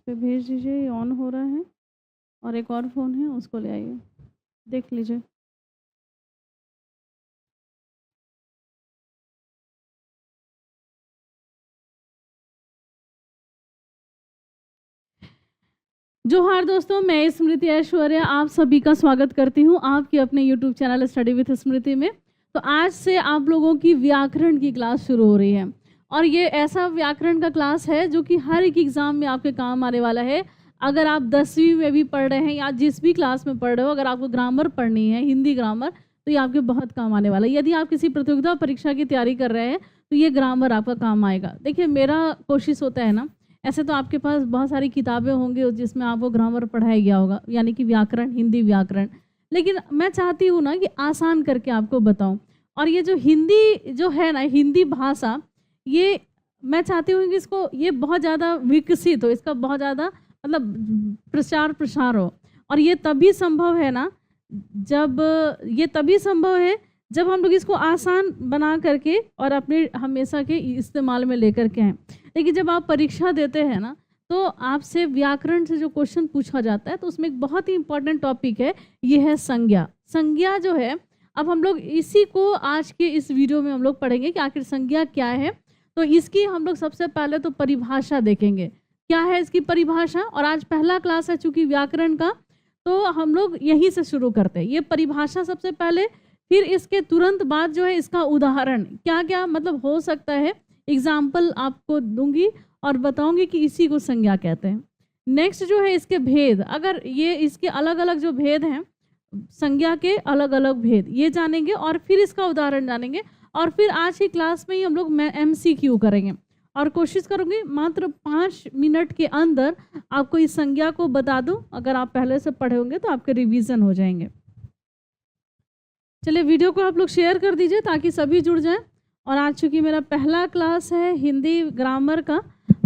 पे भेज दीजिए, ये ऑन हो रहा है। और एक और फ़ोन है, उसको ले आइए, देख लीजिए। जोहार दोस्तों, मैं स्मृति ऐश्वर्या आप सभी का स्वागत करती हूँ आपके अपने यूट्यूब चैनल स्टडी विथ स्मृति में। तो आज से आप लोगों की व्याकरण की क्लास शुरू हो रही है और ये ऐसा व्याकरण का क्लास है जो कि हर एक एग्ज़ाम में आपके काम आने वाला है। अगर आप 10वीं में भी पढ़ रहे हैं या जिस भी क्लास में पढ़ रहे हो, अगर आपको ग्रामर पढ़नी है, हिंदी ग्रामर, तो ये आपके बहुत काम आने वाला है। यदि आप किसी प्रतियोगिता परीक्षा की तैयारी कर रहे हैं तो ये ग्रामर आपका काम आएगा। देखिए, मेरा कोशिश होता है ना, ऐसे तो आपके पास बहुत सारी किताबें होंगी जिसमें आपको ग्रामर पढ़ाया गया होगा, यानी कि व्याकरण, हिंदी व्याकरण। लेकिन मैं चाहती हूँ ना कि आसान करके आपको बताऊँ। और ये जो हिंदी जो है ना, हिंदी भाषा, ये मैं चाहती हूँ कि इसको ये बहुत ज़्यादा विकसित हो, इसका बहुत ज़्यादा मतलब प्रचार प्रसार हो। और ये तभी संभव है ना, जब ये तभी संभव है जब हम लोग इसको आसान बना करके और अपने हमेशा के इस्तेमाल में लेकर के आएँ। लेकिन जब आप परीक्षा देते हैं ना, तो आपसे व्याकरण से जो क्वेश्चन पूछा जाता है तो उसमें एक बहुत ही इंपॉर्टेंट टॉपिक है, ये है संज्ञा। संज्ञा जो है, अब हम लोग इसी को आज के इस वीडियो में हम लोग पढ़ेंगे कि आखिर संज्ञा क्या है। तो इसकी हम लोग सबसे पहले तो परिभाषा देखेंगे, क्या है इसकी परिभाषा। और आज पहला क्लास है चूँकि व्याकरण का, तो हम लोग यहीं से शुरू करते हैं। ये परिभाषा सबसे पहले, फिर इसके तुरंत बाद जो है इसका उदाहरण क्या क्या मतलब हो सकता है, एग्जाम्पल आपको दूंगी और बताऊंगी कि इसी को संज्ञा कहते हैं। नेक्स्ट जो है इसके भेद, अगर ये इसके अलग अलग जो भेद हैं, संज्ञा के अलग अलग भेद, ये जानेंगे और फिर इसका उदाहरण जानेंगे। और फिर आज की क्लास में ही हम लोग MCQ करेंगे और कोशिश करूंगी मात्र 5 मिनट के अंदर आपको इस संज्ञा को बता दूं। अगर आप पहले से पढ़े होंगे तो आपके रिवीजन हो जाएंगे। चलिए, वीडियो को आप लोग शेयर कर दीजिए ताकि सभी जुड़ जाएं। और आज चूँकि मेरा पहला क्लास है हिंदी ग्रामर का,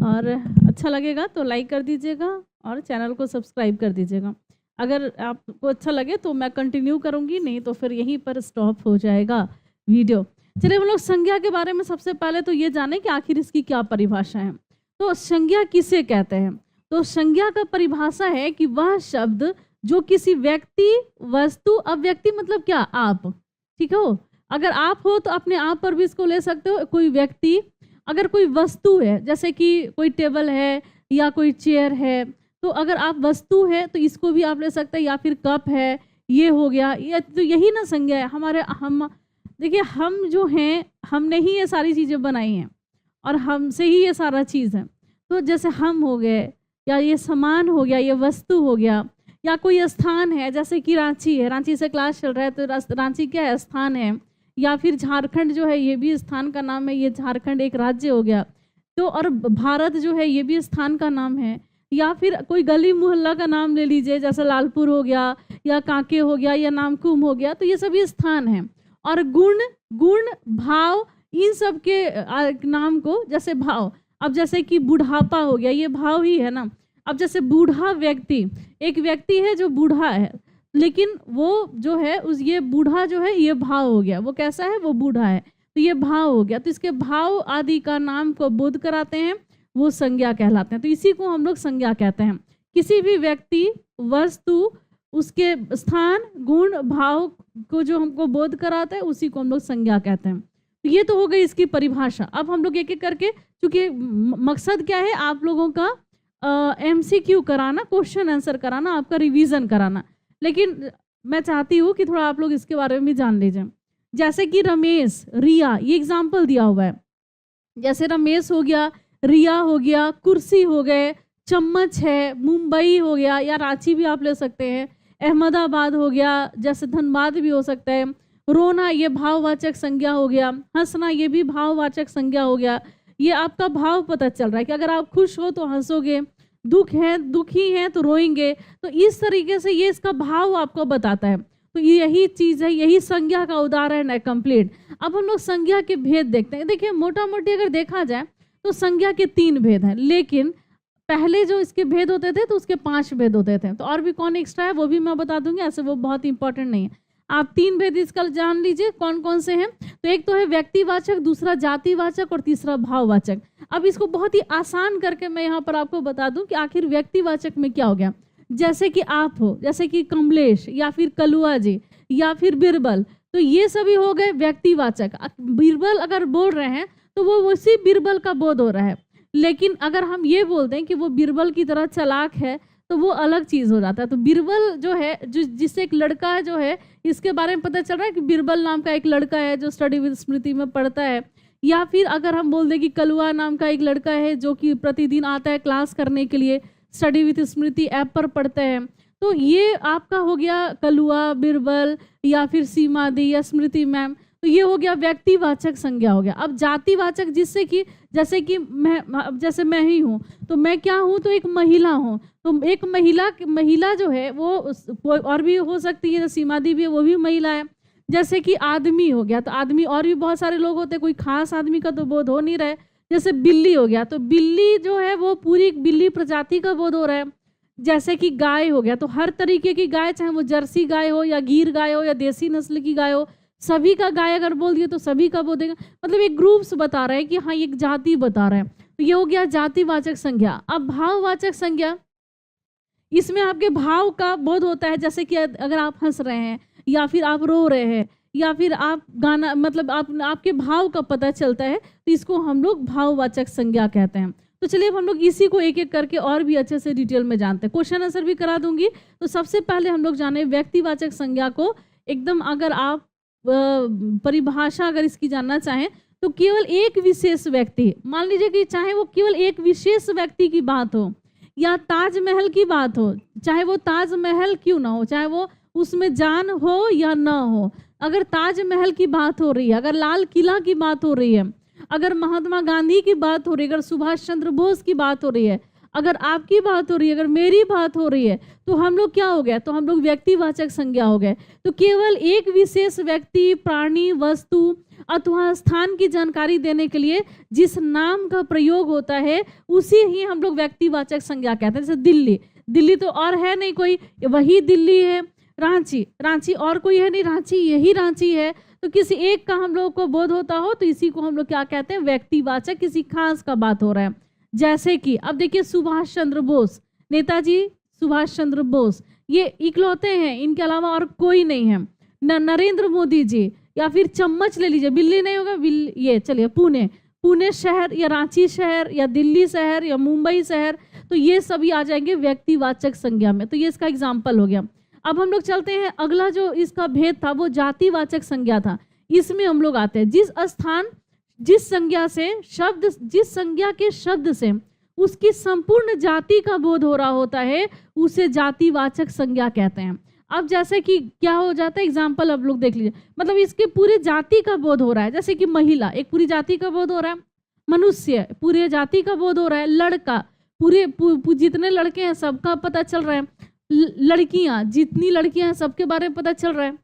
और अच्छा लगेगा तो लाइक कर दीजिएगा और चैनल को सब्सक्राइब कर दीजिएगा। अगर आपको अच्छा लगे तो मैं कंटिन्यू करूँगी, नहीं तो फिर यहीं पर स्टॉप हो जाएगा वीडियो। चलिए, हम लोग संज्ञा के बारे में सबसे पहले तो ये जाने कि आखिर इसकी क्या परिभाषा है। तो संज्ञा किसे कहते हैं? तो संज्ञा का परिभाषा है कि वह शब्द जो किसी व्यक्ति, वस्तु, अब व्यक्ति मतलब क्या, आप, ठीक हो, अगर आप हो तो अपने आप पर भी इसको ले सकते हो, कोई व्यक्ति। अगर कोई वस्तु है, जैसे कि कोई टेबल है या कोई चेयर है, तो अगर आप वस्तु है तो इसको भी आप ले सकते हैं, या फिर कप है, ये हो गया। ये तो यही ना संज्ञा है हमारे। हम देखिए, हम जो हैं, हमने ही ये सारी चीज़ें बनाई हैं और हमसे ही ये सारा चीज़ है। तो जैसे हम हो गए, या ये सामान हो गया, ये वस्तु हो गया, या कोई स्थान है, जैसे कि रांची है, रांची से क्लास चल रहा है तो रांची क्या है, स्थान है। या फिर झारखंड जो है, ये भी स्थान का नाम है, ये झारखंड एक राज्य हो गया। तो और भारत जो है, ये भी स्थान का नाम है। या फिर कोई गली मोहल्ला का नाम ले लीजिए, जैसे लालपुर हो गया, या कांके हो गया, या नामकुम हो गया, तो ये सभी स्थान हैं। और गुण, गुण, भाव, इन सब के नाम को, जैसे भाव, अब जैसे कि बुढ़ापा हो गया, ये भाव ही है ना। अब जैसे बूढ़ा व्यक्ति, एक व्यक्ति है जो बूढ़ा है, लेकिन वो जो है उस ये बूढ़ा जो है, ये भाव हो गया। वो कैसा है, वो बूढ़ा है, तो ये भाव हो गया। तो इसके भाव आदि का नाम को बोध कराते हैं, वो संज्ञा कहलाते हैं। तो इसी को हम लोग संज्ञा कहते हैं। किसी भी व्यक्ति, वस्तु, उसके स्थान, गुण, भाव को जो हमको बोध कराता है, उसी को हम लोग संज्ञा कहते हैं। तो ये तो हो गई इसकी परिभाषा। अब हम लोग एक एक करके, क्योंकि मकसद क्या है, आप लोगों का MCQ कराना, क्वेश्चन आंसर कराना, आपका रिवीजन कराना। लेकिन मैं चाहती हूँ कि थोड़ा आप लोग इसके बारे में भी जान लीजिए। जैसे कि रमेश, रिया, ये एग्जाम्पल दिया हुआ है। जैसे रमेश हो गया, रिया हो गया, कुर्सी हो गए, चम्मच है, मुंबई हो गया, या रांची भी आप ले सकते हैं, अहमदाबाद हो गया, जैसे धनबाद भी हो सकता है। रोना, ये भाववाचक संज्ञा हो गया। हंसना, ये भी भाववाचक संज्ञा हो गया। ये आपका भाव पता चल रहा है कि अगर आप खुश हो तो हंसोगे, दुख है, दुखी है तो रोएंगे। तो इस तरीके से ये इसका भाव आपको बताता है। तो यही चीज़ है, यही संज्ञा का उदाहरण है कंप्लीट। अब हम लोग संज्ञा के भेद देखते हैं। देखिए, मोटा मोटी अगर देखा जाए तो संज्ञा के 3 भेद हैं, लेकिन पहले जो इसके भेद होते थे तो उसके 5 भेद होते थे। तो और भी कौन एक्स्ट्रा है वो भी मैं बता दूंगी, ऐसे वो बहुत इंपॉर्टेंट नहीं है। आप 3 भेद इसका जान लीजिए कौन कौन से हैं। तो एक तो है व्यक्तिवाचक, दूसरा जातिवाचक और तीसरा भाववाचक। अब इसको बहुत ही आसान करके मैं यहाँ पर आपको बता दूं कि आखिर व्यक्तिवाचक में क्या हो गया। जैसे कि आप हो, जैसे कि कमलेश या फिर कलुआ जी या फिर बिरबल, तो ये सभी हो गए व्यक्तिवाचक। बिरबल अगर बोल रहे हैं तो वो उसी बिरबल का बोध हो रहा है, लेकिन अगर हम ये बोल दें कि वो बिरबल की तरह चालाक है तो वो अलग चीज़ हो जाता है। तो बिरबल जो है, जिससे एक लड़का जो है, इसके बारे में पता चल रहा है कि बिरबल नाम का एक लड़का है जो स्टडी विद स्मृति में पढ़ता है। या फिर अगर हम बोल दें कि कलुआ नाम का एक लड़का है जो कि प्रतिदिन आता है क्लास करने के लिए, स्टडी विद स्मृति ऐप पर पढ़ते हैं। तो ये आपका हो गया कलुआ, बिरबल या फिर सीमा दी या स्मृति मैम, तो ये हो गया व्यक्तिवाचक संज्ञा हो गया। अब जातिवाचक, जिससे कि जैसे कि जैसे मैं ही हूँ, तो मैं क्या हूँ, तो एक महिला हूँ। तो एक महिला जो है वो और भी हो सकती है, सीमा दी भी है, वो भी महिला है। जैसे कि आदमी हो गया, तो आदमी और भी बहुत सारे लोग होते हैं, कोई खास आदमी का तो बोध हो नहीं रहा है। जैसे बिल्ली हो गया, तो बिल्ली जो है वो पूरी बिल्ली प्रजाति का बोध हो रहा है। जैसे कि गाय हो गया, तो हर तरीके की गाय, चाहे वो जर्सी गाय हो या गिर गाय हो या देसी नस्ल की गाय हो, सभी का गाय अगर बोल दिए तो सभी का बोल देगा। मतलब एक ग्रुप्स बता रहा है कि हाँ एक जाति बता रहा है। तो ये हो गया जातिवाचक संज्ञा। अब भाववाचक संज्ञा, इसमें आपके भाव का बोध होता है। जैसे कि अगर आप हंस रहे हैं या फिर आप रो रहे हैं या फिर आप गाना, मतलब आपके भाव का पता चलता है, तो इसको हम लोग भाववाचक संज्ञा कहते हैं। तो चलिए अब हम लोग इसी को एक एक करके और भी अच्छे से डिटेल में जानते हैं। क्वेश्चन आंसर भी करा दूंगी। तो सबसे पहले हम लोग जाने व्यक्तिवाचक संज्ञा को एकदम, अगर आप परिभाषा अगर इसकी जानना चाहें तो केवल एक विशेष व्यक्ति, मान लीजिए कि चाहे वो केवल एक विशेष व्यक्ति की बात हो या ताजमहल की बात हो, चाहे वो ताजमहल क्यों ना हो, चाहे वो उसमें जान हो या ना हो, अगर ताजमहल की बात हो रही है, अगर लाल किला की बात हो रही है, अगर महात्मा गांधी की बात हो रही है, अगर सुभाष चंद्र बोस की बात हो रही है, अगर आपकी बात हो रही है, अगर मेरी बात हो रही है, तो हम लोग क्या हो गए, तो हम लोग व्यक्तिवाचक संज्ञा हो गए। तो केवल एक विशेष व्यक्ति, प्राणी, वस्तु अथवा स्थान की जानकारी देने के लिए जिस नाम का प्रयोग होता है उसी ही हम लोग व्यक्तिवाचक संज्ञा कहते हैं। जैसे दिल्ली, दिल्ली तो और है नहीं कोई, वही दिल्ली है। रांची, रांची और कोई है नहीं, रांची यही रांची है। तो किसी एक का हम लोग को बोध होता हो तो इसी को हम लोग क्या कहते हैं, व्यक्तिवाचक, किसी खास का बात हो रहा है। जैसे कि अब देखिए सुभाष चंद्र बोस, नेताजी सुभाष चंद्र बोस, ये इकलौते हैं, इनके अलावा और कोई नहीं है। नरेंद्र मोदी जी, या फिर चम्मच ले लीजिए, बिल्ली नहीं होगा, बिल्ली, ये चलिए पुणे, पुणे शहर या रांची शहर या दिल्ली शहर या मुंबई शहर, तो ये सभी आ जाएंगे व्यक्तिवाचक संज्ञा में। तो ये इसका एग्जाम्पल हो गया। अब हम लोग चलते हैं, अगला जो इसका भेद था वो जातिवाचक संज्ञा था। इसमें हम लोग आते हैं जिस स्थान, जिस संज्ञा से शब्द, जिस संज्ञा के शब्द से उसकी संपूर्ण जाति का बोध हो रहा होता है उसे जातिवाचक संज्ञा कहते हैं। अब जैसे कि क्या हो जाता है, एग्जाम्पल अब लोग देख लीजिए, मतलब इसके पूरे जाति का बोध हो रहा है। जैसे कि महिला, एक पूरी जाति का बोध हो रहा है। मनुष्य, पूरे जाति का बोध हो रहा है। लड़का, पूरे जितने लड़के हैं सबका पता चल रहा है। लड़कियां, जितनी लड़कियां हैं सबके बारे में पता चल रहा है।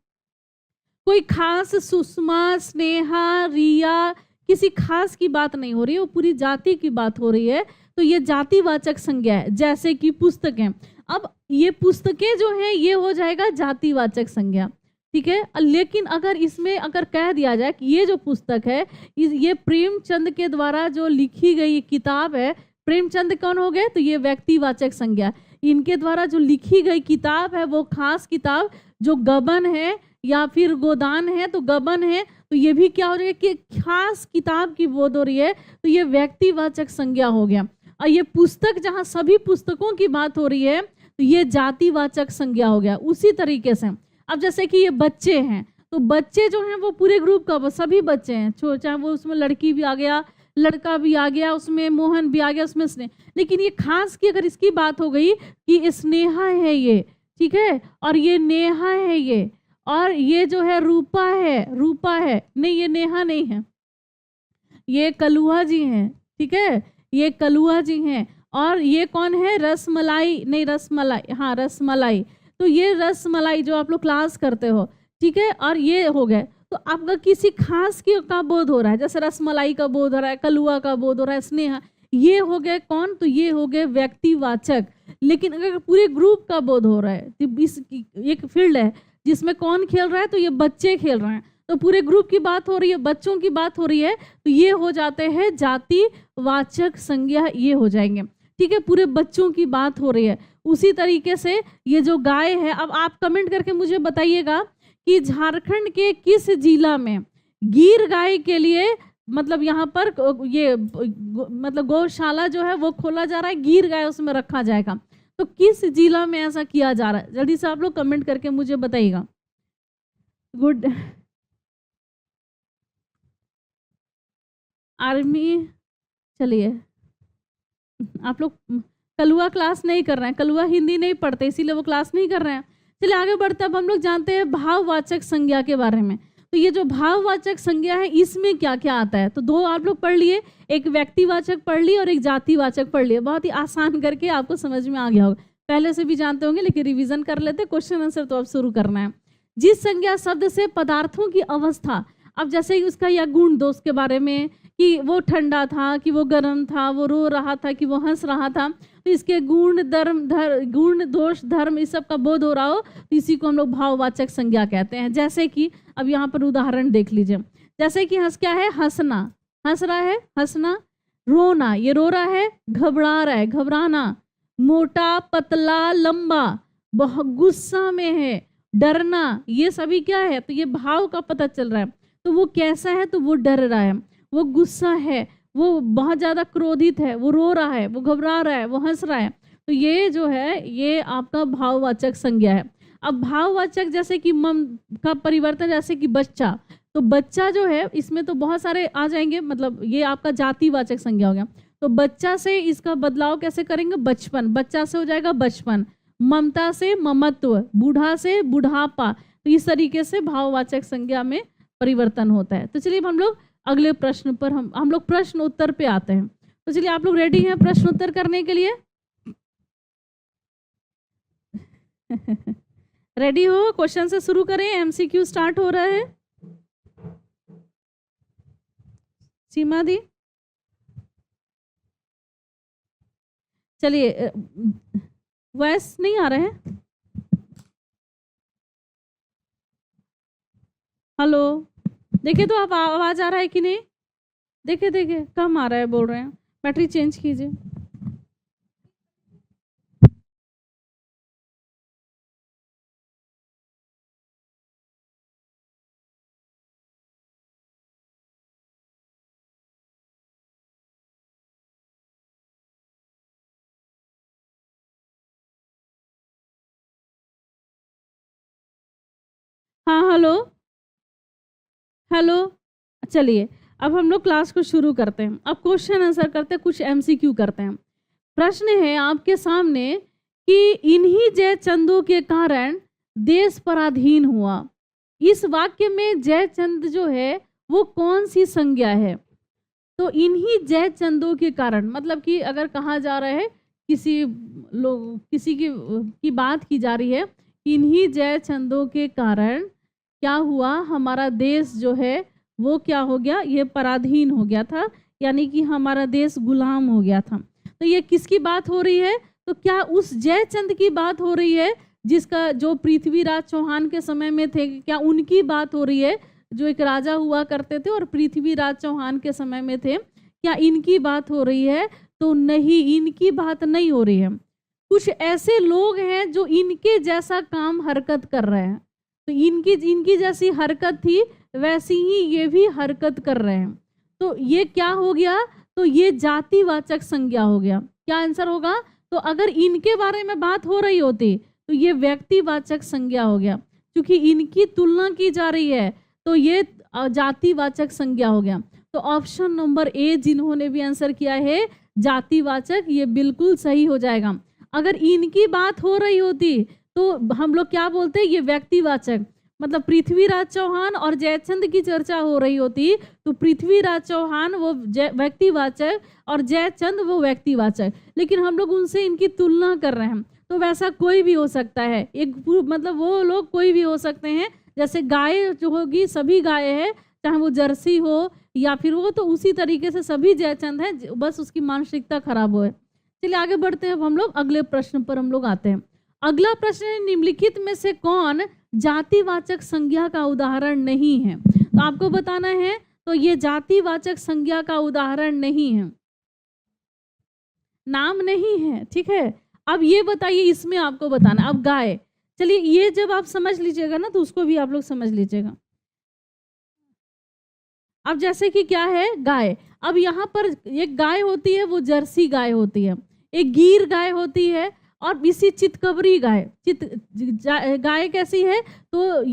कोई खास सुषमा, स्नेहा, रिया, किसी खास की बात नहीं हो रही है, वो पूरी जाति की बात हो रही है। तो ये जातिवाचक संज्ञा है। जैसे कि पुस्तकें, अब ये पुस्तकें जो हैं ये हो जाएगा जातिवाचक संज्ञा, ठीक है। लेकिन अगर इसमें अगर कह दिया जाए कि ये जो पुस्तक है ये प्रेमचंद के द्वारा जो लिखी गई किताब है, प्रेमचंद कौन हो गए, तो ये व्यक्तिवाचक संज्ञा, इनके द्वारा जो लिखी गई किताब है वो खास किताब, जो गबन है या फिर गोदान है तो गबन है, तो ये भी क्या हो जाएगा कि खास किताब की बोध हो रही है, तो ये व्यक्तिवाचक संज्ञा हो गया। और ये पुस्तक, जहाँ सभी पुस्तकों की बात हो रही है, तो ये जातिवाचक संज्ञा हो गया। उसी तरीके से अब जैसे कि ये बच्चे हैं, तो बच्चे जो हैं वो पूरे ग्रुप का, वो सभी बच्चे हैं, चाहे वो उसमें लड़की भी आ गया, लड़का भी आ गया, उसमें मोहन भी आ गया, उसमें स्नेह। लेकिन ये खास की अगर इसकी बात हो गई कि स्नेहा है ये, ठीक है, और ये नेहा है ये, और ये जो है रूपा है, रूपा है नहीं, ये नेहा नहीं है, ये कलुआ जी हैं, ठीक है, ये कलुआ जी हैं। और ये कौन है, रसमलाई नहीं, रसमलाई, हाँ रसमलाई, तो ये रसमलाई जो आप लोग क्लास करते हो, ठीक है। और ये हो गए, तो आपका किसी खास की का बोध हो रहा है, जैसे रसमलाई का बोध हो रहा है, कलुआ का बोध हो रहा है, स्नेहा, ये हो गए कौन, तो ये हो गए व्यक्तिवाचक। लेकिन अगर पूरे ग्रुप का बोध हो रहा है, तो इस एक फील्ड है, जिसमें कौन खेल रहा है, तो ये बच्चे खेल रहे हैं, तो पूरे ग्रुप की बात हो रही है, बच्चों की बात हो रही है, तो ये हो जाते हैं जातिवाचक संज्ञा, ये हो जाएंगे। ठीक है, पूरे बच्चों की बात हो रही है। उसी तरीके से ये जो गाय है, अब आप कमेंट करके मुझे बताइएगा कि झारखंड के किस जिला में गीर गाय के लिए मतलब यहाँ पर ये मतलब गौशाला जो है वो खोला जा रहा है, गीर गाय उसमें रखा जाएगा, तो किस जिला में ऐसा किया जा रहा है? जल्दी से आप लोग कमेंट करके मुझे बताइएगा। गुड। आर्मी, चलिए आप लोग कलुआ क्लास नहीं कर रहे हैं, कलुआ हिंदी नहीं पढ़ते इसीलिए वो क्लास नहीं कर रहे हैं। चलिए आगे बढ़ते हैं। अब हम लोग जानते हैं भाववाचक संज्ञा के बारे में। तो ये जो भाववाचक संज्ञा है इसमें क्या क्या आता है, तो दो आप लोग पढ़ लिए, एक व्यक्तिवाचक पढ़ ली और एक जातिवाचक पढ़ लिए। बहुत ही आसान करके आपको समझ में आ गया होगा, पहले से भी जानते होंगे लेकिन रिवीजन कर लेते। क्वेश्चन आंसर तो अब शुरू करना है। जिस संज्ञा शब्द से पदार्थों की अवस्था, अब जैसे उसका या गुण दोष के बारे में कि वो ठंडा था, कि वो गर्म था, वो रो रहा था, कि वो हंस रहा था, तो इसके गुण गुण दोष धर्म इस सब का बोध हो रहा हो, तो इसी को हम लोग भाववाचक संज्ञा कहते हैं। जैसे कि अब यहाँ पर उदाहरण देख लीजिए, जैसे कि क्या है, हंसना, हंस रहा है, हंसना। रोना, ये रो रहा है, घबरा रहा है, घबराना। मोटा, पतला, लंबा, बहुत गुस्सा में है, डरना, ये सभी क्या है, तो ये भाव का पता चल रहा है। तो वो कैसा है, तो वो डर रहा है, वो गुस्सा है, वो बहुत ज़्यादा क्रोधित है, वो रो रहा है, वो घबरा रहा है, वो हंस रहा है। तो ये जो है ये आपका भाववाचक संज्ञा है। अब भाववाचक जैसे कि मम का परिवर्तन, जैसे कि बच्चा, तो बच्चा जो है इसमें तो बहुत सारे आ जाएंगे, मतलब ये आपका जातिवाचक संज्ञा हो गया। तो बच्चा से इसका बदलाव कैसे करेंगे, बचपन, बच्चा से हो जाएगा बचपन। ममता से ममत्व, बूढ़ा से बुढ़ापा। तो इस तरीके से भाववाचक संज्ञा में परिवर्तन होता है। तो चलिए हम लोग अगले प्रश्न पर हम लोग प्रश्न उत्तर पे आते हैं। तो चलिए आप लोग रेडी हैं प्रश्न उत्तर करने के लिए? रेडी हो? क्वेश्चन से शुरू करें, एमसीक्यू स्टार्ट हो रहा है। सीमा दी, चलिए वॉइस नहीं आ रहा है, हेलो, देखिए तो आप आवाज आ रहा है कि नहीं, देखिए देखिए कम आ रहा है, बोल रहे हैं, बैटरी चेंज कीजिए। हाँ हेलो, हेलो। चलिए अब हम लोग क्लास को शुरू करते हैं। अब क्वेश्चन आंसर करते हैं, कुछ एमसीक्यू करते हैं। प्रश्न है आपके सामने कि इन्हीं जयचंदों के कारण देश पराधीन हुआ। इस वाक्य में जयचंद जो है वो कौन सी संज्ञा है? तो इन्हीं जयचंदों के कारण, मतलब कि अगर कहा जा रहा है किसी की बात की जा रही है, इन्हीं जयचंदों के कारण क्या हुआ, हमारा देश जो है वो क्या हो गया, ये पराधीन हो गया था, यानी कि हमारा देश गुलाम हो गया था। तो ये किसकी बात हो रही है? तो क्या उस जयचंद की बात हो रही है जिसका जो पृथ्वीराज चौहान के समय में थे? क्या उनकी बात हो रही है जो एक राजा हुआ करते थे और पृथ्वीराज चौहान के समय में थे? क्या इनकी बात हो रही है? तो नहीं, इनकी बात नहीं हो रही है। कुछ ऐसे लोग हैं जो इनके जैसा काम हरकत कर रहे हैं, तो इनकी जैसी हरकत थी वैसी ही ये भी हरकत कर रहे हैं। तो ये क्या हो गया? तो ये जातिवाचक संज्ञा हो गया। क्या आंसर होगा? तो अगर इनके बारे में बात हो रही होती तो ये व्यक्तिवाचक संज्ञा हो गया, क्योंकि इनकी तुलना की जा रही है तो ये जातिवाचक संज्ञा हो गया। तो ऑप्शन नंबर ए जिन्होंने भी आंसर किया है जातिवाचक, ये बिल्कुल सही हो जाएगा। अगर इनकी बात हो रही होती तो हम लोग क्या बोलते हैं, ये व्यक्तिवाचक, मतलब पृथ्वीराज चौहान और जयचंद की चर्चा हो रही होती तो पृथ्वीराज चौहान वो व्यक्तिवाचक और जयचंद वो व्यक्तिवाचक, लेकिन हम लोग उनसे इनकी तुलना कर रहे हैं। तो वैसा कोई भी हो सकता है, एक मतलब वो लोग कोई भी हो सकते हैं। जैसे गाय जो होगी सभी गाय है, चाहे वो जर्सी हो या फिर वो, तो उसी तरीके से सभी जयचंद है, बस उसकी मानसिकता खराब हो। चलिए आगे बढ़ते हैं। अब हम लोग अगले प्रश्न पर हम लोग आते हैं। अगला प्रश्न है, निम्नलिखित में से कौन जातिवाचक संज्ञा का उदाहरण नहीं है। तो आपको बताना है, तो ये जातिवाचक संज्ञा का उदाहरण नहीं है, नाम नहीं है, ठीक है। अब ये बताइए, इसमें आपको बताना, अब गाय, चलिए ये जब आप समझ लीजिएगा ना तो उसको भी आप लोग समझ लीजिएगा। अब जैसे कि क्या है, गाय, अब यहाँ पर एक गाय होती है, वो जर्सी गाय होती है, एक गीर गाय होती है, और इसी चितकबरी गाय, गाय कैसी है, तो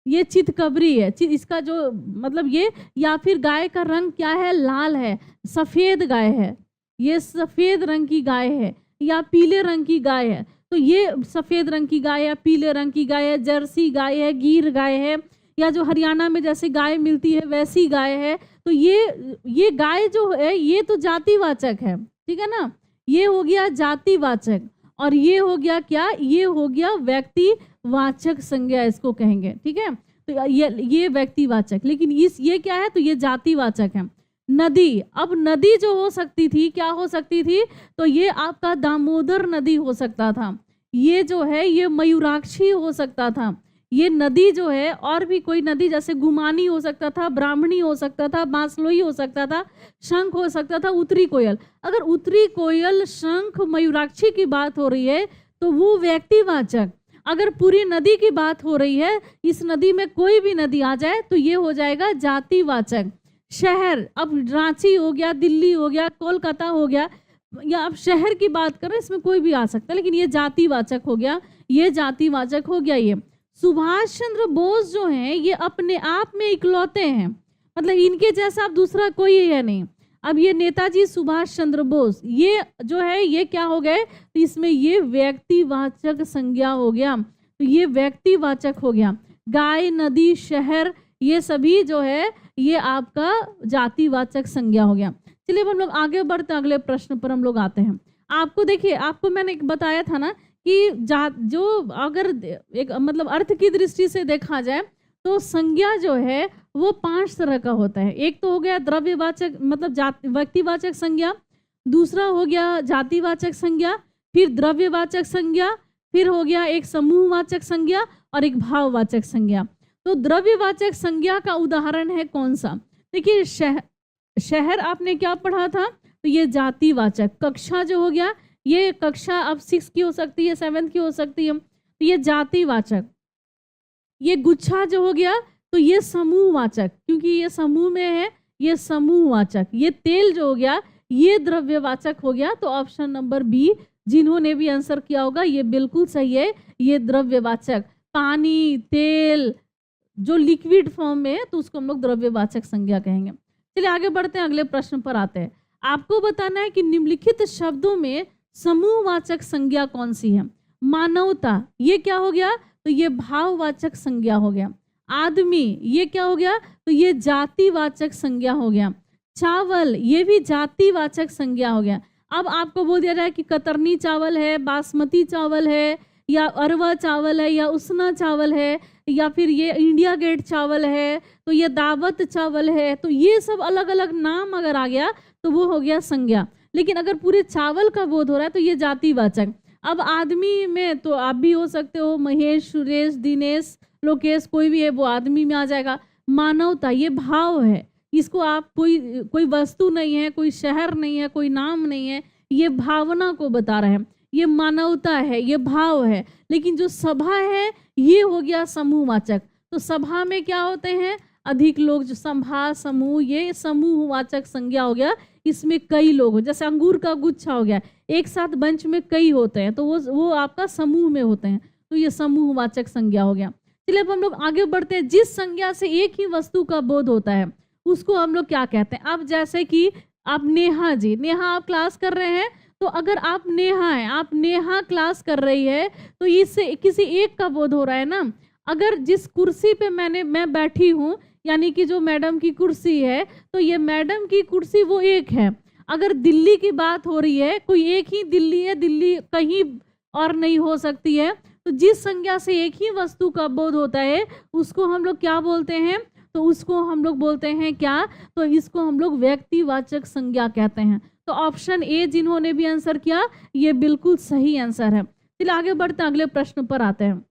ये चितकबरी है, इसका जो मतलब ये, या फिर गाय का रंग क्या है, लाल है, सफ़ेद गाय है, ये सफ़ेद रंग की गाय है, या पीले रंग की गाय है, तो ये सफ़ेद रंग की गाय है, पीले रंग की गाय है, जर्सी गाय है, गीर गाय है, या जो हरियाणा में जैसे गाय मिलती है वैसी गाय है। तो ये गाय जो है ये तो जातिवाचक है, ठीक है ना, ये हो गया जातिवाचक, और ये हो गया क्या, ये हो गया व्यक्तिवाचक संज्ञा, इसको कहेंगे, ठीक है। तो ये व्यक्तिवाचक, लेकिन ये क्या है, तो ये जातिवाचक है। नदी, अब नदी जो हो सकती थी, क्या हो सकती थी, तो ये आपका दामोदर नदी हो सकता था, ये जो है ये मयूराक्षी हो सकता था, ये नदी जो है, और भी कोई नदी जैसे गुमानी हो सकता था, ब्राह्मणी हो सकता था, बांसलोई हो सकता था, शंख हो सकता था, उत्तरी कोयल। अगर उत्तरी कोयल, शंख, मयूराक्षी की बात हो रही है तो वो व्यक्तिवाचक। अगर पूरी नदी की बात हो रही है, इस नदी में कोई भी नदी आ जाए तो ये हो जाएगा जातिवाचक। शहर, अब रांची हो गया, दिल्ली हो गया, कोलकाता हो गया, या आप शहर की बात करें, इसमें कोई भी आ सकता है, लेकिन ये जातिवाचक हो गया, ये जातिवाचक हो गया। ये सुभाष चंद्र बोस जो हैं ये अपने आप में इकलौते हैं, मतलब इनके जैसा अब दूसरा कोई है नहीं। अब ये नेताजी सुभाष चंद्र बोस, ये जो है ये क्या हो गए, तो इसमें ये व्यक्तिवाचक संज्ञा हो गया, तो ये व्यक्तिवाचक हो गया। गाय, नदी, शहर, ये सभी जो है ये आपका जातिवाचक संज्ञा हो गया। चलिए अब हम लोग आगे बढ़ते हैं, अगले प्रश्न पर हम लोग आते हैं। आपको देखिए, आपको मैंने बताया था ना कि जो अगर एक मतलब अर्थ की दृष्टि से देखा जाए तो संज्ञा जो है वो 5 तरह का होता है। एक तो हो गया द्रव्यवाचक, मतलब व्यक्तिवाचक संज्ञा, दूसरा हो गया जातिवाचक संज्ञा, फिर द्रव्यवाचक संज्ञा, फिर हो गया एक समूहवाचक संज्ञा और एक भाववाचक संज्ञा। तो द्रव्यवाचक संज्ञा का उदाहरण है कौन सा, देखिए शहर आपने क्या पढ़ा था, तो ये जातिवाचक। कक्षा जो हो गया, ये कक्षा अब 6 की हो सकती है, 7th की हो सकती है, तो ये जातिवाचक। ये गुच्छा जो हो गया तो ये समूहवाचक, क्योंकि ये समूह में है, ये समूहवाचक। ये तेल जो हो गया ये द्रव्यवाचक हो गया। तो ऑप्शन नंबर बी, जिन्होंने भी आंसर किया होगा ये बिल्कुल सही है, ये द्रव्यवाचक। पानी, तेल जो लिक्विड फॉर्म में है तो उसको हम लोग द्रव्यवाचक संज्ञा कहेंगे। चलिए आगे बढ़ते हैं, अगले प्रश्न पर आते हैं। आपको बताना है कि निम्नलिखित शब्दों में समूहवाचक संज्ञा कौन सी है। मानवता, ये क्या हो गया, तो ये भाववाचक संज्ञा हो गया। आदमी, ये क्या हो गया, तो ये जातिवाचक संज्ञा हो गया। चावल, ये भी जातिवाचक संज्ञा हो गया। अब आपको बोल दिया जाए कि कतरनी चावल है, बासमती चावल है, या अरवा चावल है, या उसना चावल है, या फिर ये इंडिया गेट चावल है, तो ये दावत चावल है, तो ये सब अलग अलग नाम अगर आ गया तो वो हो गया संज्ञा। लेकिन अगर पूरे चावल का बोध हो रहा है तो ये जातिवाचक। अब आदमी में तो आप भी हो सकते हो, महेश, सुरेश, दिनेश, लोकेश, कोई भी है वो आदमी में आ जाएगा। मानवता, ये भाव है, इसको आप कोई वस्तु नहीं है, कोई शहर नहीं है, कोई नाम नहीं है, ये भावना को बता रहे हैं। ये मानवता है, ये भाव है। लेकिन जो सभा है ये हो गया समूहवाचक। तो सभा में क्या होते हैं, अधिक लोग, जो सभा, समूह, ये समूहवाचक संज्ञा हो गया। इसमें कई लोग हो, जैसे अंगूर का गुच्छा हो गया, एक साथ बेंच में कई होते हैं तो वो आपका समूह में होते हैं, तो ये समूहवाचक संज्ञा हो गया। चलिए अब हम लोग आगे बढ़ते हैं। जिस संज्ञा से एक ही वस्तु का बोध होता है उसको हम लोग क्या कहते हैं। अब जैसे कि आप नेहा जी, नेहा आप क्लास कर रहे हैं, तो अगर आप नेहा हैं, आप नेहा क्लास कर रही है, तो इससे किसी एक का बोध हो रहा है ना। अगर जिस कुर्सी पे मैं बैठी हूँ, यानी कि जो मैडम की कुर्सी है, तो ये मैडम की कुर्सी वो एक है। अगर दिल्ली की बात हो रही है, कोई एक ही दिल्ली है, दिल्ली कहीं और नहीं हो सकती है। तो जिस संज्ञा से एक ही वस्तु का बोध होता है उसको हम लोग क्या बोलते हैं, तो उसको हम लोग बोलते हैं क्या, तो इसको हम लोग व्यक्तिवाचक संज्ञा कहते हैं। तो ऑप्शन ए, जिन्होंने भी आंसर किया, ये बिल्कुल सही आंसर है। चलिए आगे बढ़ते हैं, अगले प्रश्न पर आते हैं।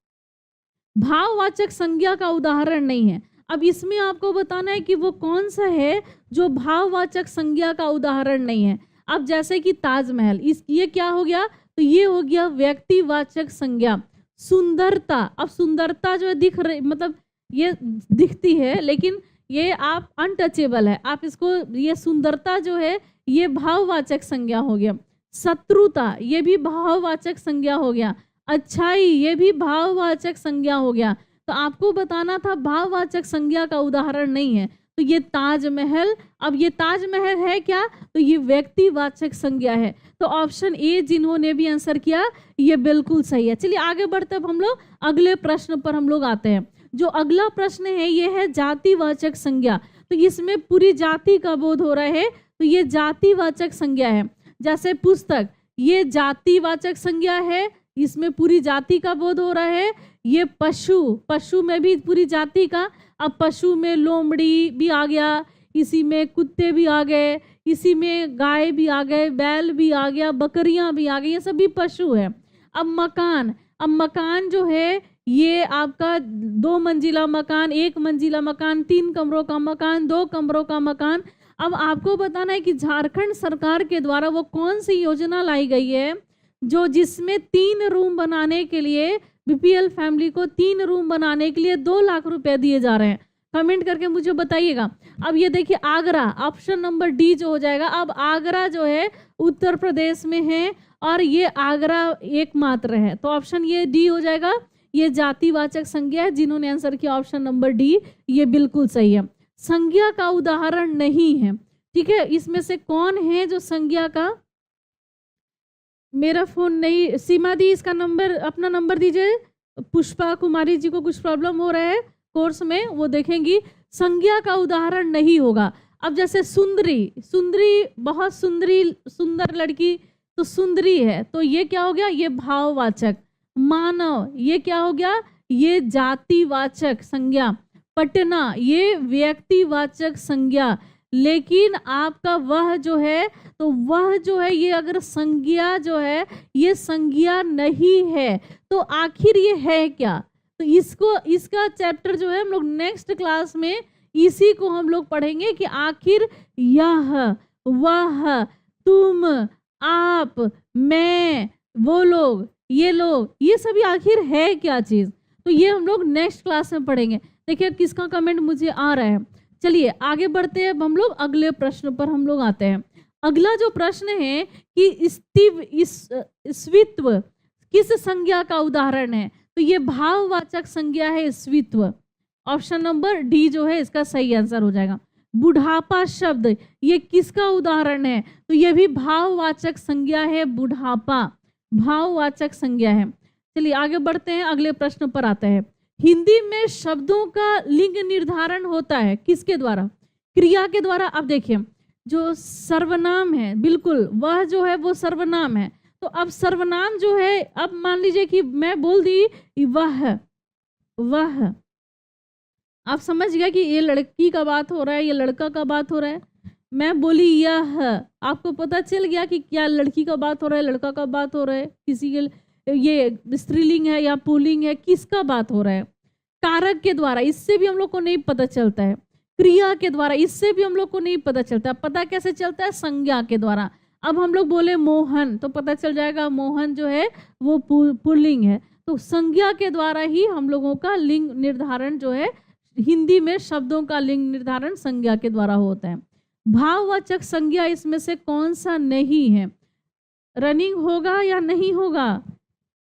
भाववाचक संज्ञा का उदाहरण नहीं है। अब इसमें आपको बताना है कि वो कौन सा है जो भाववाचक संज्ञा का उदाहरण नहीं है। अब जैसे कि ताजमहल, इस ये क्या हो गया, तो ये हो गया व्यक्तिवाचक संज्ञा। सुंदरता, अब सुंदरता जो है दिख रही, मतलब ये दिखती है लेकिन ये आप अनटचेबल है, आप इसको, ये सुंदरता जो है ये भाववाचक संज्ञा हो गया। शत्रुता ये भी भाववाचक संज्ञा हो गया। अच्छाई ये भी भाववाचक संज्ञा हो गया। तो आपको बताना था भाववाचक संज्ञा का उदाहरण नहीं है, तो ये ताजमहल, अब ये ताजमहल है क्या, तो ये व्यक्तिवाचक संज्ञा है। तो ऑप्शन ए जिन्होंने भी आंसर किया ये बिल्कुल सही है। चलिए आगे बढ़ते अब हम लोग अगले प्रश्न पर हम लोग आते हैं। जो अगला प्रश्न है ये है जातिवाचक संज्ञा। तो इसमें पूरी जाति का बोध हो रहा है, तो ये जातिवाचक संज्ञा है। जैसे पुस्तक, ये जातिवाचक संज्ञा है, इसमें पूरी जाति का बोध हो रहा है। ये पशु, पशु में भी पूरी जाति का, अब पशु में लोमड़ी भी आ गया, इसी में कुत्ते भी आ गए, इसी में गाय भी आ गए, बैल भी आ गया, बकरियां भी आ गई, ये सभी पशु है। अब मकान, अब मकान जो है ये आपका 2 मंजिला मकान, 1 मंजिला मकान, 3 कमरों का मकान, 2 कमरों का मकान। अब आपको बताना है कि झारखंड सरकार के द्वारा वो कौन सी योजना लाई गई है जो जिसमें 3 रूम बनाने के लिए, बीपीएल फैमिली को 3 रूम बनाने के लिए 2 लाख रुपए दिए जा रहे हैं। कमेंट करके मुझे बताइएगा। अब ये देखिए आगरा, ऑप्शन नंबर डी जो हो जाएगा। अब आगरा जो है उत्तर प्रदेश में है और ये आगरा एकमात्र है, तो ऑप्शन ये डी हो जाएगा। ये जातिवाचक संज्ञा है, जिन्होंने आंसर किया ऑप्शन नंबर डी ये बिल्कुल सही है। संज्ञा का उदाहरण नहीं है, ठीक है। इसमें से कौन है जो संज्ञा का, मेरा फोन नहीं, सीमा दी इसका नंबर, अपना नंबर दीजिए। पुष्पा कुमारी जी को कुछ प्रॉब्लम हो रहा है कोर्स में, वो देखेंगी। संज्ञा का उदाहरण नहीं होगा। अब जैसे सुंदरी, सुंदरी बहुत सुंदरी, सुंदर लड़की, तो सुंदरी है, तो ये क्या हो गया, ये भाववाचक। मानव ये क्या हो गया, ये जातिवाचक संज्ञा। पटना ये व्यक्तिवाचक संज्ञा। लेकिन आपका वह जो है, तो वह जो है ये अगर संज्ञा जो है ये संज्ञा नहीं है, तो आखिर ये है क्या। तो इसको, इसका चैप्टर जो है हम लोग नेक्स्ट क्लास में इसी को हम लोग पढ़ेंगे कि आखिर यह, वह, तुम, आप, मैं, वो लोग, ये लोग, ये सभी आखिर है क्या चीज। तो ये हम लोग नेक्स्ट क्लास में पढ़ेंगे। देखिए किसका कमेंट मुझे आ रहा है। चलिए आगे बढ़ते हैं, अब हम लोग अगले प्रश्न पर हम लोग आते हैं। अगला जो प्रश्न है कि स्वित्व किस संज्ञा का उदाहरण है, तो ये भाववाचक संज्ञा है स्वित्व। ऑप्शन नंबर डी जो है इसका सही आंसर हो जाएगा। बुढ़ापा शब्द ये किसका उदाहरण है, तो ये भी भाववाचक संज्ञा है। बुढ़ापा भाववाचक संज्ञा है। चलिए आगे बढ़ते हैं, अगले प्रश्न पर आते हैं। हिंदी में शब्दों का लिंग निर्धारण होता है किसके द्वारा, क्रिया के द्वारा। अब देखिए जो सर्वनाम है, बिल्कुल वह जो है वो सर्वनाम है। तो अब सर्वनाम जो है, अब मान लीजिए कि मैं बोल दी वह, वह, आप समझ गया कि ये लड़की का बात हो रहा है, ये लड़का का बात हो रहा है। मैं बोली यह, आपको पता चल गया कि क्या लड़की का बात हो रहा है, लड़का का बात हो रहा है, किसी के ये स्त्रीलिंग है या पुल्लिंग है, किसका बात हो रहा है। कारक के द्वारा इससे भी हम लोग को नहीं पता चलता है, क्रिया के द्वारा इससे भी हम लोग को नहीं पता चलता। पता कैसे चलता है, संज्ञा के द्वारा। अब हम लोग बोले मोहन, तो पता चल जाएगा मोहन जो है वो पुल्लिंग है। तो संज्ञा के द्वारा ही हम लोगों का लिंग निर्धारण जो है, हिंदी में शब्दों का लिंग निर्धारण संज्ञा के द्वारा होता है। भाववाचक संज्ञा इसमें से कौन सा नहीं है, रनिंग होगा या नहीं होगा,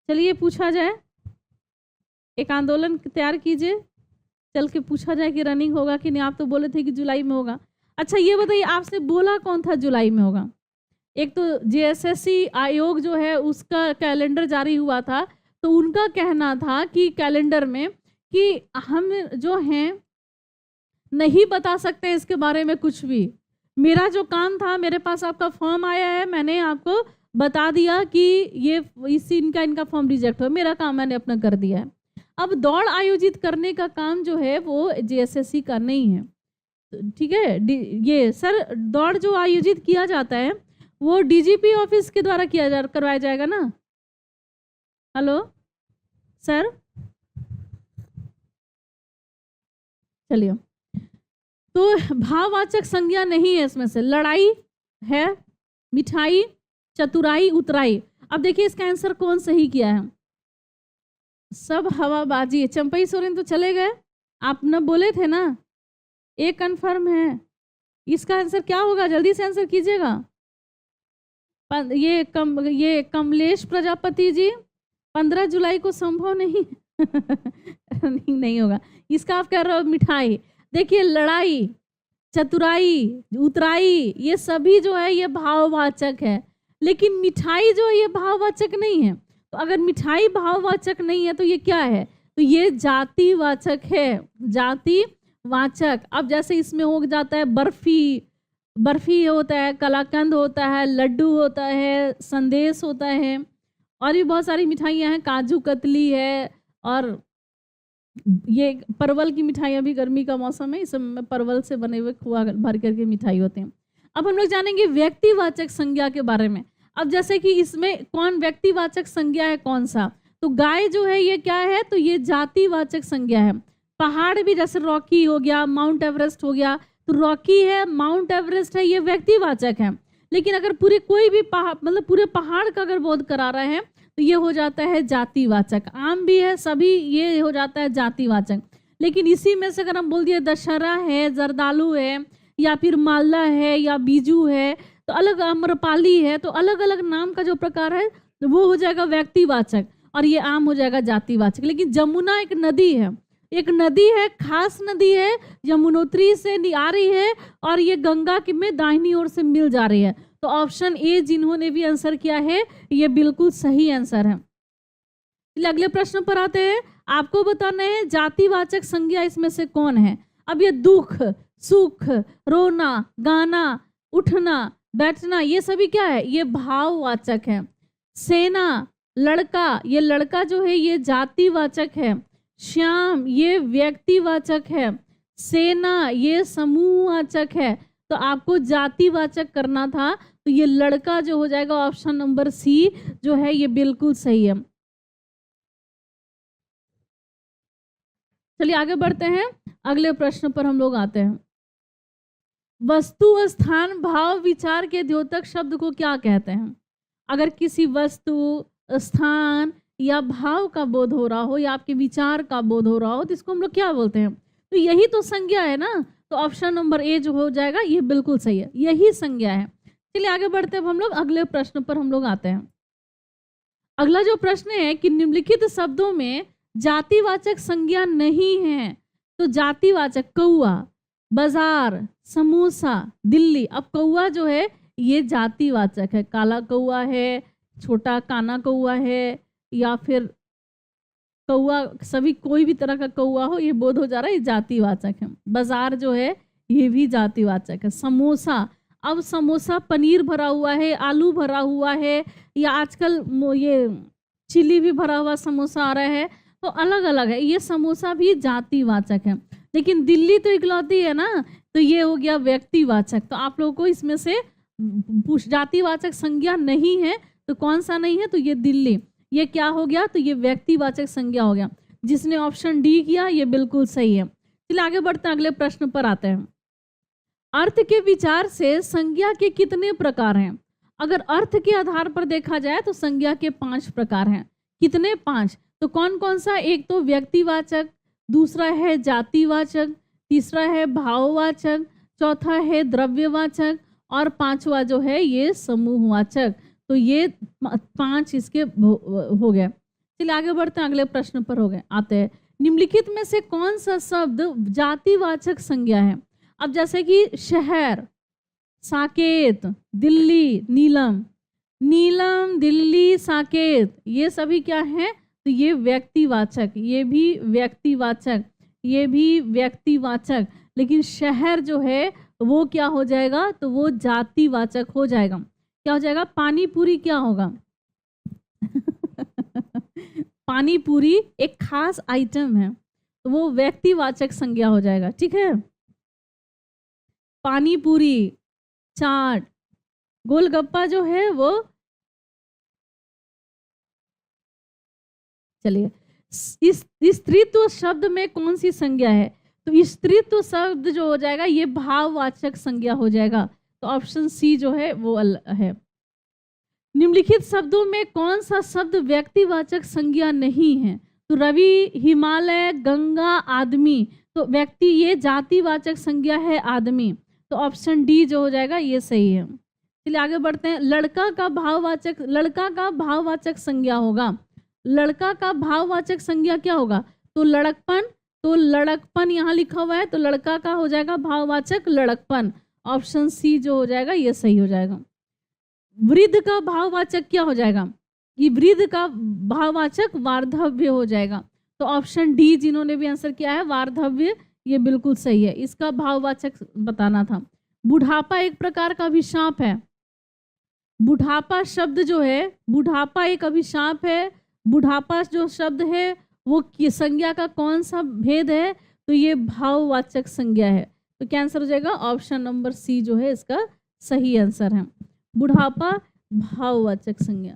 चलिए पूछा जाए। एक आंदोलन तैयार कीजिए, चल के पूछा जाए कि रनिंग होगा कि नहीं। आप तो बोले थे कि जुलाई में होगा। अच्छा ये बताइए, आपसे बोला कौन था जुलाई में होगा। एक तो जेएसएससी आयोग जो है उसका कैलेंडर जारी हुआ था, तो उनका कहना था कि कैलेंडर में कि हम जो हैं नहीं बता सकते इसके बारे में कुछ भी। मेरा जो काम था, मेरे पास आपका फॉर्म आया है, मैंने आपको बता दिया कि ये इसी इनका फॉर्म रिजेक्ट हो, मेरा काम मैंने अपना कर दिया है। अब दौड़ आयोजित करने का काम जो है वो जेएसएससी का नहीं है, ठीक है। ये सर दौड़ जो आयोजित किया जाता है वो डीजीपी ऑफिस के द्वारा करवाया जाएगा ना। हेलो सर, चलिए। तो भाववाचक संज्ञा नहीं है इसमें से। लड़ाई है, मिठाई, चतुराई, उतराई। अब देखिए इसका आंसर कौन सही किया है। सब हवाबाजी है। चंपई सोरेन तो चले गए, आप न बोले थे ना। एक कंफर्म है, इसका आंसर क्या होगा, जल्दी से आंसर कीजिएगा। ये कमलेश प्रजापति जी, 15 जुलाई को संभव नहीं नहीं होगा। इसका आप कह रहे हो मिठाई। देखिए लड़ाई, चतुराई, उतराई, ये सभी जो है ये भाववाचक है, लेकिन मिठाई जो है ये भाववाचक नहीं है। तो अगर मिठाई भाववाचक नहीं है तो ये क्या है, तो ये जातिवाचक है, जातिवाचक। अब जैसे इसमें हो जाता है बर्फी, बर्फी होता है, कलाकंद होता है, लड्डू होता है, संदेश होता है, और भी बहुत सारी मिठाइयाँ हैं, काजू कतली है, और ये परवल की मिठाई। अभी गर्मी का मौसम है, इस समय परवल से बने हुए खोआ भर करके मिठाई होते हैं। अब हम लोग जानेंगे व्यक्तिवाचक संज्ञा के बारे में। अब जैसे कि इसमें कौन व्यक्तिवाचक संज्ञा है, कौन सा, तो गाय जो है ये क्या है, तो ये जातिवाचक संज्ञा है। पहाड़ भी जैसे रॉकी हो गया, माउंट एवरेस्ट हो गया, तो रॉकी है, माउंट एवरेस्ट है, ये व्यक्तिवाचक है। लेकिन अगर पूरे कोई भी पहाड़, मतलब पूरे पहाड़ का अगर बोध करा रहे हैं तो ये हो जाता है जातिवाचक। आम भी है, सभी ये हो जाता है जातिवाचक। लेकिन इसी में से अगर हम बोल दिए दशहरा है, जरदालू है, या फिर मालदा है, या बीजू है, तो अलग, अम्रपाली है, तो अलग अलग नाम का जो प्रकार है वो हो जाएगा व्यक्तिवाचक, और ये आम हो जाएगा जातिवाचक। लेकिन जमुना एक नदी है, एक नदी है, खास नदी है, यमुनोत्री से आ रही है, और ये गंगा में दाहिनी ओर से मिल जा रही है। तो ऑप्शन ए जिन्होंने भी आंसर किया है ये बिल्कुल सही आंसर है। अगले प्रश्न पर आते हैं। आपको बताना है जातिवाचक संज्ञा इसमें से कौन है। अब ये दुख, सुख, रोना, गाना, उठना, बैठना, ये सभी क्या है, ये भाववाचक है। सेना, लड़का, ये लड़का जो है ये जातिवाचक है। श्याम, ये व्यक्तिवाचक है। सेना, ये समूहवाचक है। तो आपको जातिवाचक करना था, तो ये लड़का जो हो जाएगा ऑप्शन नंबर सी जो है ये बिल्कुल सही है। चलिए आगे बढ़ते हैं, अगले प्रश्न पर हम लोग आते हैं। वस्तु, स्थान, भाव, विचार के द्योतक शब्द को क्या कहते हैं। अगर किसी वस्तु, स्थान या भाव का बोध हो रहा हो, या आपके विचार का बोध हो रहा हो, तो इसको हम लोग क्या बोलते हैं, तो यही तो संज्ञा है ना। तो ऑप्शन नंबर ए जो हो जाएगा ये बिल्कुल सही है, यही संज्ञा है। चलिए आगे बढ़ते हैं, हम लोग अगले प्रश्न पर हम लोग आते हैं। अगला जो प्रश्न है कि निम्नलिखित शब्दों में जातिवाचक संज्ञा नहीं है। तो जातिवाचक कौआ, बाजार, समोसा, दिल्ली। अब कौआ जो है ये जातिवाचक है, काला कौआ है, छोटा काना कौआ है, या फिर कौआ, सभी कोई भी तरह का कौआ हो, ये बोध हो जा रहा है, ये जातिवाचक है। बाजार जो है ये भी जातिवाचक है। समोसा, अब समोसा पनीर भरा हुआ है, आलू भरा हुआ है, या आजकल ये चिली भी भरा हुआ समोसा आ रहा है, तो अलग अलग है, ये समोसा भी जातिवाचक है। लेकिन दिल्ली तो इकलौती है ना, तो ये हो गया व्यक्तिवाचक। तो आप लोगों को इसमें से जातिवाचक संज्ञा नहीं है, तो कौन सा नहीं है, तो ये दिल्ली, ये क्या हो गया, तो ये व्यक्तिवाचक संज्ञा हो गया। जिसने ऑप्शन डी किया ये बिल्कुल सही है। चलिए आगे बढ़ते हैं, अगले प्रश्न पर आते हैं। अर्थ के विचार से संज्ञा के कितने प्रकार हैं। अगर अर्थ के आधार पर देखा जाए तो संज्ञा के 5 प्रकार हैं। कितने, 5। तो कौन कौन सा, एक तो व्यक्तिवाचक, दूसरा है जातिवाचक, तीसरा है भाववाचक, चौथा है द्रव्यवाचक, और 5वां जो है ये समूहवाचक। तो ये 5 इसके हो गए। चलिए आगे बढ़ते हैं, अगले प्रश्न पर हो गए आते हैं। निम्नलिखित में से कौन सा शब्द जातिवाचक संज्ञा है। अब जैसे कि शहर, साकेत, दिल्ली, नीलम, नीलम, दिल्ली, साकेत, ये सभी क्या है, तो ये व्यक्तिवाचक, ये भी व्यक्तिवाचक, ये भी व्यक्तिवाचक। लेकिन शहर जो है वो क्या हो जाएगा, तो वो जातिवाचक हो जाएगा। क्या हो जाएगा, पानी पूरी क्या होगा पानी पूरी एक खास आइटम है, तो वो व्यक्तिवाचक संज्ञा हो जाएगा। ठीक है, पानी पूरी, चाट, गोलगप्पा जो है वो चलिए, इस स्त्रीत्व शब्द में कौन सी संज्ञा है? तो स्त्रीत्व शब्द जो हो जाएगा ये भाववाचक संज्ञा हो जाएगा। तो ऑप्शन सी जो है वो है। निम्नलिखित शब्दों में कौन सा शब्द व्यक्तिवाचक संज्ञा नहीं है? तो रवि, हिमालय, गंगा, आदमी। तो व्यक्ति ये जातिवाचक संज्ञा है आदमी। तो ऑप्शन डी जो हो जाएगा ये सही है। चलिए आगे बढ़ते हैं। लड़का का भाववाचक संज्ञा होगा। लड़का का भाववाचक संज्ञा क्या होगा? तो लड़कपन यहाँ लिखा हुआ है, तो लड़का का हो जाएगा भाववाचक लड़कपन। ऑप्शन सी जो हो जाएगा ये सही हो जाएगा। वृद्ध का भाववाचक क्या हो जाएगा? ये वृद्ध का भाववाचक वार्धव्य हो जाएगा। तो ऑप्शन डी जिन्होंने भी आंसर किया है वार्धव्य, ये बिल्कुल सही है। इसका भाववाचक बताना था। बुढ़ापा एक प्रकार का अभिशाप है। बुढ़ापा शब्द जो है, बुढ़ापा एक अभिशाप है। बुढ़ापा जो शब्द है वो संज्ञा का कौन सा भेद है? तो ये भाववाचक संज्ञा है। तो क्या आंसर हो जाएगा? ऑप्शन नंबर सी जो है इसका सही आंसर है। बुढ़ापा भाववाचक संज्ञा।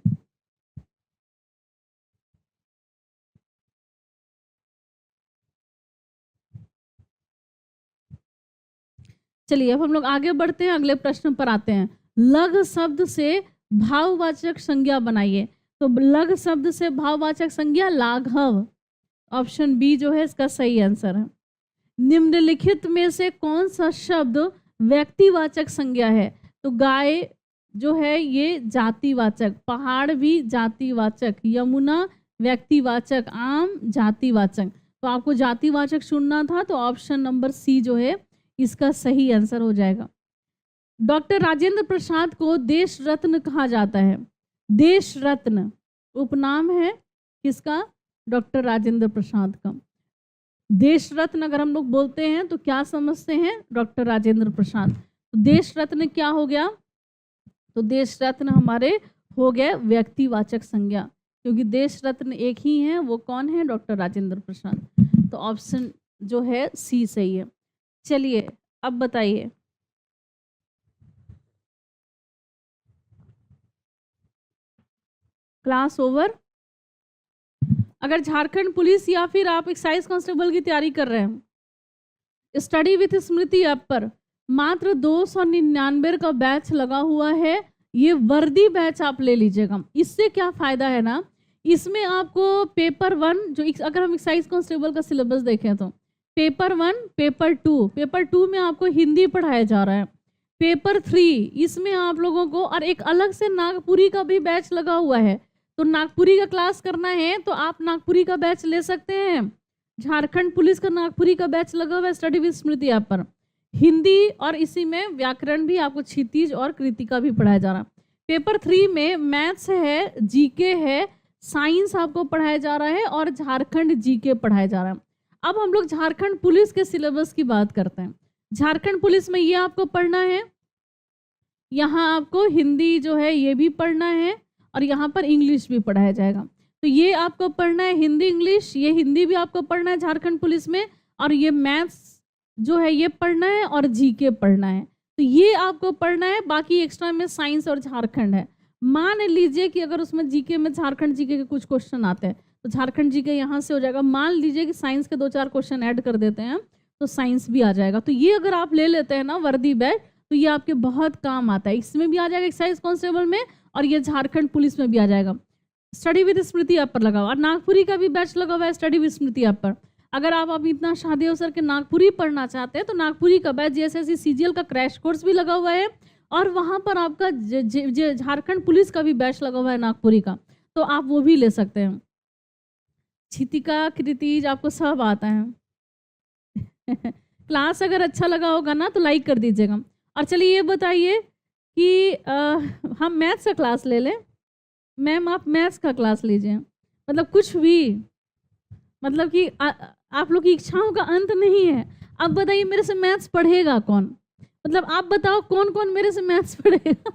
चलिए अब हम लोग आगे बढ़ते हैं, अगले प्रश्न पर आते हैं। लघ शब्द से भाववाचक संज्ञा बनाइए। तो लघ शब्द से भाववाचक संज्ञा लाघव। ऑप्शन बी जो है इसका सही आंसर है। निम्नलिखित में से कौन सा शब्द व्यक्तिवाचक संज्ञा है? तो गाय जो है ये जातिवाचक, पहाड़ भी जातिवाचक, यमुना व्यक्तिवाचक, आम जातिवाचक। तो आपको जातिवाचक चुनना था, तो ऑप्शन नंबर सी जो है इसका सही आंसर हो जाएगा। डॉक्टर राजेंद्र प्रसाद को देश रत्न कहा जाता है। देश रत्न उपनाम है किसका? डॉक्टर राजेंद्र प्रसाद का। देश रत्न अगर हम लोग बोलते हैं तो क्या समझते हैं? डॉक्टर राजेंद्र प्रसाद। तो देश रत्न क्या हो गया? तो देश रत्न हमारे हो गए व्यक्तिवाचक संज्ञा, क्योंकि देश रत्न एक ही है, वो कौन है? डॉक्टर राजेंद्र प्रसाद। तो ऑप्शन जो है सी सही है। चलिए अब बताइए, क्लास ओवर। अगर झारखंड पुलिस या फिर आप एक्साइज कांस्टेबल की तैयारी कर रहे हैं, स्टडी विथ स्मृति ऐप पर मात्र 299 का बैच लगा हुआ है। ये वर्दी बैच आप ले लीजिएगा। इससे क्या फायदा है ना, इसमें आपको पेपर 1 जो अगर हम एक्साइज कांस्टेबल का सिलेबस देखें तो पेपर 1, पेपर 2 में आपको हिंदी पढ़ाया जा रहा है। पेपर 3 इसमें आप लोगों को, और एक अलग से नागपुरी का भी बैच लगा हुआ है। तो नागपुरी का क्लास करना है तो आप नागपुरी का बैच ले सकते हैं। झारखंड पुलिस का नागपुरी का बैच लगा हुआ है स्टडी विद स्मृति ऐप पर। हिंदी और इसी में व्याकरण भी आपको क्षितिज और कृतिका भी पढ़ाया जा रहा है। पेपर 3 में मैथ्स है, जीके है, साइंस आपको पढ़ाया जा रहा है और झारखंड जीके पढ़ाया जा रहा है। अब हम लोग झारखंड पुलिस के सिलेबस की बात करते हैं। झारखंड पुलिस में ये आपको पढ़ना है, यहाँ आपको हिंदी जो है ये भी पढ़ना है और यहाँ पर इंग्लिश भी पढ़ाया जाएगा। तो ये आपको पढ़ना है हिंदी इंग्लिश, ये हिंदी भी आपको पढ़ना है झारखंड पुलिस में, और ये मैथ्स जो है ये पढ़ना है और जीके पढ़ना है। तो ये आपको पढ़ना है। बाकी एक्स्ट्रा में साइंस और झारखंड है। मान लीजिए कि अगर उसमें जीके में झारखंड जीके के कुछ क्वेश्चन आते हैं तो झारखंड जीके यहाँ से हो जाएगा। मान लीजिए कि साइंस के 2-4 क्वेश्चन ऐड कर देते हैं तो साइंस भी आ जाएगा। तो ये अगर आप ले लेते हैं ना वर्दी बैच, तो ये आपके बहुत काम आता है। इसमें भी आ जाएगा एक्साइज कांस्टेबल में, और ये झारखंड पुलिस में भी आ जाएगा। स्टडी विद स्मृति ऐप पर लगा हुआ, और नागपुरी का भी बैच लगा हुआ है स्टडी विद स्मृति ऐप पर। अगर आप अभी इतना शादी अवसर के नागपुरी पढ़ना चाहते हैं तो नागपुरी का बैच JSSC CGL का क्रैश कोर्स भी लगा हुआ है, और वहाँ पर आपका झारखंड पुलिस का भी बैच लगा हुआ है नागपुरी का, तो आप वो भी ले सकते हैं। क्षितिका कृतिज आपको सब आता है। क्लास अगर अच्छा लगा होगा ना तो लाइक कर दीजिएगा। और चलिए ये बताइए कि हम मैथ्स का क्लास ले लें। मैम आप मैथ्स का क्लास लीजिए, मतलब कुछ भी, मतलब कि आप लोग की इच्छाओं का अंत नहीं है। अब बताइए मेरे से मैथ्स पढ़ेगा कौन? मतलब आप बताओ कौन कौन मेरे से मैथ्स पढ़ेगा?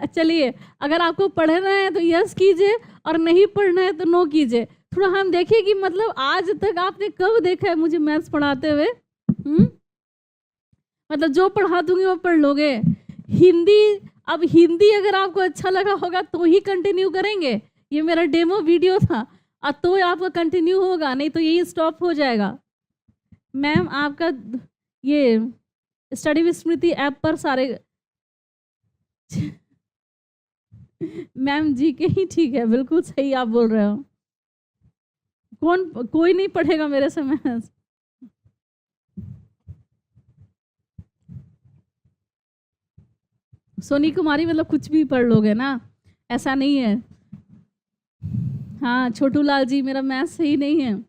चलिए अगर आपको पढ़ना है तो यस कीजिए, और नहीं पढ़ना है तो नो कीजिए। थोड़ा हम देखिए कि मतलब आज तक आपने कब देखा है मुझे मैथ्स पढ़ाते हुए। मतलब जो पढ़ा दूंगी वो पढ़ लोगे। हिंदी अब हिंदी अगर आपको अच्छा लगा होगा तो ही कंटिन्यू करेंगे, ये मेरा डेमो वीडियो था, तो आपका कंटिन्यू होगा, नहीं तो यही स्टॉप हो जाएगा। मैम आपका ये स्टडी विद स्मृति ऐप पर सारे मैम जी के ही ठीक है, बिल्कुल सही आप बोल रहे हो। कोई नहीं पढ़ेगा मेरे से मैथ्स। सोनी कुमारी मतलब कुछ भी पढ़ लोगे ना, ऐसा नहीं है। हाँ छोटू लाल जी, मेरा मैथ्स सही नहीं है,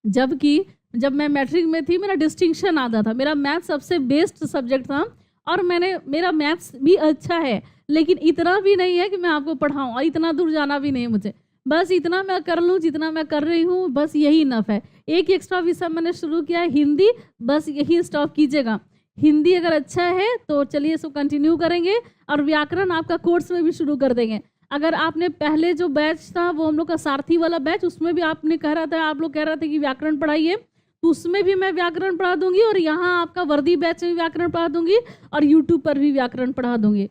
जबकि जब मैं मैट्रिक में थी मेरा डिस्टिंक्शन आता था, मेरा मैथ्स सबसे बेस्ट सब्जेक्ट था, और मेरा मैथ्स भी अच्छा है, लेकिन इतना भी नहीं है कि मैं आपको पढ़ाऊँ, और इतना दूर जाना भी नहीं है मुझे, बस इतना मैं कर लूँ जितना मैं कर रही हूँ, बस यही इनफ है। एक एक्स्ट्रा विषय मैंने शुरू किया है हिंदी, बस यही स्टॉप कीजिएगा। हिंदी अगर अच्छा है तो चलिए इसको कंटिन्यू करेंगे, और व्याकरण आपका कोर्स में भी शुरू कर देंगे। अगर आपने पहले जो बैच था वो हम लोग का सारथी वाला बैच, उसमें भी आपने कह रहा था, आप लोग कह रहे थे कि व्याकरण पढ़ाइए, तो उसमें भी मैं व्याकरण पढ़ा दूंगी, और यहाँ आपका वर्दी बैच में व्याकरण पढ़ा दूंगी, और यूट्यूब पर भी व्याकरण पढ़ा दूंगी।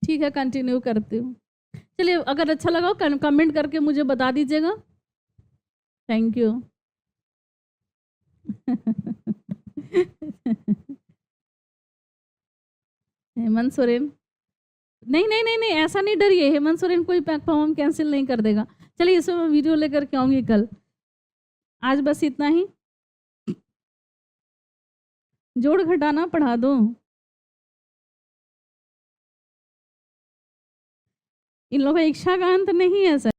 ठीक है, कंटिन्यू करती हूँ। चलिए, अगर अच्छा लगा कमेंट करके मुझे बता दीजिएगा। Thank you. हेमंत सोरेन, नहीं नहीं नहीं नहीं, ऐसा नहीं डरिए, हेमंत सोरेन कोई परफॉर्म कैंसिल नहीं कर देगा। चलिए इसमें मैं वीडियो लेकर के आऊँगी कल, आज बस इतना ही। जोड़ घटाना पढ़ा दो, इन लोगों का इच्छा का अंत नहीं है सर।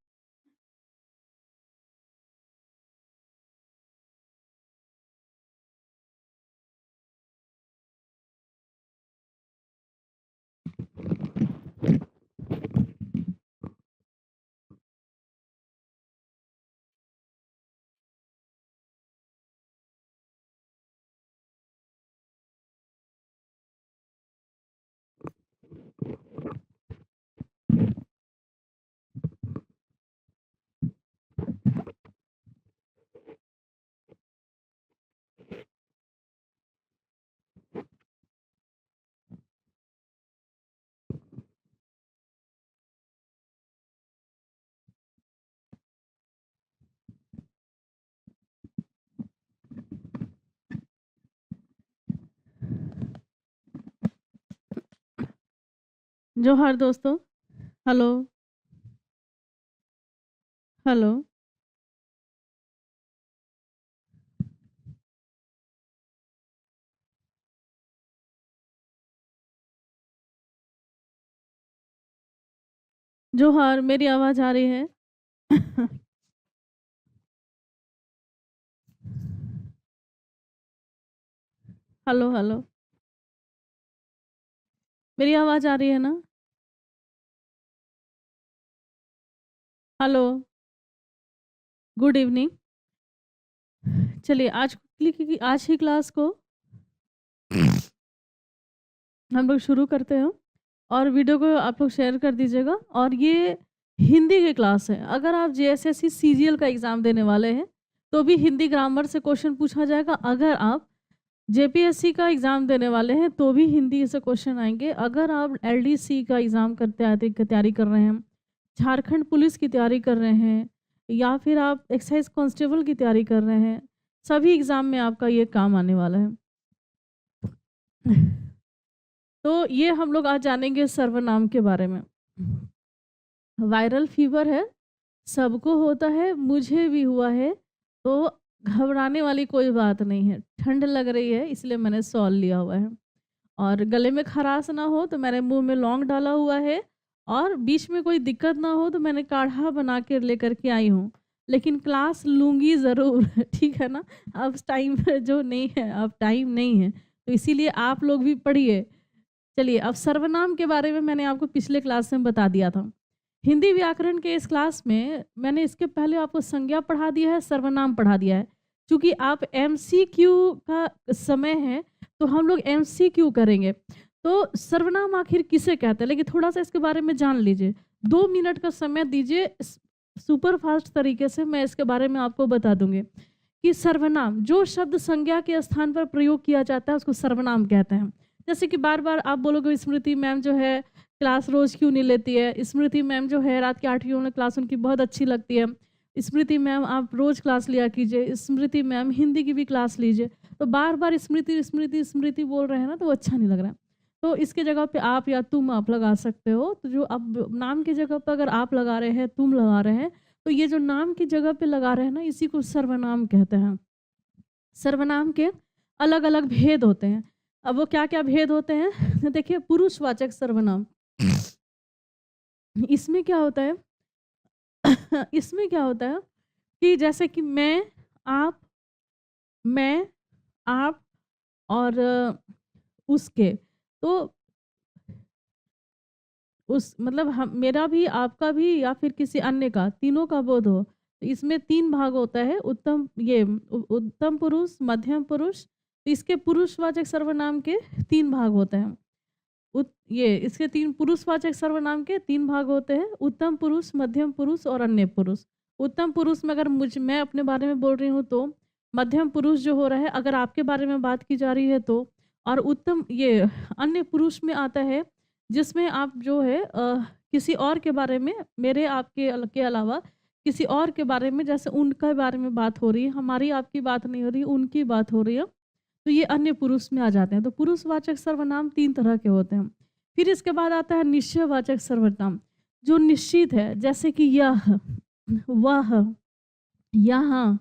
जोहार दोस्तों, हेलो हेलो। जोहार, मेरी आवाज़ आ रही है? हेलो हेलो, मेरी आवाज़ आ रही है ना? Hello, good evening. चलिए आज ही क्लास को हम लोग शुरू करते हैं, और वीडियो को आप लोग शेयर कर दीजिएगा। और ये हिंदी की क्लास है, अगर आप जेएसएससी सीजीएल का एग्ज़ाम देने वाले हैं तो भी हिंदी ग्रामर से क्वेश्चन पूछा जाएगा। अगर आप जेपीएससी का एग्ज़ाम देने वाले हैं तो भी हिंदी से क्वेश्चन आएंगे। अगर आप एलडीसी का एग्ज़ाम तैयारी कर रहे हैं, झारखंड पुलिस की तैयारी कर रहे हैं, या फिर आप एक्साइज कांस्टेबल की तैयारी कर रहे हैं, सभी एग्ज़ाम में आपका ये काम आने वाला है। तो ये हम लोग आज जानेंगे सर्वनाम के बारे में। वायरल फीवर है, सबको होता है, मुझे भी हुआ है, तो घबराने वाली कोई बात नहीं है। ठंड लग रही है इसलिए मैंने शॉल लिया हुआ है, और गले में खराश ना हो तो मैंने मुंह में लौंग डाला हुआ है, और बीच में कोई दिक्कत ना हो तो मैंने काढ़ा बना के लेकर के आई हूँ। लेकिन क्लास लूँगी ज़रूर, ठीक है ना? अब टाइम जो नहीं है, अब टाइम नहीं है, तो इसीलिए आप लोग भी पढ़िए। चलिए, अब सर्वनाम के बारे में मैंने आपको पिछले क्लास में बता दिया था। हिंदी व्याकरण के इस क्लास में मैंने इसके पहले आपको संज्ञा पढ़ा दिया है, सर्वनाम पढ़ा दिया है। क्योंकि आप एमसीक्यू का समय है तो हम लोग एमसीक्यू करेंगे। तो सर्वनाम आखिर किसे कहते हैं, लेकिन थोड़ा सा इसके बारे में जान लीजिए। 2 मिनट का समय दीजिए, सुपर फास्ट तरीके से मैं इसके बारे में आपको बता दूंगी कि सर्वनाम जो शब्द संज्ञा के स्थान पर प्रयोग किया जाता है उसको सर्वनाम कहते हैं। जैसे कि बार-बार आप बोलोगे स्मृति मैम जो है क्लास रोज़ क्यों नहीं लेती है? स्मृति मैम जो है रात के 8वीं वाली क्लास उनकी बहुत अच्छी लगती है। स्मृति मैम आप रोज़ क्लास लिया कीजिए। स्मृति मैम हिंदी की भी क्लास लीजिए। तो बार-बार स्मृति, स्मृति, स्मृति बोल रहे हैं ना तो वो अच्छा नहीं लग रहा है। तो इसके जगह पे आप या तुम आप लगा सकते हो। तो जो अब नाम की जगह पे अगर आप लगा रहे हैं, तुम लगा रहे हैं, तो ये जो नाम की जगह पे लगा रहे हैं ना इसी को सर्वनाम कहते हैं। सर्वनाम के अलग-अलग भेद होते हैं। अब वो क्या-क्या भेद होते हैं? देखिए पुरुषवाचक सर्वनाम। इसमें क्या होता है इसमें क्या होता है कि जैसे कि मैं, आप और उसके, तो उस मतलब हम मेरा भी, आपका भी या फिर किसी अन्य का, तीनों का बोध हो। तो इसमें 3 भाग होता है उत्तम पुरुष, मध्यम पुरुष। तो इसके पुरुषवाचक सर्वनाम के 3 भाग होते हैं। इसके 3 पुरुषवाचक सर्वनाम के 3 भाग होते हैं, उत्तम पुरुष, मध्यम पुरुष और अन्य पुरुष। उत्तम पुरुष में अगर मैं अपने बारे में बोल रही हूँ तो मध्यम पुरुष जो हो रहा है अगर आपके बारे में बात की जा रही है तो, और अन्य पुरुष में आता है जिसमें आप जो है किसी और के बारे में, मेरे आपके के अलावा किसी और के बारे में, जैसे उनके बारे में बात हो रही है, हमारी आपकी बात नहीं हो रही, उनकी बात हो रही है, तो ये अन्य पुरुष में आ जाते हैं। तो पुरुषवाचक सर्वनाम 3 तरह के होते हैं। फिर इसके बाद आता है निश्चयवाचक सर्वनाम, जो निश्चित है, जैसे कि यह, वह, यहाँ,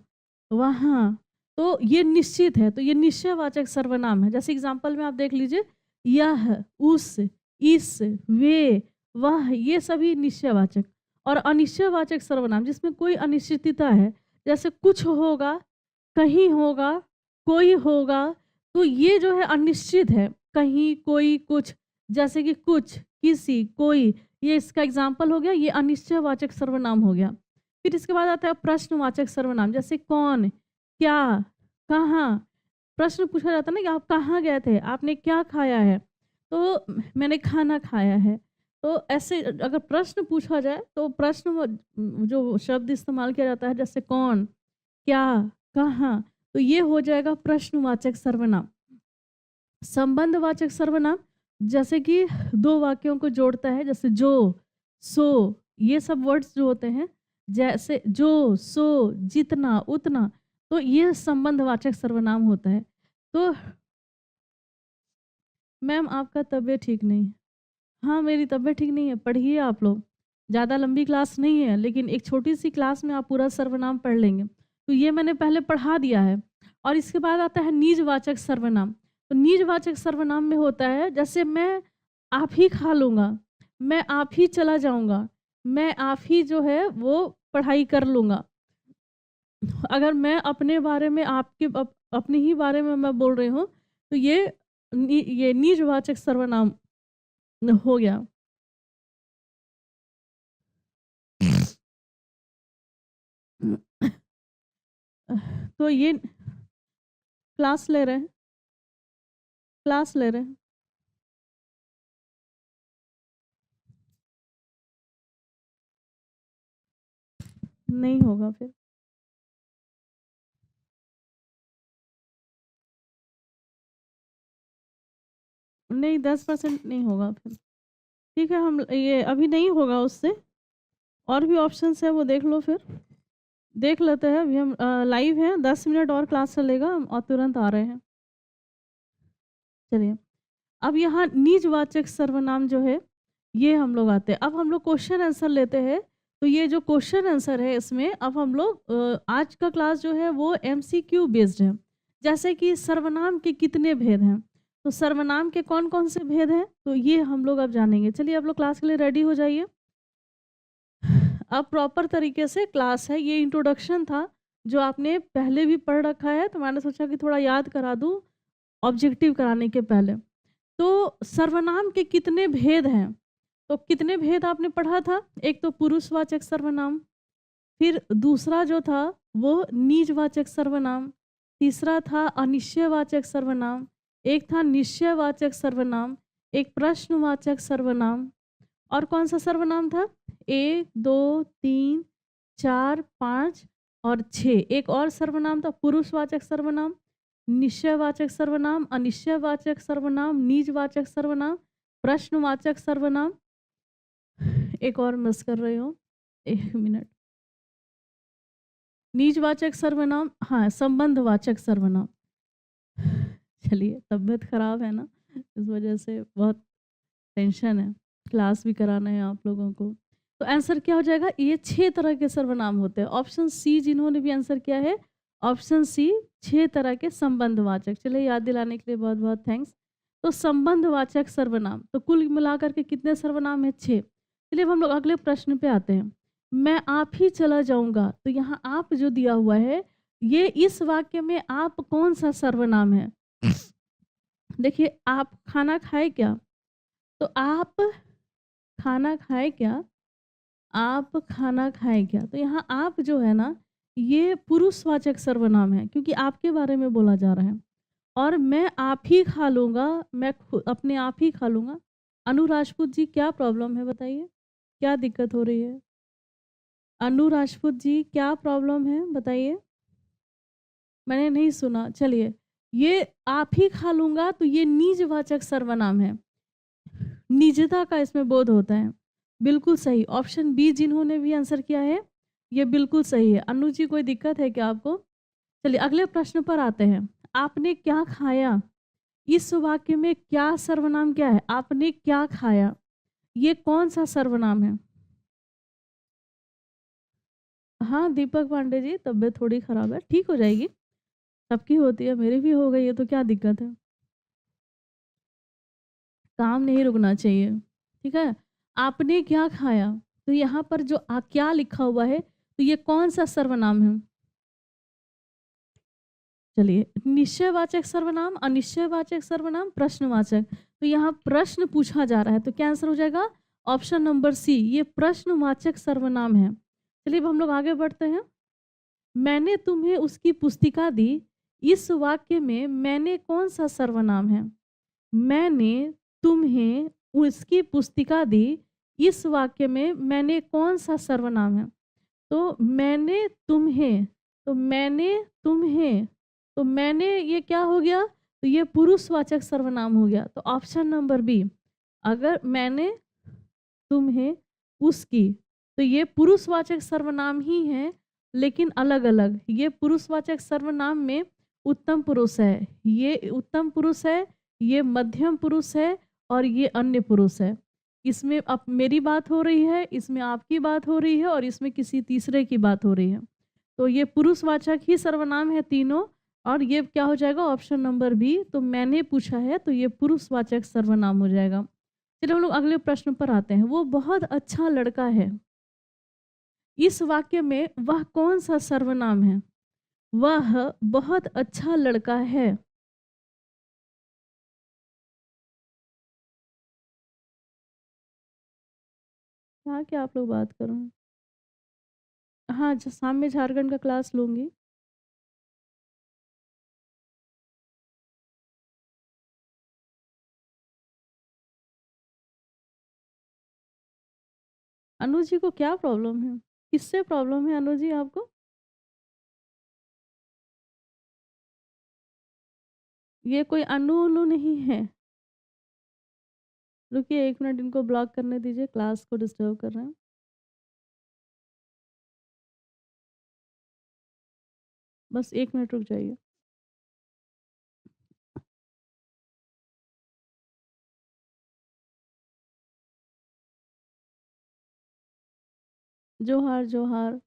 वहाँ, तो ये निश्चित है, तो ये निश्चयवाचक सर्वनाम है। जैसे एग्जाम्पल में आप देख लीजिए, यह, उस, इस, वे, वह, ये सभी निश्चयवाचक। और अनिश्चयवाचक सर्वनाम जिसमें कोई अनिश्चितता है, जैसे कुछ होगा, कहीं होगा, कोई होगा, तो ये जो है अनिश्चित है। कहीं, कोई, कुछ, जैसे कि कुछ, किसी, कोई, ये इसका एग्जाम्पल हो गया, ये अनिश्चयवाचक सर्वनाम हो गया। फिर इसके बाद आता है प्रश्नवाचक सर्वनाम, जैसे कौन, क्या, कहाँ। प्रश्न पूछा जाता है ना कि आप कहाँ गए थे, आपने क्या खाया है, तो मैंने खाना खाया है। तो ऐसे अगर प्रश्न पूछा जाए तो प्रश्न जो शब्द इस्तेमाल किया जाता है, जैसे कौन, क्या, कहाँ, तो ये हो जाएगा प्रश्नवाचक सर्वनाम। संबंधवाचक सर्वनाम, जैसे कि 2 वाक्यों को जोड़ता है, जैसे जो, सो, ये सब वर्ड्स जो होते हैं, जैसे जो, सो, जितना, उतना, तो ये संबंधवाचक सर्वनाम होता है। तो मैम आपका तबीयत ठीक नहीं है। हाँ, मेरी तबीयत ठीक नहीं है, पढ़िए आप लोग। ज़्यादा लंबी क्लास नहीं है, लेकिन एक छोटी-सी क्लास में आप पूरा सर्वनाम पढ़ लेंगे। तो ये मैंने पहले पढ़ा दिया है। और इसके बाद आता है निजवाचक सर्वनाम। तो निजवाचक सर्वनाम में होता है, जैसे मैं आप ही खा लूँगा, मैं आप ही चला जाऊँगा, मैं आप ही जो है वो पढ़ाई कर लूँगा। अगर मैं अपने बारे में अपने ही बारे में मैं बोल रही हूँ, तो ये निजवाचक सर्वनाम हो गया। तो ये क्लास ले रहे हैं, क्लास ले रहे हैं। नहीं होगा फिर। नहीं, 10% नहीं होगा फिर। ठीक है, हम ये अभी नहीं होगा उससे, और भी ऑप्शंस है वो देख लो फिर। देख लेते हैं, अभी हम लाइव हैं, 10 मिनट और क्लास चलेगा, हम और तुरंत आ रहे हैं। चलिए, अब यहाँ निजवाचक सर्वनाम जो है ये हम लोग आते हैं। अब हम लोग क्वेश्चन आंसर लेते हैं। तो ये जो क्वेश्चन आंसर है इसमें अब हम लोग आज का क्लास जो है वो MCQ बेस्ड है। जैसे कि सर्वनाम के कितने भेद हैं, तो सर्वनाम के कौन कौन से भेद हैं, तो ये हम लोग अब जानेंगे। चलिए आप लोग क्लास के लिए रेडी हो जाइए। अब प्रॉपर तरीके से क्लास है, ये इंट्रोडक्शन था जो आपने पहले भी पढ़ रखा है, तो मैंने सोचा कि थोड़ा याद करा दूँ ऑब्जेक्टिव कराने के पहले। तो सर्वनाम के कितने भेद हैं, तो कितने भेद आपने पढ़ा था? एक तो पुरुषवाचक सर्वनाम, फिर दूसरा जो था वो निजवाचक सर्वनाम, तीसरा था अनिश्चयवाचक सर्वनाम, एक था निश्चयवाचक सर्वनाम, एक प्रश्नवाचक सर्वनाम, और कौन सा सर्वनाम था? 1, 2, 3, 4, 5 और 6। एक और सर्वनाम था पुरुषवाचक सर्वनाम, निश्चयवाचक सर्वनाम, अनिश्चयवाचक सर्वनाम, निजवाचक सर्वनाम, प्रश्नवाचक सर्वनाम। एक और मिस कर रही हूँ, 1 मिनट। निजवाचक सर्वनाम, हाँ, संबंधवाचक सर्वनाम। चलिए, तबीयत खराब है ना, इस वजह से बहुत टेंशन है, क्लास भी कराना है आप लोगों को। तो आंसर क्या हो जाएगा? ये 6 तरह के सर्वनाम होते हैं। ऑप्शन सी जिन्होंने भी आंसर किया है, ऑप्शन सी 6 तरह के संबंधवाचक। चलिए, याद दिलाने के लिए बहुत बहुत थैंक्स। तो संबंधवाचक सर्वनाम, तो कुल मिलाकर के कितने सर्वनाम है? 6। चलिए, अब हम लोग अगले प्रश्न पे आते हैं। मैं आप ही चला जाऊंगा, तो यहाँ आप जो दिया हुआ है, ये इस वाक्य में आप कौन सा सर्वनाम है? देखिए, आप खाना खाए क्या? तो आप खाना खाए क्या? आप खाना खाए क्या? तो यहाँ आप जो है ना, ये पुरुषवाचक सर्वनाम है, क्योंकि आपके बारे में बोला जा रहा है। और मैं आप ही खा लूँगा, मैं अपने आप ही खा लूँगा। अनु राजपूत जी, क्या प्रॉब्लम है बताइए? क्या दिक्कत हो रही है? अनु राजपूत जी, क्या प्रॉब्लम है बताइए? मैंने नहीं सुना। चलिए, ये आप ही खा लूँगा, तो ये निजवाचक सर्वनाम है। निजता का इसमें बोध होता है। बिल्कुल सही। ऑप्शन बी जिन्होंने भी आंसर किया है, ये बिल्कुल सही है। अनु जी, कोई दिक्कत है क्या आपको? चलिए, अगले प्रश्न पर आते हैं। आपने क्या खाया? इस वाक्य में क्या सर्वनाम क्या है? आपने क्या खाया, ये कौन सा सर्वनाम है? हाँ, दीपक पांडे जी, तबीयत थोड़ी खराब है, ठीक हो जाएगी। सबकी होती है, मेरी भी हो गई है, तो क्या दिक्कत है? काम नहीं रुकना चाहिए, ठीक है। आपने क्या खाया, तो यहाँ पर जो क्या लिखा हुआ है, तो ये कौन सा सर्वनाम है? चलिए, निश्चयवाचक सर्वनाम, अनिश्चयवाचक सर्वनाम, प्रश्नवाचक। तो यहाँ प्रश्न पूछा जा रहा है, तो क्या आंसर हो जाएगा? ऑप्शन नंबर सी, ये प्रश्नवाचक सर्वनाम है। चलिए, अब हम लोग आगे बढ़ते हैं। मैंने तुम्हें उसकी पुस्तिका दी, इस वाक्य में मैंने कौन सा सर्वनाम है? मैंने तुम्हें उसकी पुस्तिका दी, इस वाक्य में मैंने कौन सा सर्वनाम है? तो मैंने तुम्हें, तो मैंने तुम्हें, तो मैंने ये क्या हो गया? तो ये पुरुषवाचक सर्वनाम हो गया। तो ऑप्शन नंबर बी, अगर मैंने तुम्हें उसकी, तो ये पुरुषवाचक सर्वनाम ही है, लेकिन अलग अलग। ये पुरुषवाचक सर्वनाम में उत्तम पुरुष है, ये उत्तम पुरुष है, ये मध्यम पुरुष है, और ये अन्य पुरुष है। इसमें अब मेरी बात हो रही है, इसमें आपकी बात हो रही है, और इसमें किसी तीसरे की बात हो रही है। तो ये पुरुषवाचक ही सर्वनाम है तीनों। और ये क्या हो जाएगा? Option number B. तो मैंने पूछा है, तो ये पुरुषवाचक सर्वनाम हो जाएगा। चलिए, हम लोग अगले प्रश्न पर आते हैं। वो बहुत अच्छा लड़का है, इस वाक्य में वह कौन सा सर्वनाम है? वह बहुत अच्छा लड़का है। क्या क्या आप लोग बात करो? हाँ, शाम में झारखंड का क्लास लूंगी। अनु जी को क्या प्रॉब्लम है? किससे प्रॉब्लम है अनु जी आपको? ये कोई अनु नहीं है। रुकिए 1 मिनट, इनको ब्लॉक करने दीजिए, क्लास को डिस्टर्ब कर रहे हैं। बस 1 मिनट रुक जाइए। जोहार जोहार।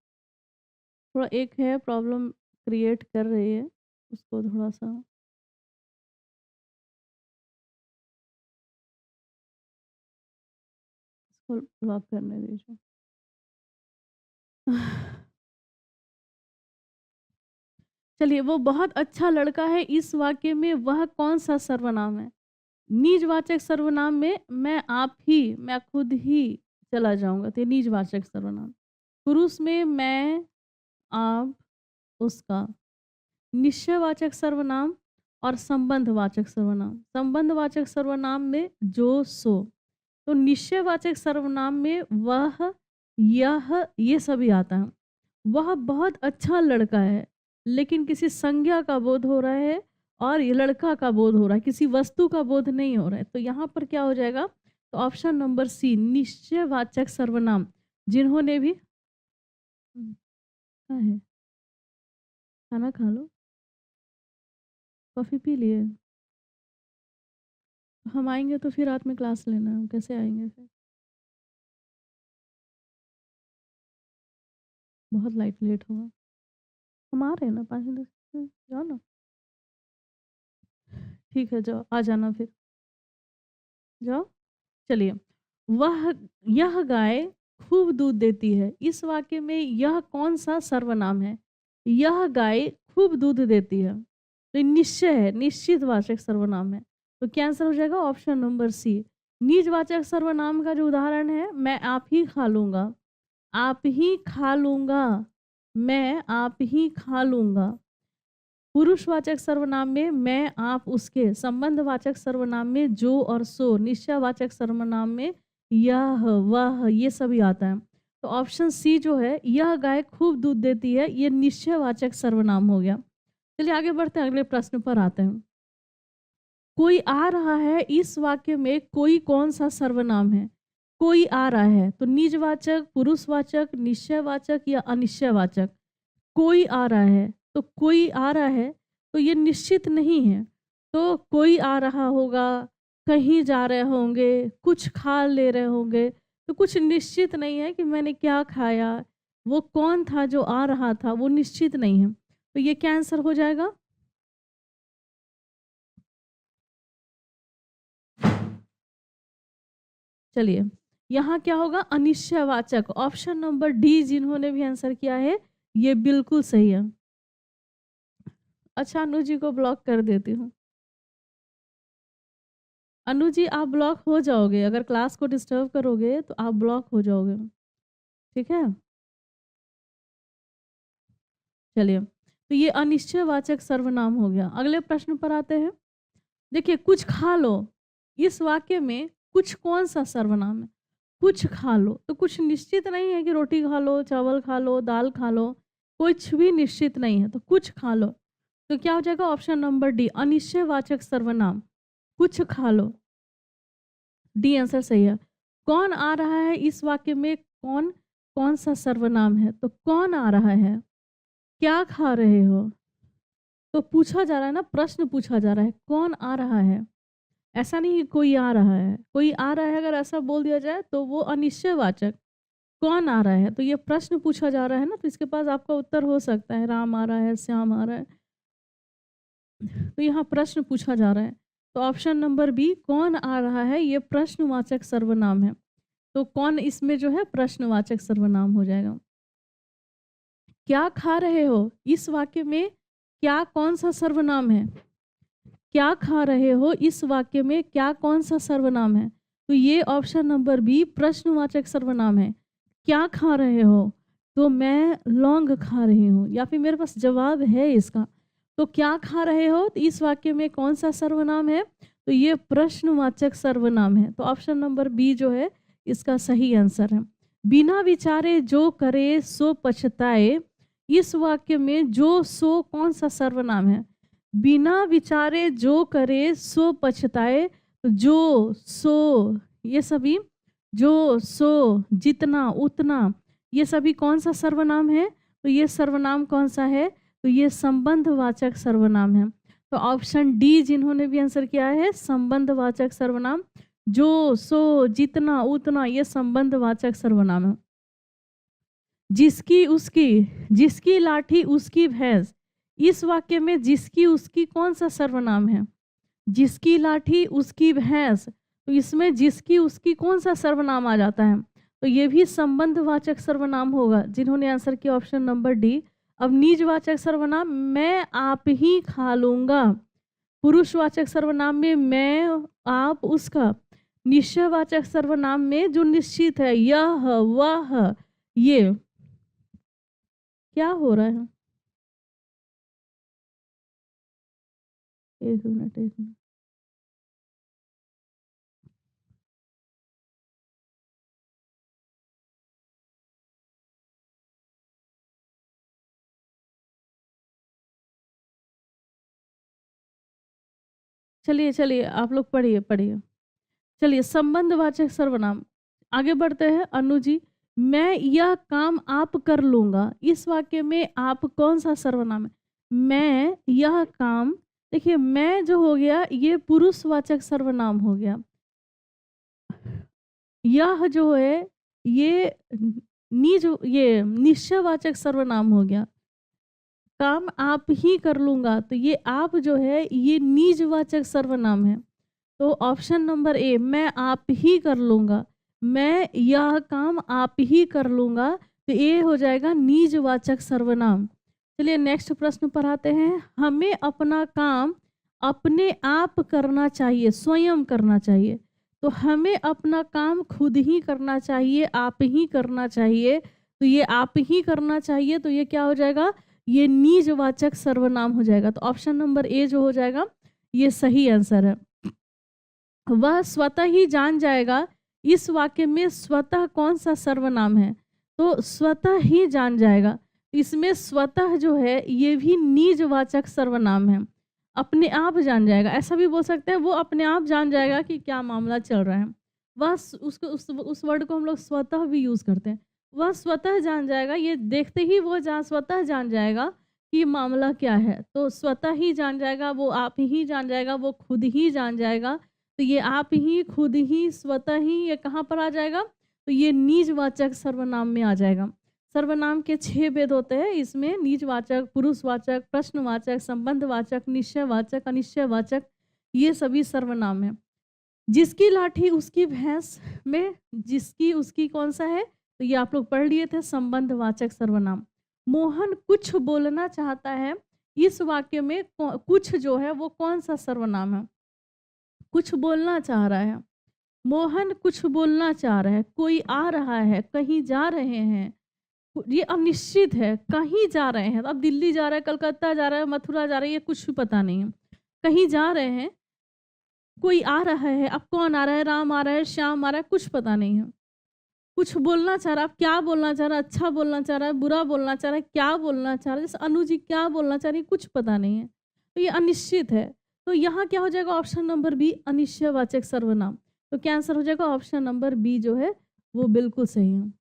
थोड़ा एक है प्रॉब्लम क्रिएट कर रही है, उसको थोड़ा सा इसको ब्लॉक करने दीजिए। चलिए, वो बहुत अच्छा लड़का है, इस वाक्य में वह कौन सा सर्वनाम है? निजवाचक सर्वनाम में मैं आप ही, मैं खुद ही चला जाऊंगा, तो ये निजवाचक सर्वनाम। पुरुष में मैं, आप, उसका। निश्चयवाचक सर्वनाम और संबंधवाचक सर्वनाम। संबंधवाचक सर्वनाम में जो, सो। तो निश्चयवाचक सर्वनाम में वह, यह, ये सभी आता है। वह बहुत अच्छा लड़का है, लेकिन किसी संज्ञा का बोध हो रहा है, और ये लड़का का बोध हो रहा है, किसी वस्तु का बोध नहीं हो रहा है। तो यहाँ पर क्या हो जाएगा? तो ऑप्शन नंबर सी निश्चयवाचक सर्वनाम। जिन्होंने भी क्या है, खाना खा लो, कॉफ़ी पी लिए, हम आएंगे तो फिर रात में क्लास लेना, हम कैसे आएंगे फिर? बहुत लेट होगा। हम आ रहे हैं ना 5 मिनट, जाओ ना। ठीक है जाओ, आ जाना फिर, जाओ। चलिए, वह यह गाय खूब दूध देती है। इस वाक्य में यह कौन सा सर्वनाम है? यह गाय खूब दूध देती है, तो ये निश्चय है, निश्चित वाचक सर्वनाम है। तो क्या आंसर हो जाएगा? Option number C. निजवाचक सर्वनाम का जो उदाहरण है, मैं आप ही खा लूंगा, आप ही खा लूंगा, मैं आप ही खा लूंगा। पुरुषवाचक सर्वनाम में मैं, आप, उसके। संबंधवाचक सर्वनाम में जो और सो। निश्चयवाचक सर्वनाम में यह, वह, ये सभी आता है। तो ऑप्शन सी जो है, यह गाय खूब दूध देती है, ये निश्चयवाचक सर्वनाम हो गया। चलिए आगे बढ़ते हैं, अगले प्रश्न पर आते हैं। कोई आ रहा है, इस वाक्य में कोई कौन सा सर्वनाम है? कोई आ रहा है, तो निजवाचक, पुरुषवाचक, निश्चयवाचक या अनिश्चयवाचक? कोई आ रहा है, तो कोई आ रहा है तो ये निश्चित नहीं है। तो कोई आ रहा होगा, कहीं जा रहे होंगे, कुछ खा ले रहे होंगे, तो कुछ निश्चित नहीं है कि मैंने क्या खाया, वो कौन था जो आ रहा था, वो निश्चित नहीं है। तो ये क्या आंसर हो जाएगा? चलिए, यहाँ क्या होगा? अनिश्चयवाचक। ऑप्शन नंबर डी जिन्होंने भी आंसर किया है, ये बिल्कुल सही है। अच्छा, अनु जी को ब्लॉक कर देती हूँ। अनु जी आप ब्लॉक हो जाओगे, अगर क्लास को डिस्टर्ब करोगे तो आप ब्लॉक हो जाओगे, ठीक है? चलिए, तो ये अनिश्चयवाचक सर्वनाम हो गया। अगले प्रश्न पर आते हैं। देखिए, कुछ खा लो, इस वाक्य में कुछ कौन सा सर्वनाम है? कुछ खा लो, तो कुछ निश्चित नहीं है कि रोटी खा लो, चावल खा लो, दाल खा लो, कुछ भी निश्चित नहीं है। तो कुछ खा लो, तो क्या हो जाएगा? ऑप्शन नंबर डी अनिश्चयवाचक सर्वनाम, कुछ खा लो। डी आंसर सही है। कौन आ रहा है, इस वाक्य में कौन कौन सा सर्वनाम है? तो कौन आ रहा है? क्या खा रहे हो? तो पूछा जा रहा है ना, प्रश्न पूछा जा रहा है, कौन आ रहा है? ऐसा नहीं कि कोई आ रहा है। कोई आ रहा है अगर ऐसा बोल दिया जाए तो वो अनिश्चयवाचक। कौन आ रहा है, तो ये प्रश्न पूछा जा रहा है ना, तो इसके पास आपका उत्तर हो सकता है राम आ रहा है, श्याम आ रहा है। तो यहाँ प्रश्न पूछा जा रहा है, तो ऑप्शन नंबर बी कौन आ रहा है, ये प्रश्नवाचक सर्वनाम है। तो कौन इसमें जो है प्रश्नवाचक सर्वनाम हो जाएगा। क्या खा रहे हो, इस वाक्य में क्या कौन सा सर्वनाम है? क्या खा रहे हो, इस वाक्य में क्या कौन सा सर्वनाम है? तो ये ऑप्शन नंबर बी प्रश्नवाचक सर्वनाम है। क्या खा रहे हो, तो मैं लौंग खा रही हूँ, या फिर मेरे पास जवाब है इसका। तो क्या खा रहे हो, तो इस वाक्य में कौन सा सर्वनाम है? तो ये प्रश्नवाचक सर्वनाम है। तो ऑप्शन नंबर बी जो है इसका सही आंसर है। बिना विचारे जो करे सो पछताए, इस वाक्य में जो सो कौन सा सर्वनाम है? बिना विचारे जो करे सो पछताए, तो जो सो, ये सभी, जो सो, जितना, उतना, ये सभी कौन सा सर्वनाम है? तो ये सर्वनाम कौन सा है? तो ये संबंधवाचक सर्वनाम है। तो ऑप्शन डी जिन्होंने भी आंसर किया है, संबंधवाचक सर्वनाम, जो सो, जितना, उतना, ये संबंधवाचक सर्वनाम है। जिसकी उसकी, जिसकी लाठी उसकी भैंस, इस वाक्य में जिसकी उसकी कौन सा सर्वनाम है? जिसकी लाठी उसकी भैंस, तो इसमें जिसकी उसकी कौन सा सर्वनाम आ जाता है? तो ये भी संबंधवाचक सर्वनाम होगा, जिन्होंने आंसर किया ऑप्शन नंबर डी। अब निजवाचक सर्वनाम, मैं आप ही खा लूंगा। पुरुषवाचक सर्वनाम में मैं, आप, उसका। निश्चयवाचक सर्वनाम में जो निश्चित है, यह, वह, ये। क्या हो रहा है? एक मिनट, एक मिनट। चलिए, चलिए आप लोग पढ़िए, पढ़िए। चलिए संबंधवाचक सर्वनाम। आगे बढ़ते हैं। अनु जी, मैं यह काम आप कर लूँगा। इस वाक्य में आप कौन-सा सर्वनाम है? मैं यह काम, देखिए मैं जो हो गया ये पुरुषवाचक सर्वनाम हो गया। यह जो है ये ये निश्चयवाचक सर्वनाम हो गया। काम आप ही कर लूँगा, तो ये आप जो है ये निजवाचक सर्वनाम है। तो ऑप्शन नंबर ए, मैं आप ही कर लूँगा, मैं यह काम आप ही कर लूँगा, तो ये हो जाएगा निजवाचक सर्वनाम। चलिए नेक्स्ट प्रश्न पर आते हैं। हमें अपना काम अपने आप करना चाहिए, स्वयं करना चाहिए। तो हमें अपना काम खुद ही करना चाहिए, आप ही करना चाहिए। तो ये आप ही करना चाहिए, तो ये क्या हो जाएगा? ये निजवाचक सर्वनाम हो जाएगा। तो ऑप्शन नंबर ए जो हो जाएगा ये सही आंसर है। वह स्वतः ही जान जाएगा। इस वाक्य में स्वतः कौन सा सर्वनाम है? तो स्वतः ही जान जाएगा। इसमें स्वतः जो है ये भी निजवाचक सर्वनाम है। अपने आप जान जाएगा, ऐसा भी बोल सकते हैं, वो अपने आप जान जाएगा कि क्या मामला चल रहा है। वह उसको उस वर्ड को हम लोग स्वतः भी यूज़ करते हैं। वह स्वतः जान जाएगा, ये देखते ही वो स्वतः जान जाएगा कि मामला क्या है। तो स्वतः ही जान जाएगा, वो आप ही जान जाएगा, वो खुद ही जान जाएगा। तो ये आप ही, खुद ही, स्वतः ही, ये कहाँ पर आ जाएगा? तो ये निजवाचक सर्वनाम में आ जाएगा। सर्वनाम के 6 भेद होते हैं। इसमें निजवाचक, पुरुषवाचक, प्रश्नवाचक, संबंधवाचक, निश्चयवाचक, अनिश्चयवाचक, ये सभी सर्वनाम हैं। जिसकी लाठी उसकी भैंस में जिसकी उसकी कौन सा है? तो ये आप लोग पढ़ लिए थे, संबंधवाचक सर्वनाम। मोहन कुछ बोलना चाहता है। इस वाक्य में कुछ जो है वो कौन सा सर्वनाम है? कुछ बोलना चाह रहा है। मोहन कुछ बोलना चाह रहा है। कोई आ रहा है, कहीं जा रहे हैं। ये अनिश्चित है, कहीं जा रहे हैं। अब दिल्ली जा रहा है, कलकत्ता जा रहा है, मथुरा जा रहा है, ये कुछ भी पता नहीं है। कहीं जा रहे हैं, कोई आ रहा है। अब कौन आ रहा है? राम आ रहा है, श्याम आ रहा है, कुछ पता नहीं है। कुछ बोलना चाह रहा है। अब क्या बोलना चाह रहा है? अच्छा बोलना चाह रहा है, बुरा बोलना चाह रहा है, क्या बोलना चाह रहा है? जैसे अनु जी क्या बोलना चाह रही है, कुछ पता नहीं है। तो ये अनिश्चित है। तो यहाँ क्या हो जाएगा? ऑप्शन नंबर बी, अनिश्चयवाचक सर्वनाम। तो क्या आंसर हो जाएगा? ऑप्शन नंबर बी जो है वो बिल्कुल सही है।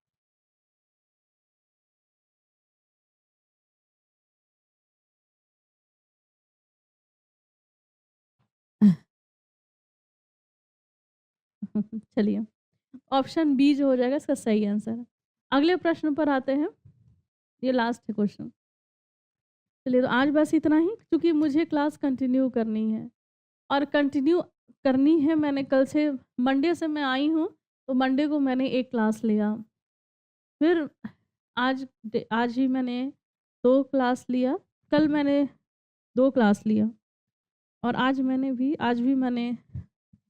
चलिए, ऑप्शन बी जो हो जाएगा इसका सही आंसर है। अगले प्रश्न पर आते हैं। ये लास्ट है क्वेश्चन। चलिए, तो आज बस इतना ही, क्योंकि मुझे क्लास कंटिन्यू करनी है और कंटिन्यू करनी है। मैंने कल से, मंडे से मैं आई हूँ, तो मंडे को मैंने एक क्लास लिया। फिर आज ही मैंने 2 क्लास लिया। कल मैंने 2 क्लास लिया और आज भी मैंने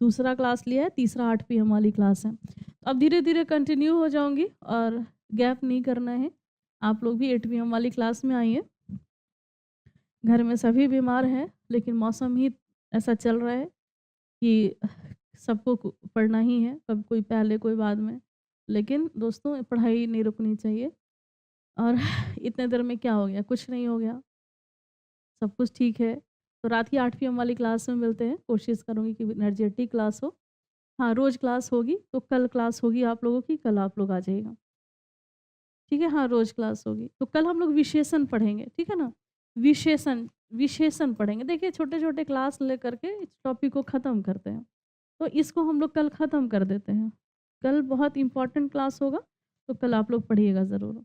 दूसरा क्लास लिया है। तीसरा 8 पीएम वाली क्लास है। तो अब धीरे-धीरे कंटिन्यू हो जाऊँगी और गैप नहीं करना है। आप लोग भी 8 पीएम वाली क्लास में आइए। घर में सभी बीमार हैं, लेकिन मौसम ही ऐसा चल रहा है कि सबको पढ़ना ही है, कब कोई पहले कोई बाद में। लेकिन दोस्तों पढ़ाई नहीं रुकनी चाहिए। और इतने देर में क्या हो गया? कुछ नहीं हो गया, सब कुछ ठीक है। तो रात की 8 पीएम वाली क्लास में मिलते हैं। कोशिश करूँगी कि एनर्जेटिक क्लास हो। हाँ, रोज़ क्लास होगी, तो कल क्लास होगी आप लोगों की, कल आप लोग आ जाइएगा। ठीक है? हाँ, रोज़ क्लास होगी। तो कल हम लोग विशेषण पढ़ेंगे, ठीक है ना? विशेषण विशेषण पढ़ेंगे। देखिए छोटे-छोटे क्लास लेकर के इस टॉपिक को ख़त्म करते हैं। तो इसको हम लोग कल ख़त्म कर देते हैं। कल बहुत इम्पोर्टेंट क्लास होगा, तो कल आप लोग पढ़िएगा ज़रूर।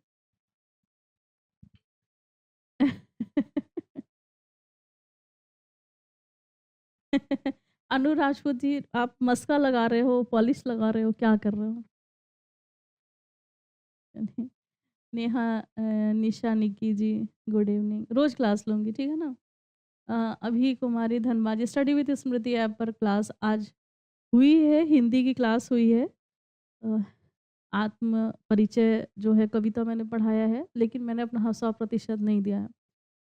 अनु राजपूत जी, आप मस्का लगा रहे हो, पॉलिश लगा रहे हो, क्या कर रहे हो? Neha, Nisha, Nikki ji, good evening. रोज़ क्लास लूँगी, ठीक है ना? अभी Kumari Dhanbad, study with Smriti app पर क्लास आज हुई है, हिंदी की क्लास हुई है। अ, आत्म परिचय जो है कविता मैंने पढ़ाया है, लेकिन मैंने अपना 100% नहीं दिया है।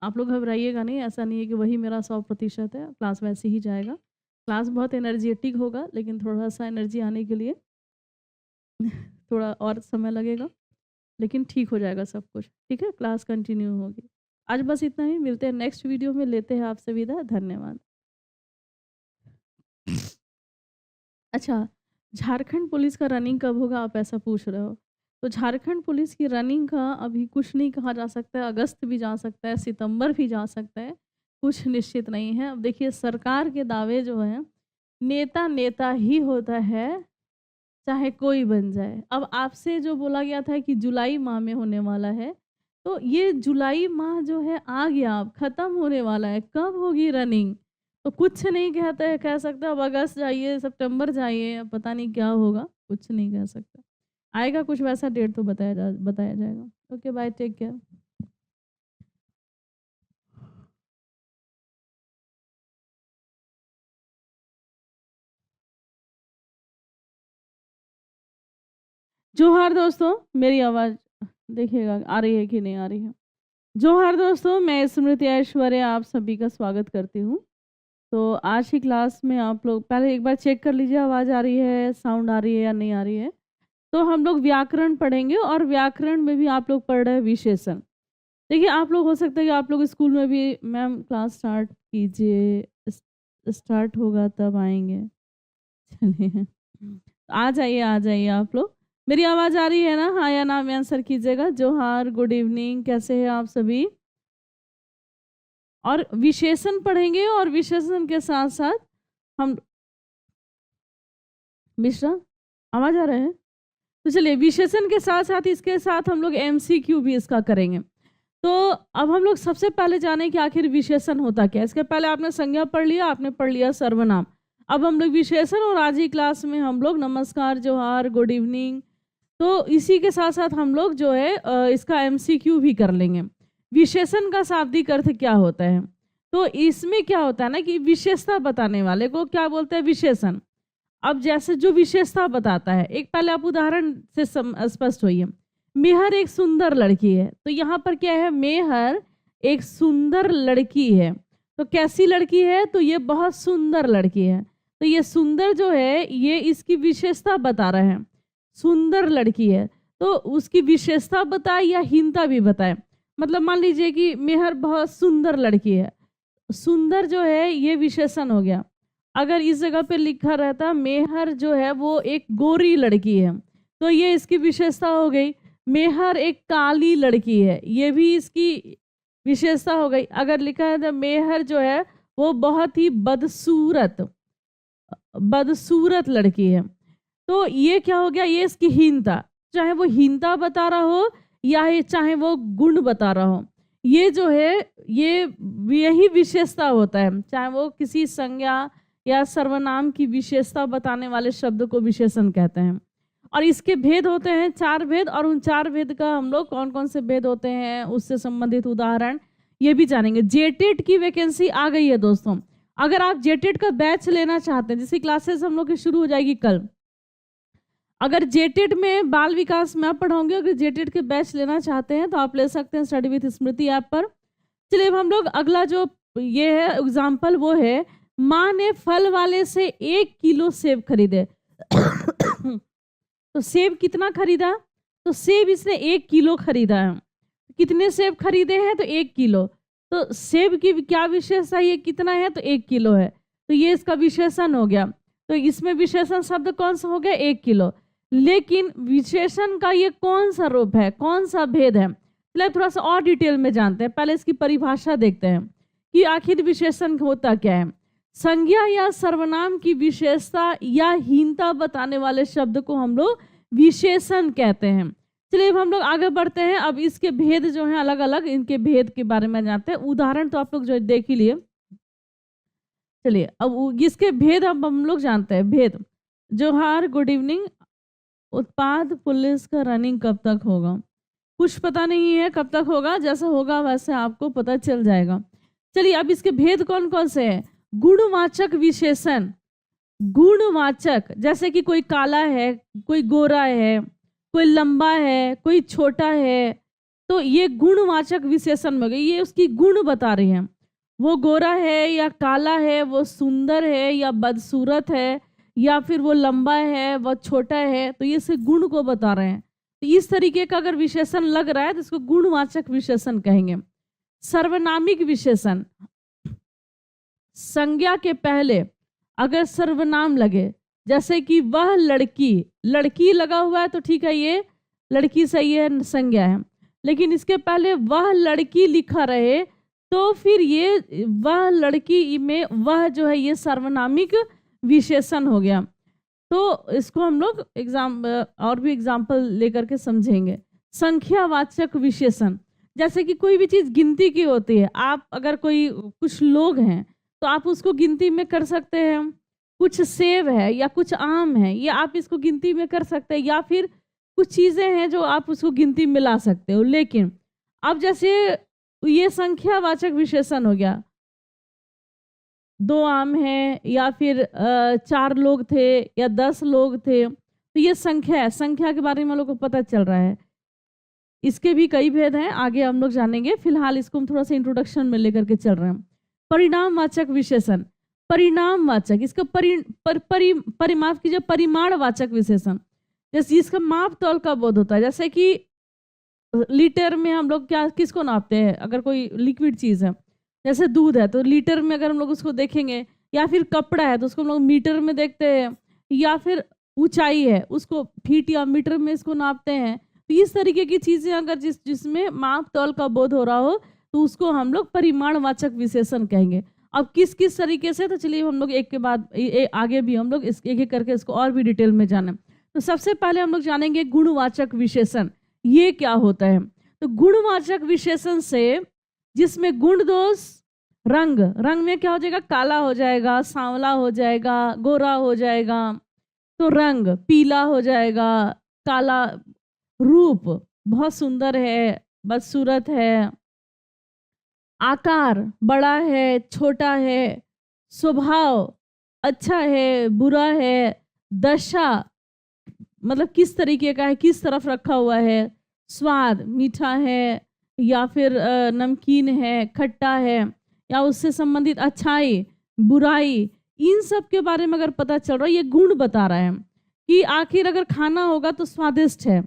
आप लोग घबराइएगा नहीं, ऐसा नहीं है कि वही मेरा 100% है, क्लास वैसे ही जाएगा। क्लास बहुत एनर्जेटिक होगा, लेकिन थोड़ा-सा एनर्जी आने के लिए थोड़ा और समय लगेगा, लेकिन ठीक हो जाएगा सब कुछ, ठीक है? क्लास कंटिन्यू होगी। आज बस इतना ही, मिलते हैं नेक्स्ट वीडियो में, लेते हैं आपसे विदा, धन्यवाद। अच्छा, झारखंड पुलिस का रनिंग कब होगा आप ऐसा पूछ रहे हो। तो झारखंड पुलिस की रनिंग का अभी कुछ नहीं कहा जा सकता है, अगस्त भी जा सकता है, सितंबर भी जा सकता है, कुछ निश्चित नहीं है। अब देखिए सरकार के दावे जो हैं, नेता नेता ही होता है, चाहे कोई बन जाए। अब आपसे जो बोला गया था कि जुलाई माह में होने वाला है, तो ये जुलाई माह जो है आ गया, अब खत्म होने वाला है, कब होगी रनिंग? तो कुछ नहीं कहते हैं, कह सकते अब अगस्त जाइए, सितंबर जाइए, अब पता नहीं क्या होगा, कुछ नहीं कह सकते। आएगा कुछ वैसा डेट तो बताया जाएगा। Okay bye, take care. जोहार दोस्तों, मेरी आवाज़ देखिएगा आ रही है कि नहीं आ रही है। जोहार दोस्तों, मैं स्मृति ऐश्वर्या आप सभी का स्वागत करती हूँ। तो आज की क्लास में आप लोग पहले एक बार चेक कर लीजिए आवाज़ आ रही है, साउंड आ रही है या नहीं आ रही है। तो हम लोग व्याकरण पढ़ेंगे और व्याकरण में भी आप लोग पढ़ रहे हैं विशेषण। देखिए आप लोग हो सकता है कि आप लोग स्कूल में भी मैम क्लास स्टार्ट कीजिए, स्टार्ट होगा तब आएंगे। चलिए आ जाइए आप लोग। मेरी आवाज़ आ रही है ना? हाँ या ना में आंसर कीजिएगा। जोहार, गुड इवनिंग, कैसे हैं आप सभी? और विशेषण पढ़ेंगे और विशेषण के साथ साथ हम मिश्रा आवाज आ रहा है? तो चलिए विशेषण के साथ साथ इसके साथ हम लोग एमसीक्यू भी इसका करेंगे। तो अब हम लोग सबसे पहले जाने कि आखिर विशेषण होता क्या है। इसके पहले आपने संज्ञा पढ़ लिया, आपने पढ़ लिया सर्वनाम। अब हम लोग विशेषण और आज की क्लास में हम लोग नमस्कार, जोहार, गुड इवनिंग, तो इसी के साथ साथ हम लोग जो है इसका एमसीक्यू भी कर लेंगे। विशेषण का शाब्दिक अर्थ क्या होता है? तो इसमें क्या होता है ना कि विशेषता बताने वाले को क्या बोलते हैं? विशेषण। अब जैसे जो विशेषता बताता है, एक पहले आप उदाहरण से स्पष्ट होइए। मेहर एक सुंदर लड़की है, तो यहाँ पर क्या है? मेहर एक सुंदर लड़की है। तो कैसी लड़की है? तो ये बहुत सुंदर लड़की है। तो ये सुंदर जो है ये इसकी विशेषता बता रहे हैं, सुंदर लड़की है। तो उसकी विशेषता बताए या हीनता भी बताए। मतलब मान लीजिए कि मेहर बहुत सुंदर लड़की है, सुंदर जो है ये विशेषण हो गया। अगर इस जगह पे लिखा रहता मेहर जो है वो एक गोरी लड़की है, तो ये इसकी विशेषता हो गई। मेहर एक काली लड़की है, ये भी इसकी विशेषता हो गई। अगर लिखा है तो मेहर जो है वो बहुत ही बदसूरत लड़की है, तो ये क्या हो गया? ये इसकी हीनता, चाहे वो हीनता बता रहा हो या चाहे वो गुण बता रहा हो, ये जो है ये यही विशेषता होता है। चाहे वो किसी संज्ञा या सर्वनाम की विशेषता बताने वाले शब्द को विशेषण कहते हैं। और इसके भेद होते हैं 4 भेद, और उन 4 भेद का हम लोग कौन कौन से भेद होते हैं उससे संबंधित उदाहरण ये भी जानेंगे। जेटेट की वैकेंसी आ गई है दोस्तों। अगर आप जेटेट का बैच लेना चाहते हैं, जिसकी क्लासेस हम लोग की शुरू हो जाएगी कल, अगर जेटेट में बाल विकास में आप पढ़ोगे, अगर जेटेट के बैच लेना चाहते हैं तो आप ले सकते हैं स्टडी विद स्मृति ऐप पर। चलिए हम लोग अगला जो ये है एग्जाम्पल वो है, माँ ने फल वाले से 1 किलो सेब खरीदे। तो सेब कितना खरीदा? तो सेब इसने 1 किलो खरीदा है। कितने सेब खरीदे हैं? तो 1 किलो। तो सेब की क्या विशेषता, ये कितना है? तो 1 किलो है, तो ये इसका विशेषण हो गया। तो इसमें विशेषण शब्द कौन सा हो गया? 1 किलो। लेकिन विशेषण का ये कौन सा रूप है, कौन सा भेद है? चलिए थोड़ा सा और डिटेल में जानते हैं। पहले इसकी परिभाषा देखते हैं कि आखिर विशेषण होता क्या है। संज्ञा या सर्वनाम की विशेषता या हीनता बताने वाले शब्द को हम लोग विशेषण कहते हैं। चलिए अब हम लोग आगे बढ़ते हैं। अब इसके भेद जो हैं अलग अलग, इनके भेद के बारे में जानते हैं। उदाहरण तो आप लोग जो देख ही लिए। चलिए अब इसके भेद अब हम लोग जानते हैं। भेद, जोहार, गुड इवनिंग। उत्पाद पुलिस का रनिंग कब तक होगा? कुछ पता नहीं है कब तक होगा, जैसा होगा वैसे आपको पता चल जाएगा। चलिए अब इसके भेद कौन कौन से हैं? गुणवाचक विशेषण। गुणवाचक, जैसे कि कोई काला है, कोई गोरा है, कोई लंबा है, कोई छोटा है, तो ये गुणवाचक विशेषण में गई, ये उसकी गुण बता रही हैं। वो गोरा है या काला है, वो सुंदर है या बदसूरत है, या फिर वो लंबा है, वो छोटा है, तो ये इसके गुण को बता रहे हैं। तो इस तरीके का अगर विशेषण लग रहा है तो इसको गुणवाचक विशेषण कहेंगे। सर्वनामिक विशेषण, संज्ञा के पहले अगर सर्वनाम लगे, जैसे कि वह लड़की, लड़की लगा हुआ है तो ठीक है, ये लड़की सही है, संज्ञा है। लेकिन इसके पहले वह लड़की लिखा रहे तो फिर ये वह लड़की में वह जो है ये सार्वनामिक विशेषण हो गया। तो इसको हम लोग और भी एग्जाम्पल लेकर के समझेंगे। संख्यावाचक विशेषण, जैसे कि कोई भी चीज गिनती की होती है, आप अगर कोई कुछ लोग हैं तो आप उसको गिनती में कर सकते हैं। कुछ सेब है या कुछ आम है, ये आप इसको गिनती में कर सकते हैं, या फिर कुछ चीजें हैं जो आप उसको गिनती में ला सकते हो। लेकिन अब जैसे ये संख्यावाचक विशेषण हो गया, 2 आम हैं या फिर 4 लोग थे या 10 लोग थे, तो ये संख्या है। संख्या के बारे में हम लोग को पता चल रहा है। इसके भी कई भेद हैं, आगे हम लोग जानेंगे। फिलहाल इसको हम थोड़ा सा इंट्रोडक्शन में लेकर के चल रहे हैं। परिणामवाचक विशेषण, परिणामवाचक, इसका परिमाप कीजिए, परिमाणवाचक विशेषण, जैसे इसका माप तौल का बोध होता है। जैसे कि लीटर में हम लोग क्या किसको नापते हैं, अगर कोई लिक्विड चीज है जैसे दूध है तो लीटर में अगर हम लोग उसको देखेंगे, या फिर कपड़ा है तो उसको हम लोग मीटर में देखते हैं, या फिर ऊंचाई है उसको फीट या मीटर में इसको नापते हैं। तो इस तरीके की चीजें अगर जिसमें माप तौल का बोध हो रहा हो तो उसको हम लोग परिमाणवाचक विशेषण कहेंगे। अब किस किस तरीके से, तो चलिए हम लोग एक के बाद आगे भी हम लोग एक एक करके इसको और भी डिटेल में जाने। तो सबसे पहले हम लोग जानेंगे गुणवाचक विशेषण, ये क्या होता है। तो गुणवाचक विशेषण से जिसमें गुण दोष, रंग, रंग में क्या हो जाएगा, काला हो जाएगा, सांवला हो जाएगा, गोरा हो जाएगा, तो रंग पीला हो जाएगा, काला, रूप बहुत सुंदर है, बदसूरत है, आकार बड़ा है, छोटा है, स्वभाव अच्छा है, बुरा है, दशा मतलब किस तरीके का है, किस तरफ रखा हुआ है, स्वाद मीठा है या फिर नमकीन है, खट्टा है, या उससे संबंधित अच्छाई बुराई, इन सब के बारे में अगर पता चल रहा है, ये गुण बता रहा है कि आखिर अगर खाना होगा तो स्वादिष्ट है,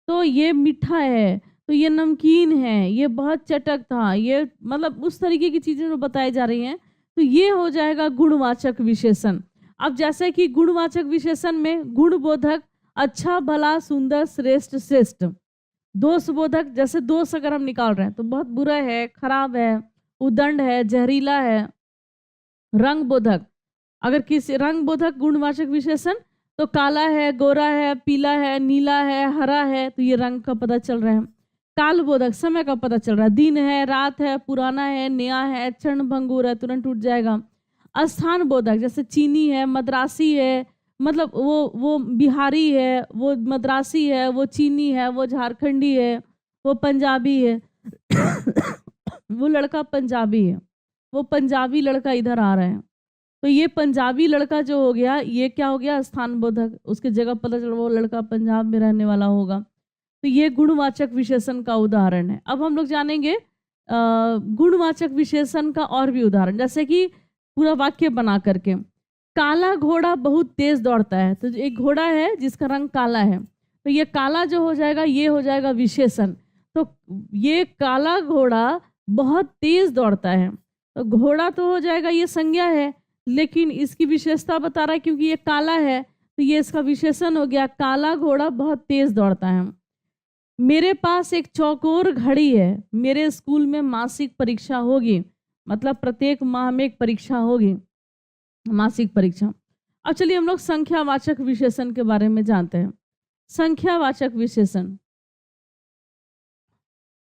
तो ये मीठा है, तो ये नमकीन है, ये बहुत चटक था, ये मतलब उस तरीके की चीजें जो बताई जा रही हैं, तो ये हो जाएगा गुणवाचक विशेषण। अब जैसे कि गुणवाचक विशेषण में गुणबोधक, अच्छा भला सुंदर श्रेष्ठ श्रेष्ठ, दोषबोधक, जैसे दोष अगर हम निकाल रहे हैं तो बहुत बुरा है, खराब है, उदंड है, जहरीला है। रंग बोधक, अगर किसी रंग बोधक गुणवाचक विशेषण तो काला है, गोरा है, पीला है, नीला है, हरा है, तो ये रंग का पता चल रहा है। काल बोधक, समय का पता चल रहा है, दिन है, रात है, पुराना है, नया है, क्षण भंगुर है, तुरंत टूट जाएगा। स्थान बोधक, जैसे चीनी है, मद्रासी है, मतलब वो बिहारी है, वो मद्रासी है, वो चीनी है, वो झारखंडी है, वो पंजाबी है वो लड़का पंजाबी है, वो पंजाबी लड़का इधर आ रहा है, तो ये पंजाबी लड़का जो हो गया, ये क्या हो गया, स्थान बोधक, उसके जगह पता चल वो लड़का पंजाब में रहने वाला होगा, तो ये गुणवाचक विशेषण का उदाहरण है। अब हम लोग जानेंगे गुणवाचक विशेषण का और भी उदाहरण, जैसे कि पूरा वाक्य बना करके, काला घोड़ा बहुत तेज दौड़ता है, तो एक घोड़ा है जिसका रंग काला है, तो ये काला जो हो जाएगा ये हो जाएगा विशेषण। तो ये काला घोड़ा बहुत तेज दौड़ता है, तो घोड़ा तो हो जाएगा ये संज्ञा है, लेकिन इसकी विशेषता बता रहा है क्योंकि ये काला है, तो ये इसका विशेषण हो गया, काला घोड़ा बहुत तेज दौड़ता है। मेरे पास एक चौकोर घड़ी है, मेरे स्कूल में मासिक परीक्षा होगी, मतलब प्रत्येक माह में एक परीक्षा होगी, मासिक परीक्षा। अब चलिए हम लोग संख्यावाचक विशेषण के बारे में जानते हैं। संख्यावाचक विशेषण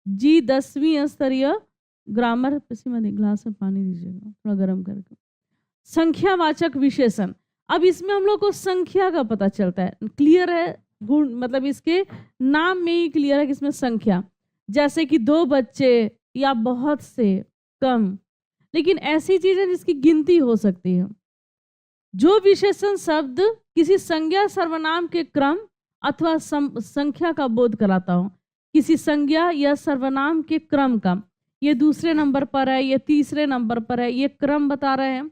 जी 10वीं स्तरीय ग्रामर, में ग्लास में पानी दीजिएगा थोड़ा गर्म करके। संख्यावाचक विशेषण, अब इसमें हम लोग को संख्या का पता चलता है, क्लियर है, गुण मतलब इसके नाम में ही क्लियर है कि इसमें संख्या, जैसे कि 2 बच्चे या बहुत से, कम, लेकिन ऐसी चीजें जिसकी गिनती हो सकती है। जो विशेषण शब्द किसी संज्ञा सर्वनाम के क्रम अथवा संख्या का बोध कराता हो, किसी संज्ञा या सर्वनाम के क्रम का, ये दूसरे नंबर पर है, ये तीसरे नंबर पर है, ये क्रम बता रहे हैं,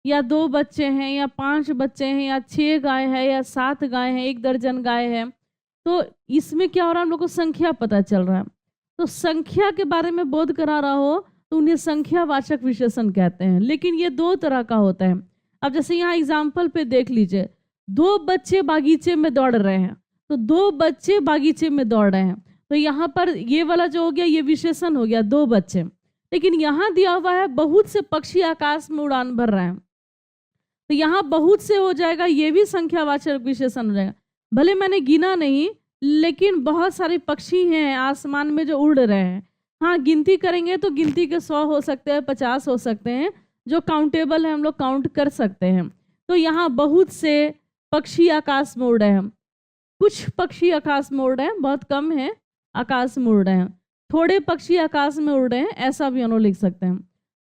या 2 बच्चे हैं या 5 बच्चे हैं या 6 गाय है या 7 गाय हैं, 1 दर्जन गाय है, तो इसमें क्या हो रहा है, हम लोग को संख्या पता चल रहा है। तो संख्या के बारे में बोध करा रहा हो तो उन्हें संख्यावाचक विशेषण कहते हैं। लेकिन ये 2 तरह का होता है, अब जैसे यहाँ एग्जाम्पल पे देख लीजिए, 2 बच्चे बागीचे में दौड़ रहे हैं, तो 2 बच्चे बागीचे में दौड़ रहे हैं, तो यहाँ पर ये वाला जो हो गया ये विशेषण हो गया 2 बच्चे। लेकिन यहाँ दिया हुआ है बहुत से पक्षी आकाश में उड़ान भर रहे हैं, तो यहाँ बहुत से हो जाएगा, ये भी संख्यावाचक विशेषण हो जाएगा। भले मैंने गिना नहीं, लेकिन बहुत सारे पक्षी हैं आसमान में जो उड़ रहे हैं। हाँ, गिनती करेंगे तो गिनती के 100 हो सकते हैं, 50 हो सकते हैं, जो काउंटेबल है, हम लोग काउंट कर सकते हैं। तो यहाँ बहुत से पक्षी आकाश में उड़ रहे हैं, कुछ पक्षी आकाश में उड़ रहे हैं, बहुत कम है आकाश में उड़ रहे हैं, थोड़े पक्षी आकाश में उड़ रहे हैं, ऐसा भी हम लोग लिख सकते हैं।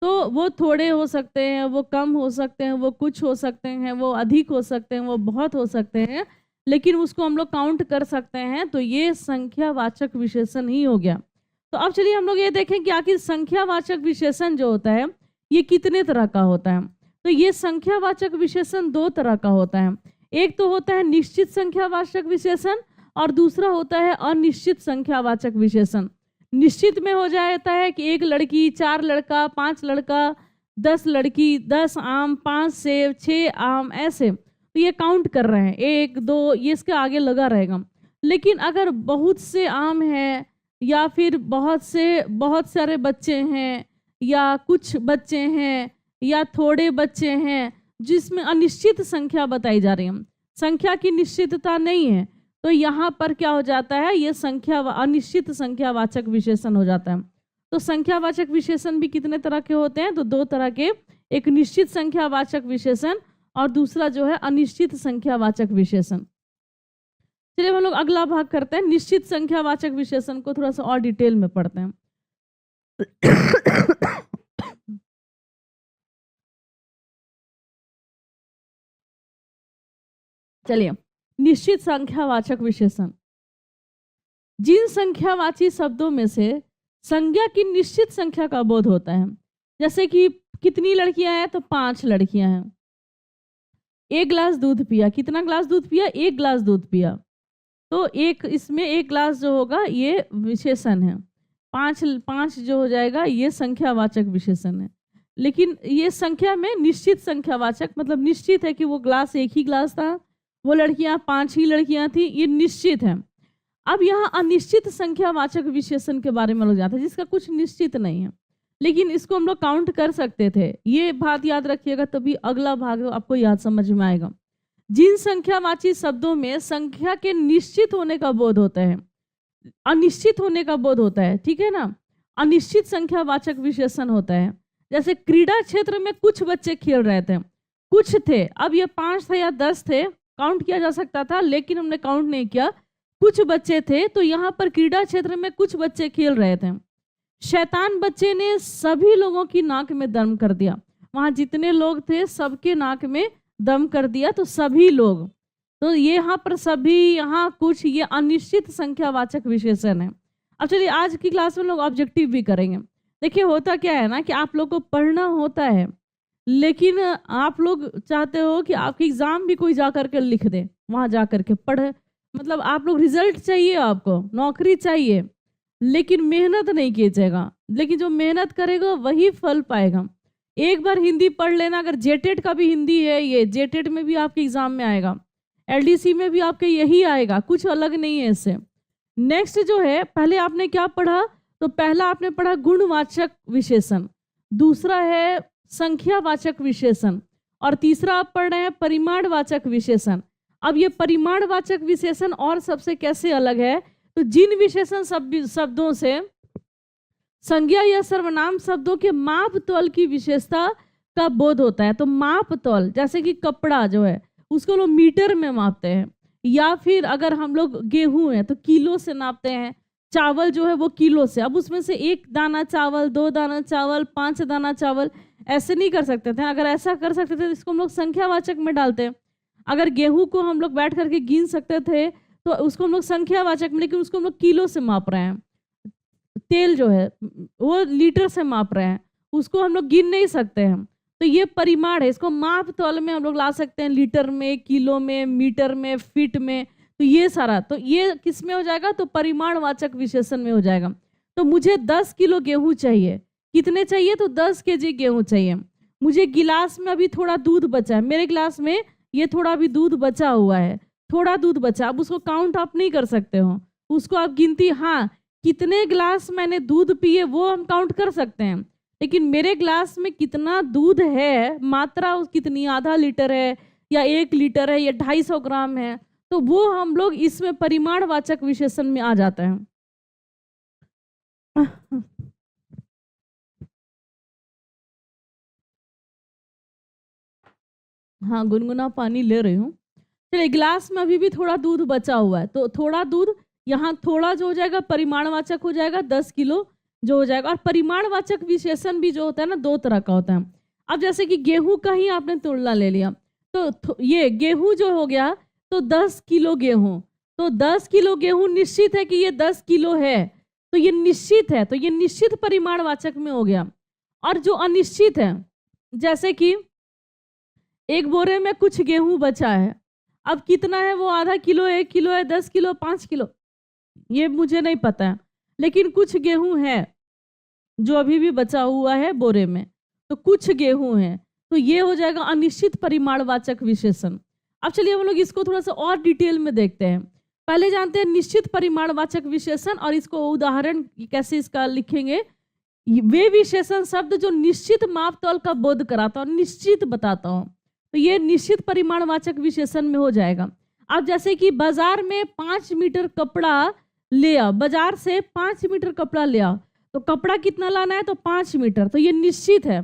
तो वो थोड़े हो सकते हैं, वो कम हो सकते हैं, वो कुछ हो सकते हैं, वो अधिक हो सकते हैं, वो बहुत हो सकते हैं, लेकिन उसको हम लोग काउंट कर सकते हैं, तो ये संख्यावाचक विशेषण ही हो गया। तो अब चलिए हम लोग ये देखें कि आखिर संख्यावाचक विशेषण जो होता है ये कितने तरह का होता है। तो ये संख्यावाचक विशेषण 2 तरह का होता है। एक तो होता है निश्चित संख्यावाचक विशेषण और दूसरा होता है अनिश्चित संख्यावाचक विशेषण। निश्चित में हो जाता है कि 1 लड़की, 4 लड़का, 5 लड़का, 10 लड़की, 10 आम, 5 सेब, 6 आम, ऐसे तो ये काउंट कर रहे हैं, 1 2 ये इसके आगे लगा रहेगा। लेकिन अगर बहुत से आम है या फिर बहुत सारे बच्चे हैं या कुछ बच्चे हैं या थोड़े बच्चे हैं, जिसमें अनिश्चित संख्या बताई जा रही है, संख्या की निश्चितता नहीं है, तो यहाँ पर क्या हो जाता है, ये संख्या अनिश्चित संख्यावाचक विशेषण हो जाता है। तो संख्यावाचक विशेषण भी कितने तरह के होते हैं, तो 2 तरह के, एक निश्चित संख्यावाचक विशेषण और दूसरा जो है अनिश्चित संख्यावाचक विशेषण। चलिए हम लोग अगला भाग करते हैं, निश्चित संख्यावाचक विशेषण को थोड़ा सा और डिटेल में पढ़ते हैं। चलिए, निश्चित संख्यावाचक विशेषण, जिन संख्यावाची शब्दों में से संज्ञा की निश्चित संख्या का बोध होता है, जैसे कि कितनी लड़कियां हैं, तो 5 लड़कियां हैं, 1 गिलास दूध पिया, कितना गिलास दूध पिया, 1 गिलास दूध पिया, तो एक इसमें 1 गिलास जो होगा ये विशेषण है, 5 जो हो जाएगा ये संख्यावाचक विशेषण है। लेकिन ये संख्या में निश्चित संख्यावाचक, मतलब निश्चित है कि वो गिलास 1 ही गिलास था, वो लड़कियां 5 ही लड़कियां थी, ये निश्चित है। अब यहाँ अनिश्चित संख्यावाचक विशेषण के बारे में लोग जाते हैं, जिसका कुछ निश्चित नहीं है, लेकिन इसको हम लोग काउंट कर सकते थे। ये बात याद रखिएगा, तभी अगला भाग आपको याद समझ में आएगा। जिन संख्यावाची शब्दों में संख्या के निश्चित होने का बोध होता है, अनिश्चित होने का बोध होता है, ठीक है ना, अनिश्चित संख्यावाचक विशेषण होता है। जैसे क्रीड़ा क्षेत्र में कुछ बच्चे खेल रहे थे, कुछ थे, अब ये 5 थे या 10 थे, काउंट किया जा सकता था, लेकिन हमने काउंट नहीं किया, कुछ बच्चे थे, तो यहाँ पर क्रीड़ा क्षेत्र में कुछ बच्चे खेल रहे थे। शैतान बच्चे ने सभी लोगों की नाक में दम कर दिया, वहां जितने लोग थे सबके नाक में दम कर दिया, तो सभी लोग, तो ये यहाँ पर सभी, यहाँ कुछ, ये अनिश्चित संख्यावाचक विशेषण है। अब चलिए आज की क्लास में लोग ऑब्जेक्टिव भी करेंगे। देखिए होता क्या है ना कि आप लोग को पढ़ना होता है, लेकिन आप लोग चाहते हो कि आपके एग्जाम भी कोई जा करके लिख दे, वहां जा करके पढ़े, मतलब आप लोग रिजल्ट चाहिए, आपको नौकरी चाहिए, लेकिन मेहनत नहीं कीजिएगा। लेकिन जो मेहनत करेगा वही फल पाएगा। एक बार हिंदी पढ़ लेना, अगर जेटेट का भी हिंदी है, ये जेटेट में भी आपके एग्जाम में आएगा, एलडीसी में भी आपके यही आएगा, कुछ अलग नहीं है इससे। नेक्स्ट जो है, पहले आपने क्या पढ़ा, तो पहला आपने पढ़ा गुणवाचक विशेषण, दूसरा है संख्यावाचक विशेषण, और तीसरा आप पढ़ रहे हैं परिमाणवाचक विशेषण। अब ये परिमाणवाचक विशेषण और सबसे कैसे अलग है, तो जिन विशेषण शब्दों से संज्ञा या सर्वनाम शब्दों के माप तौल की विशेषता का बोध होता है, तो माप तौल, जैसे कि कपड़ा जो है उसको लोग मीटर में मापते हैं, या फिर अगर हम लोग गेहूं है तो किलो से नापते हैं, चावल जो है वो किलो से। अब उसमें से 1 दाना चावल, 2 दाना चावल, 5 दाना चावल, ऐसे नहीं कर सकते थे। अगर ऐसा कर सकते थे तो इसको हम लोग संख्यावाचक में डालते हैं। अगर गेहूं को हम लोग बैठ करके गिन सकते थे तो उसको हम लोग संख्यावाचक में, लेकिन उसको हम लोग किलो से माप रहे हैं। तेल जो है वो लीटर से माप रहे हैं, उसको हम लोग गिन नहीं सकते हैं, तो ये परिमाण है, इसको माप तौल में हम लोग ला सकते हैं, लीटर में, किलो में, मीटर में, फीट में, तो ये सारा, तो ये किस में हो जाएगा, तो परिमाणवाचक विशेषण में हो जाएगा। तो मुझे 10 किलो गेहूं चाहिए, कितने चाहिए, तो 10 केजी गेहूं चाहिए, मुझे गिलास में अभी थोड़ा दूध बचा है, मेरे गिलास में ये थोड़ा अभी दूध बचा हुआ है, थोड़ा दूध बचा, अब उसको काउंट आप नहीं कर सकते हो, उसको आप गिनती, हाँ कितने गिलास मैंने दूध पिए वो हम काउंट कर सकते हैं, लेकिन मेरे गिलास में कितना दूध है, मात्रा कितनी, आधा लीटर है या 1 लीटर है या 250 ग्राम है, तो वो हम लोग इसमें परिमाणवाचक विशेषण में आ जाता है। हाँ, गुनगुना पानी ले रही हूँ। चलिए, गिलास में अभी भी थोड़ा दूध बचा हुआ है, तो थोड़ा दूध यहाँ थोड़ा जो हो जाएगा परिमाणवाचक हो जाएगा 10 किलो जो हो जाएगा। और परिमाणवाचक विशेषण भी जो होता है ना 2 तरह का होता है। अब जैसे कि गेहूं का ही आपने तुलना ले लिया, तो ये गेहूं जो हो गया तो 10 किलो गेहूं, तो 10 किलो गेहूं निश्चित है कि ये 10 किलो है, तो ये निश्चित है, तो ये निश्चित परिमाणवाचक में हो गया। और जो अनिश्चित है, जैसे कि एक बोरे में कुछ गेहूं बचा है, अब कितना है वो, आधा किलो, 1 किलो है, 10 किलो, 5 किलो, ये मुझे नहीं पता है, लेकिन कुछ गेहूं है जो अभी भी बचा हुआ है बोरे में, तो कुछ गेहूं है, तो ये हो जाएगा अनिश्चित परिमाणवाचक विशेषण। अब चलिए हम लोग इसको थोड़ा सा और डिटेल में देखते हैं। पहले जानते हैं निश्चित परिमाणवाचक विशेषण, और इसको उदाहरण कैसे इसका लिखेंगे। वे विशेषण शब्द जो निश्चित मापतौल का बोध कराता हूँ, निश्चित बताता हूँ, तो ये निश्चित परिमाणवाचक विशेषण में हो जाएगा। अब जैसे कि बाजार में 5 मीटर कपड़ा ले आओ, बाजार से 5 मीटर कपड़ा ले आओ, तो कपड़ा कितना लाना है, तो 5 मीटर, तो ये निश्चित है।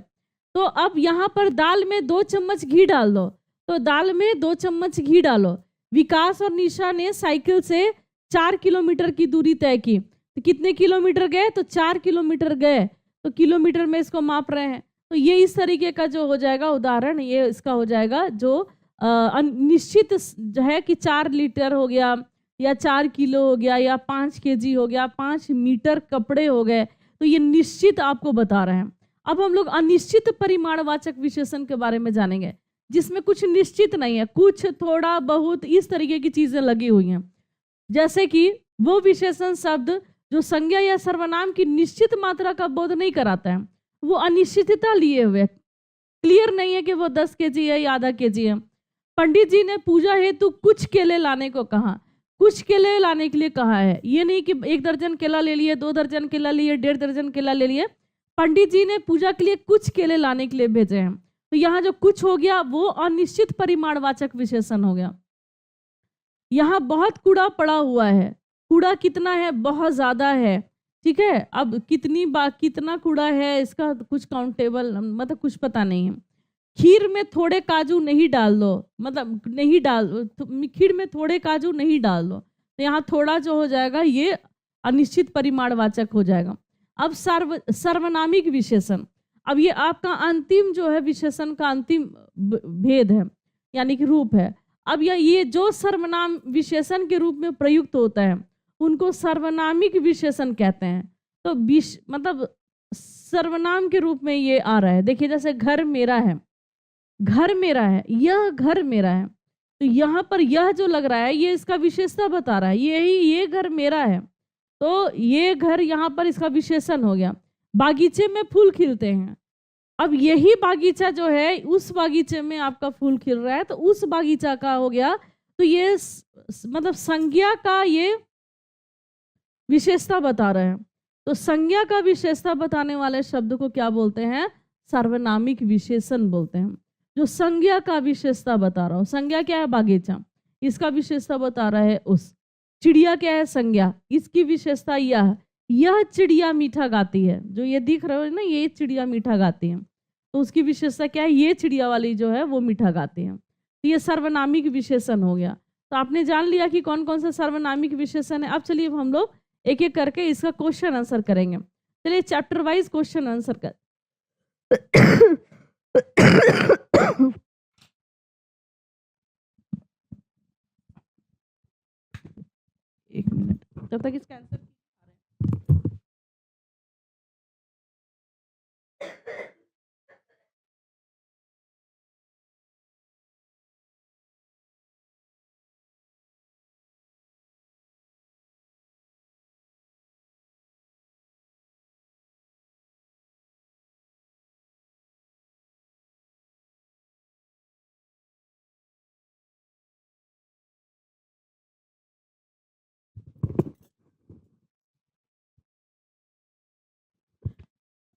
तो अब यहाँ पर दाल में 2 चम्मच घी डाल दो, तो दाल में 2 चम्मच घी डालो। विकास और निशा ने साइकिल से 4 किलोमीटर की दूरी तय की, तो कितने किलोमीटर गए, तो 4 किलोमीटर गए, तो किलोमीटर में इसको माप रहे हैं। तो ये इस तरीके का जो हो जाएगा उदाहरण, ये इसका हो जाएगा जो निश्चित जो है कि 4 लीटर हो गया या 4 किलो हो गया या 5 केजी हो गया, 5 मीटर कपड़े हो गए, तो ये निश्चित आपको बता रहे हैं। अब हम लोग अनिश्चित परिमाणवाचक विशेषण के बारे में जानेंगे, जिसमें कुछ निश्चित नहीं है, कुछ थोड़ा बहुत इस तरीके की चीजें लगी हुई हैं। जैसे कि वो विशेषण शब्द जो संज्ञा या सर्वनाम की निश्चित मात्रा का बोध नहीं कराता है, वो अनिश्चितता लिए हुए, क्लियर नहीं है कि वो 10 केजी है या आधा केजी है। पंडित जी ने पूजा हेतु कुछ केले लाने को कहा, कुछ केले लाने के लिए कहा है, ये नहीं कि 1 दर्जन केला ले लिए, 2 दर्जन केला लिए, 1.5 दर्जन केला ले लिए। पंडित जी ने पूजा के लिए कुछ केले लाने के लिए भेजे हैं, तो यहाँ जो कुछ हो गया वो अनिश्चित परिमाणवाचक विशेषण हो गया। यहाँ बहुत कूड़ा पड़ा हुआ है, कूड़ा कितना है, बहुत ज्यादा है, ठीक है। अब कितना कूड़ा है इसका कुछ काउंटेबल मतलब कुछ पता नहीं है। खीर में थोड़े काजू नहीं डाल दो, मतलब नहीं डाल, खीर में थोड़े काजू नहीं डाल दो, तो यहाँ थोड़ा जो हो जाएगा ये अनिश्चित परिमाणवाचक हो जाएगा। अब सर्वनामिक विशेषण, अब ये आपका अंतिम जो है विशेषण का अंतिम भेद है, यानी कि रूप है। अब ये जो सर्वनाम विशेषण के रूप में प्रयुक्त होता है उनको सर्वनामिक विशेषण कहते हैं। तो मतलब सर्वनाम के रूप में ये आ रहा है। देखिए जैसे घर मेरा है, घर मेरा है, यह घर मेरा है, तो यहाँ पर यह जो लग रहा है ये इसका विशेषता बता रहा है, ये घर मेरा है, तो ये घर यहाँ पर इसका विशेषण हो गया। बागीचे में फूल खिलते हैं, अब यही बागीचा जो है उस बागीचे में आपका फूल खिल रहा है, तो उस बागीचा का हो गया। तो ये मतलब संज्ञा का ये विशेषता बता रहे हैं। तो संज्ञा का विशेषता बताने वाले शब्द को क्या बोलते हैं, सार्वनामिक विशेषण बोलते हैं। जो संज्ञा का विशेषता बता रहा हूं, संज्ञा क्या है, बागीचा, इसका विशेषता बता रहा है उस। चिड़िया क्या है, संज्ञा, इसकी विशेषता यह चिड़िया मीठा गाती है, जो ये दिख रहा है ना, ये चिड़िया मीठा गाती है, तो उसकी विशेषता क्या है, ये चिड़िया वाली जो है वो मीठा गाती है, तो ये सर्वनामिक विशेषण हो गया। तो आपने जान लिया कि कौन कौन सा सर्वनामिक विशेषण है। अब चलिए हम लोग एक एक करके इसका क्वेश्चन आंसर करेंगे। चलिए चैप्टर वाइज क्वेश्चन आंसर कर एक मिनट, तब तक इसका आंसर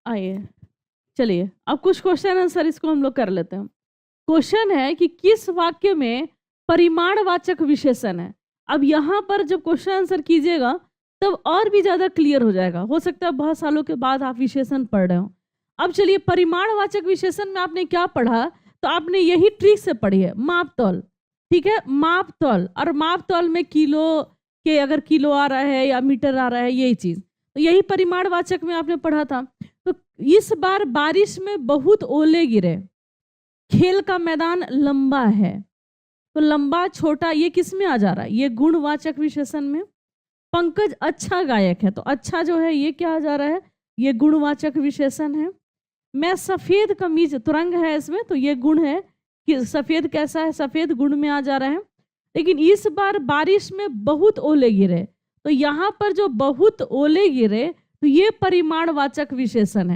आइए, चलिए अब कुछ क्वेश्चन आंसर इसको हम लोग कर लेते हैं। क्वेश्चन है कि किस वाक्य में परिमाणवाचक विशेषण है। अब यहाँ पर जब क्वेश्चन आंसर कीजिएगा तब और भी ज़्यादा क्लियर हो जाएगा। हो सकता है बहुत सालों के बाद आप विशेषण पढ़ रहे हो। अब चलिए, परिमाणवाचक विशेषण में आपने क्या पढ़ा, तो आपने यही ट्रिक से पढ़ी है, मापतौल। ठीक है, मापतौल, और मापतौल में किलो के अगर किलो आ रहा है या मीटर आ रहा है, यही चीज़, तो यही परिमाणवाचक में आपने पढ़ा था। तो इस बार बारिश में बहुत ओले गिरे, खेल का मैदान लंबा है, तो लंबा छोटा ये किस में आ जा रहा है, ये गुणवाचक विशेषण में। पंकज अच्छा गायक है, तो अच्छा जो है ये क्या आ जा रहा है, ये गुणवाचक विशेषण है। मैं सफेद कमीज, तुरंग है इसमें, तो ये गुण है कि सफेद कैसा है, सफेद गुण में आ जा रहा है। लेकिन इस बार बारिश में बहुत ओले गिरे, तो यहाँ पर जो बहुत ओले गिरे, तो ये परिमाणवाचक विशेषण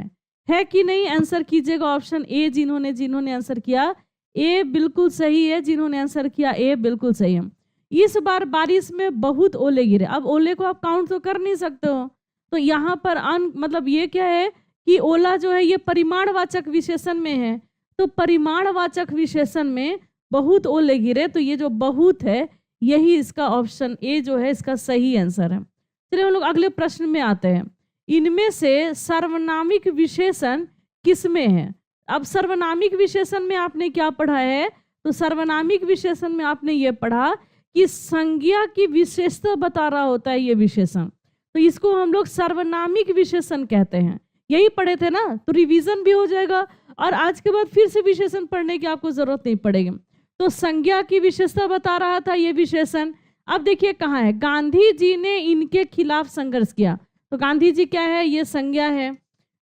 है कि नहीं। आंसर कीजिएगा ऑप्शन ए। जिन्होंने आंसर किया ए बिल्कुल सही है, जिन्होंने आंसर किया ए बिल्कुल सही है। इस बार बारिश में बहुत ओले गिरे, अब ओले को आप काउंट तो कर नहीं सकते हो, तो यहाँ पर मतलब ये क्या है कि ओला जो है ये परिमाणवाचक विशेषण में है, तो परिमाणवाचक विशेषण में बहुत ओले गिरे, तो ये जो बहुत है यही इसका ऑप्शन ए जो है इसका सही आंसर है। चलिए हम लोग अगले प्रश्न में आते हैं। इनमें से सर्वनामिक विशेषण किसमें है। अब सर्वनामिक विशेषण में आपने क्या पढ़ा है, तो सर्वनामिक विशेषण में आपने ये पढ़ा कि संज्ञा की विशेषता बता रहा होता है ये विशेषण, तो इसको हम लोग सर्वनामिक विशेषण कहते हैं। यही पढ़े थे ना, तो रिवीजन भी हो जाएगा और आज के बाद फिर से विशेषण पढ़ने की आपको जरूरत नहीं पड़ेगी। तो संज्ञा की विशेषता बता रहा था ये विशेषण। अब देखिए कहाँ है, गांधी जी ने इनके खिलाफ संघर्ष किया, तो गांधी जी क्या है, ये संज्ञा है।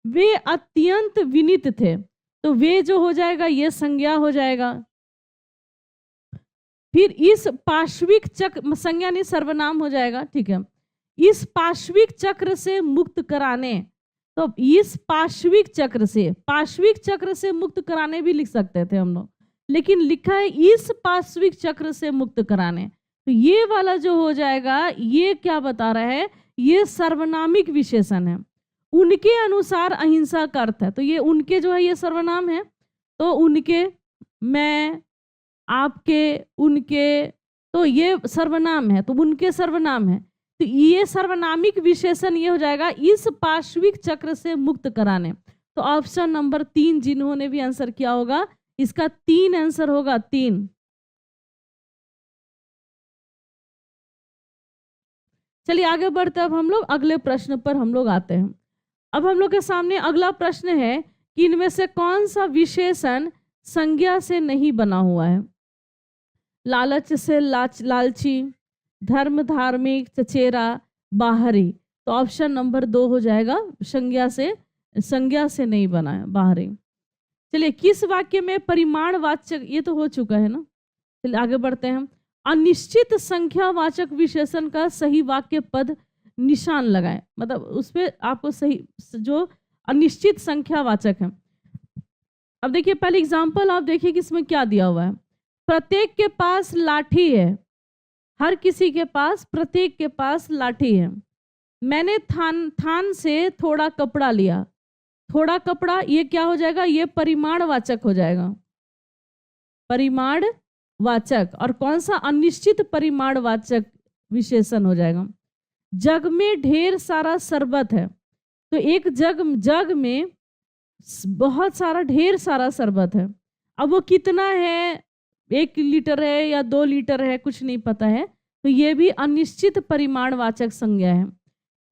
वे अत्यंत विनीत थे, तो वे जो हो जाएगा ये संज्ञा हो जाएगा। फिर इस पार्श्विक चक्र, संज्ञा नहीं सर्वनाम हो जाएगा, ठीक है। इस पार्श्विक चक्र से मुक्त कराने, तो इस पार्श्विक चक्र से मुक्त कराने भी लिख सकते थे हम लोग, लेकिन लिखा है इस पार्श्विक चक्र से मुक्त कराने, तो ये वाला जो हो जाएगा ये क्या बता रहा है, ये सर्वनामिक विशेषण है। उनके अनुसार अहिंसा का अर्थ है, तो ये उनके जो है ये सर्वनाम है, तो उनके, मैं, आपके, उनके, तो ये सर्वनाम है, तो उनके सर्वनाम है, तो ये सर्वनामिक विशेषण ये हो जाएगा इस पार्श्विक चक्र से मुक्त कराने। तो ऑप्शन नंबर 3 जिन्होंने भी आंसर किया होगा इसका 3 आंसर होगा, 3। चलिए आगे बढ़ते, अब हम लोग अगले प्रश्न पर हम लोग आते हैं। अब हम लोग के सामने अगला प्रश्न है कि इनमें से कौन सा विशेषण संज्ञा से नहीं बना हुआ है। लालच से लालची, धर्म धार्मिक, चचेरा, बाहरी, तो ऑप्शन नंबर 2 हो जाएगा, संज्ञा से नहीं बना है, बाहरी। चलिए किस वाक्य में परिमाणवाचक, ये तो हो चुका है ना, चलिए आगे बढ़ते हैं। अनिश्चित संख्यावाचक विशेषण का सही वाक्य पद निशान लगाएं, मतलब उस पर आपको सही जो अनिश्चित संख्यावाचक है। अब देखिए पहले एग्जांपल आप देखिए कि इसमें क्या दिया हुआ है। प्रत्येक के पास लाठी है, हर किसी के पास, प्रत्येक के पास लाठी है। मैंने थान से थोड़ा कपड़ा लिया, थोड़ा कपड़ा ये क्या हो जाएगा, ये परिमाणवाचक हो जाएगा, परिमाणवाचक। और कौन सा अनिश्चित परिमाणवाचक विशेषण हो जाएगा। जग में ढेर सारा शरबत है, तो एक जग में बहुत सारा, ढेर सारा शरबत है। अब वो कितना है, 1 लीटर है या 2 लीटर है, कुछ नहीं पता है, तो ये भी अनिश्चित परिमाणवाचक संज्ञा है।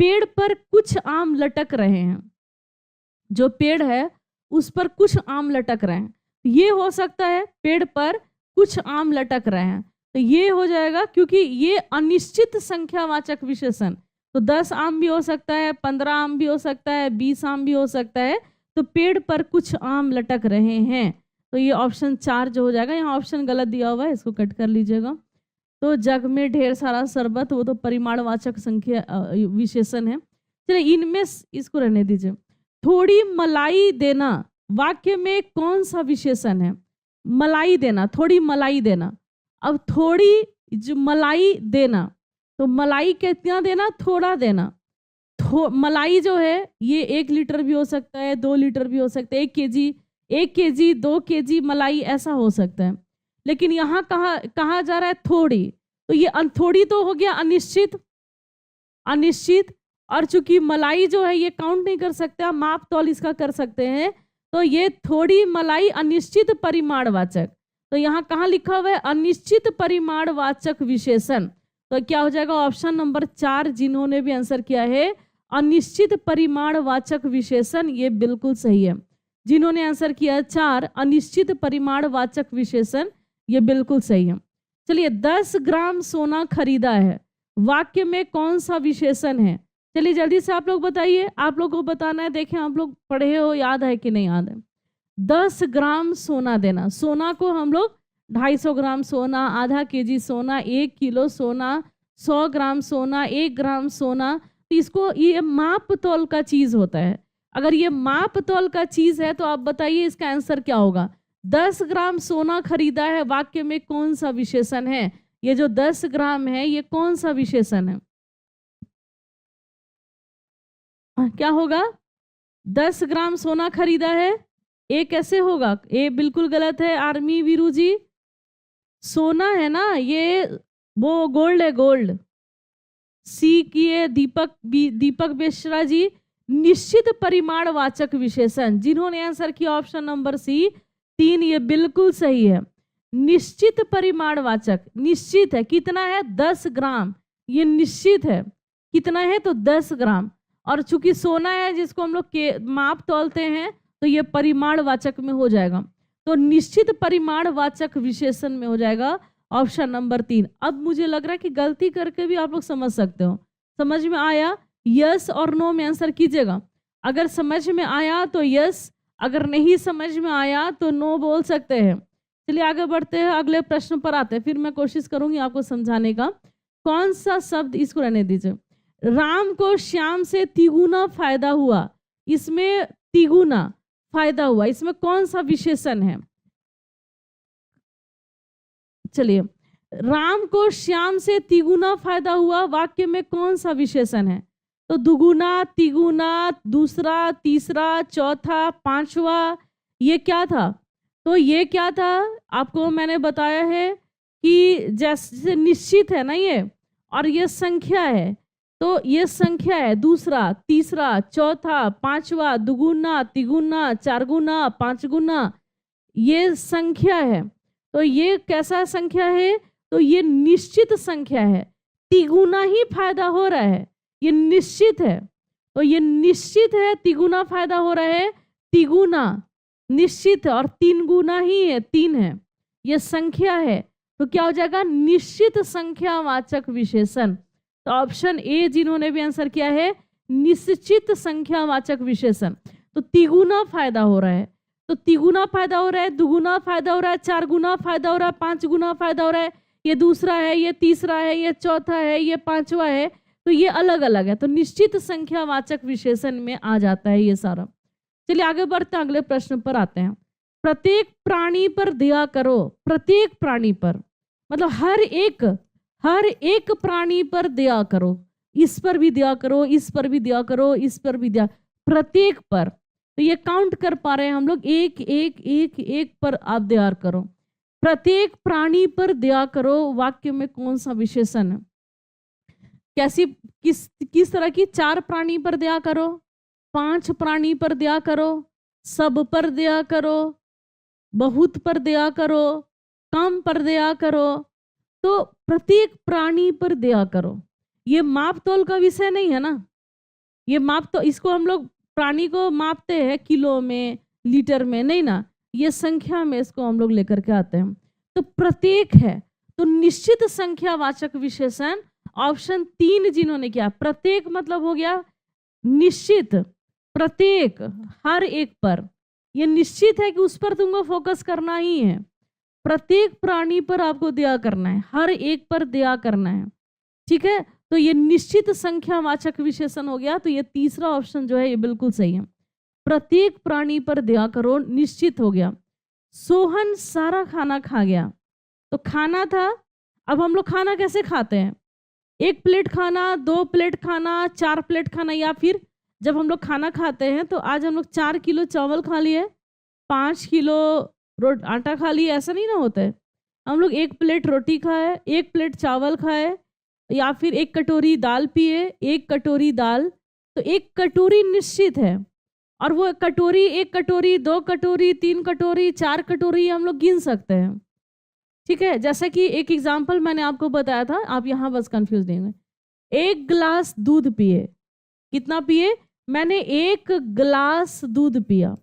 पेड़ पर कुछ आम लटक रहे हैं, जो पेड़ है उस पर कुछ आम लटक रहे हैं, ये हो सकता है पेड़ पर कुछ आम लटक रहे हैं, तो ये हो जाएगा, क्योंकि ये अनिश्चित संख्यावाचक विशेषण, तो 10 आम भी हो सकता है, 15 आम भी हो सकता है, 20 आम भी हो सकता है, तो पेड़ पर कुछ आम लटक रहे हैं, तो ये ऑप्शन 4 जो हो जाएगा। यहाँ ऑप्शन गलत दिया हुआ है, इसको कट कर लीजिएगा। तो जग में ढेर सारा शरबत, वो तो परिमाणवाचक संख्या विशेषण है। चलिए इनमें इसको रहने दीजिए। थोड़ी मलाई देना वाक्य में कौन सा विशेषण है। मलाई देना, थोड़ी मलाई देना। अब थोड़ी जो मलाई देना, तो मलाई कितना देना, थोड़ा देना। मलाई जो है ये 1 लीटर भी हो सकता है, 2 लीटर भी हो सकता है, 1 केजी 2 केजी मलाई ऐसा हो सकता है। लेकिन यहाँ कहा जा रहा है थोड़ी, तो ये थोड़ी तो हो गया अनिश्चित। और चूंकि मलाई जो है ये काउंट नहीं कर सकते, आप माप तौल इसका कर सकते हैं, तो ये थोड़ी मलाई अनिश्चित परिमाणवाचक। तो यहाँ कहाँ लिखा हुआ है अनिश्चित परिमाणवाचक विशेषण, तो क्या हो जाएगा ऑप्शन नंबर 4 जिन्होंने भी आंसर किया है अनिश्चित परिमाणवाचक विशेषण, ये बिल्कुल सही है। जिन्होंने आंसर किया 4 अनिश्चित परिमाणवाचक विशेषण, ये बिल्कुल सही है। चलिए 10 ग्राम सोना खरीदा है, वाक्य में कौन सा विशेषण है? चलिए जल्दी से आप लोग बताइए, आप लोग को बताना है। देखें आप लोग पढ़े हो, याद है कि नहीं याद है। 10 ग्राम सोना देना, सोना को हम लोग 250 ग्राम सोना, आधा केजी सोना, 1 किलो सोना, 100 ग्राम सोना, 1 ग्राम सोना, तो इसको ये माप तौल का चीज होता है। अगर ये माप तौल का चीज है तो आप बताइए इसका आंसर क्या होगा। 10 ग्राम सोना खरीदा है, वाक्य में कौन सा विशेषण है? ये जो 10 ग्राम है ये कौन सा विशेषण है? क्या होगा? 10 ग्राम सोना खरीदा है, ए कैसे होगा? ए बिल्कुल गलत है आर्मी वीरू जी, सोना है ना ये, वो गोल्ड है, गोल्ड। सी किए दीपक बेश्रा जी, निश्चित परिमाणवाचक विशेषण, जिन्होंने आंसर किया ऑप्शन नंबर सी 3, ये बिल्कुल सही है। निश्चित परिमाणवाचक, निश्चित है, कितना है? 10 ग्राम, ये निश्चित है, कितना है? तो 10 ग्राम। और चूंकि सोना है जिसको हम लोग के माप तौलते हैं, तो ये परिमाणवाचक में हो जाएगा, तो निश्चित परिमाणवाचक विशेषण में हो जाएगा ऑप्शन नंबर 3। अब मुझे लग रहा है कि गलती करके भी आप लोग समझ सकते हो। समझ में आया? यस और नो में आंसर कीजिएगा। अगर समझ में आया तो यस, अगर नहीं समझ में आया तो नो बोल सकते हैं। चलिए आगे बढ़ते हैं, अगले प्रश्न पर आते हैं, फिर मैं कोशिश करूंगी आपको समझाने का। कौन सा शब्द, इसको रहने दीजिए। राम को श्याम से तिगुना फायदा हुआ, इसमें तिगुना फायदा हुआ, इसमें कौन सा विशेषण है? चलिए, राम को श्याम से तिगुना फायदा हुआ, वाक्य में कौन सा विशेषण है? तो दुगुना, तिगुना, दूसरा, तीसरा, चौथा, पांचवा, ये क्या था? तो ये क्या था आपको मैंने बताया है कि जैसे निश्चित है ना ये, और ये संख्या है, तो ये संख्या है, दूसरा, तीसरा, चौथा, पांचवा, दुगुना, तिगुना, चारगुना, पांचगुना, ये संख्या है। तो ये कैसा संख्या है? तो ये निश्चित संख्या है, तिगुना ही फायदा हो रहा है, ये निश्चित है, तो ये निश्चित है, तिगुना फायदा हो रहा है, तिगुना निश्चित है, और 3 गुना ही है, 3 है, ये संख्या है, तो क्या हो जाएगा? निश्चित संख्यावाचक विशेषण। तो ऑप्शन ए जिन्होंने भी आंसर किया है निश्चित संख्यावाचक विशेषण। तो तिगुना फायदा हो रहा है, तो तिगुना फायदा हो रहा है, दुगुना फायदा हो रहा है, 4 गुना फायदा हो रहा है, 5 गुना फायदा हो रहा है, ये दूसरा है, ये तीसरा है, ये चौथा है, ये पांचवा है, तो ये अलग अलग है, तो निश्चित संख्यावाचक विशेषण में आ जाता है ये सारा। चलिए आगे बढ़ते हैं, अगले प्रश्न पर आते हैं। प्रत्येक प्राणी पर दया करो, प्रत्येक प्राणी पर मतलब हर एक प्राणी पर दया करो, इस पर भी दया करो, इस पर भी दया करो, इस पर भी दया, प्रत्येक पर, तो ये काउंट कर पा रहे हैं हम लोग, एक एक एक एक पर आप दया करो, प्रत्येक प्राणी पर दया करो, वाक्य में कौन सा विशेषण है? कैसी, किस तरह की? 4 प्राणी पर दया करो, 5 प्राणी पर दया करो, सब पर दया करो, बहुत पर दया करो, कम पर दया करो, तो प्रत्येक प्राणी पर दया करो। ये माप तौल का विषय नहीं है ना, ये माप तो इसको हम लोग प्राणी को मापते हैं किलो में, लीटर में, नहीं ना, ये संख्या में इसको हम लोग लेकर के आते हैं। तो प्रत्येक है, तो निश्चित संख्यावाचक विशेषण ऑप्शन 3 जिन्होंने किया, प्रत्येक मतलब हो गया निश्चित, प्रत्येक हर एक पर, ये निश्चित है कि उस पर तुमको फोकस करना ही है, प्रत्येक प्राणी पर आपको दया करना है, हर एक पर दया करना है, ठीक है। तो ये निश्चित संख्यावाचक विशेषण हो गया, तो ये तीसरा ऑप्शन जो है ये बिल्कुल सही है, प्रत्येक प्राणी पर दया करो, निश्चित हो गया। सोहन सारा खाना खा गया, तो खाना था, अब हम लोग खाना कैसे खाते हैं? 1 प्लेट खाना, 2 प्लेट खाना, 4 प्लेट खाना, या फिर जब हम लोग खाना खाते हैं तो आज हम लोग 4 किलो चावल खा लिए, 5 किलो आटा खा लिए, ऐसा नहीं ना होता है। हम लोग 1 प्लेट रोटी खाए, 1 प्लेट चावल खाए, या फिर 1 कटोरी दाल पिए, 1 कटोरी दाल, तो 1 कटोरी निश्चित है। और वो कटोरी 1 कटोरी, 2 कटोरी, 3 कटोरी, 4 कटोरी हम लोग गिन सकते हैं। ठीक है, जैसा कि एक एग्जाम्पल मैंने आपको बताया था, आप यहाँ बस कंफ्यूज नहीं हुए। 1 गिलास दूध पिए, कितना पिए? मैंने 1 गिलास दूध पिया,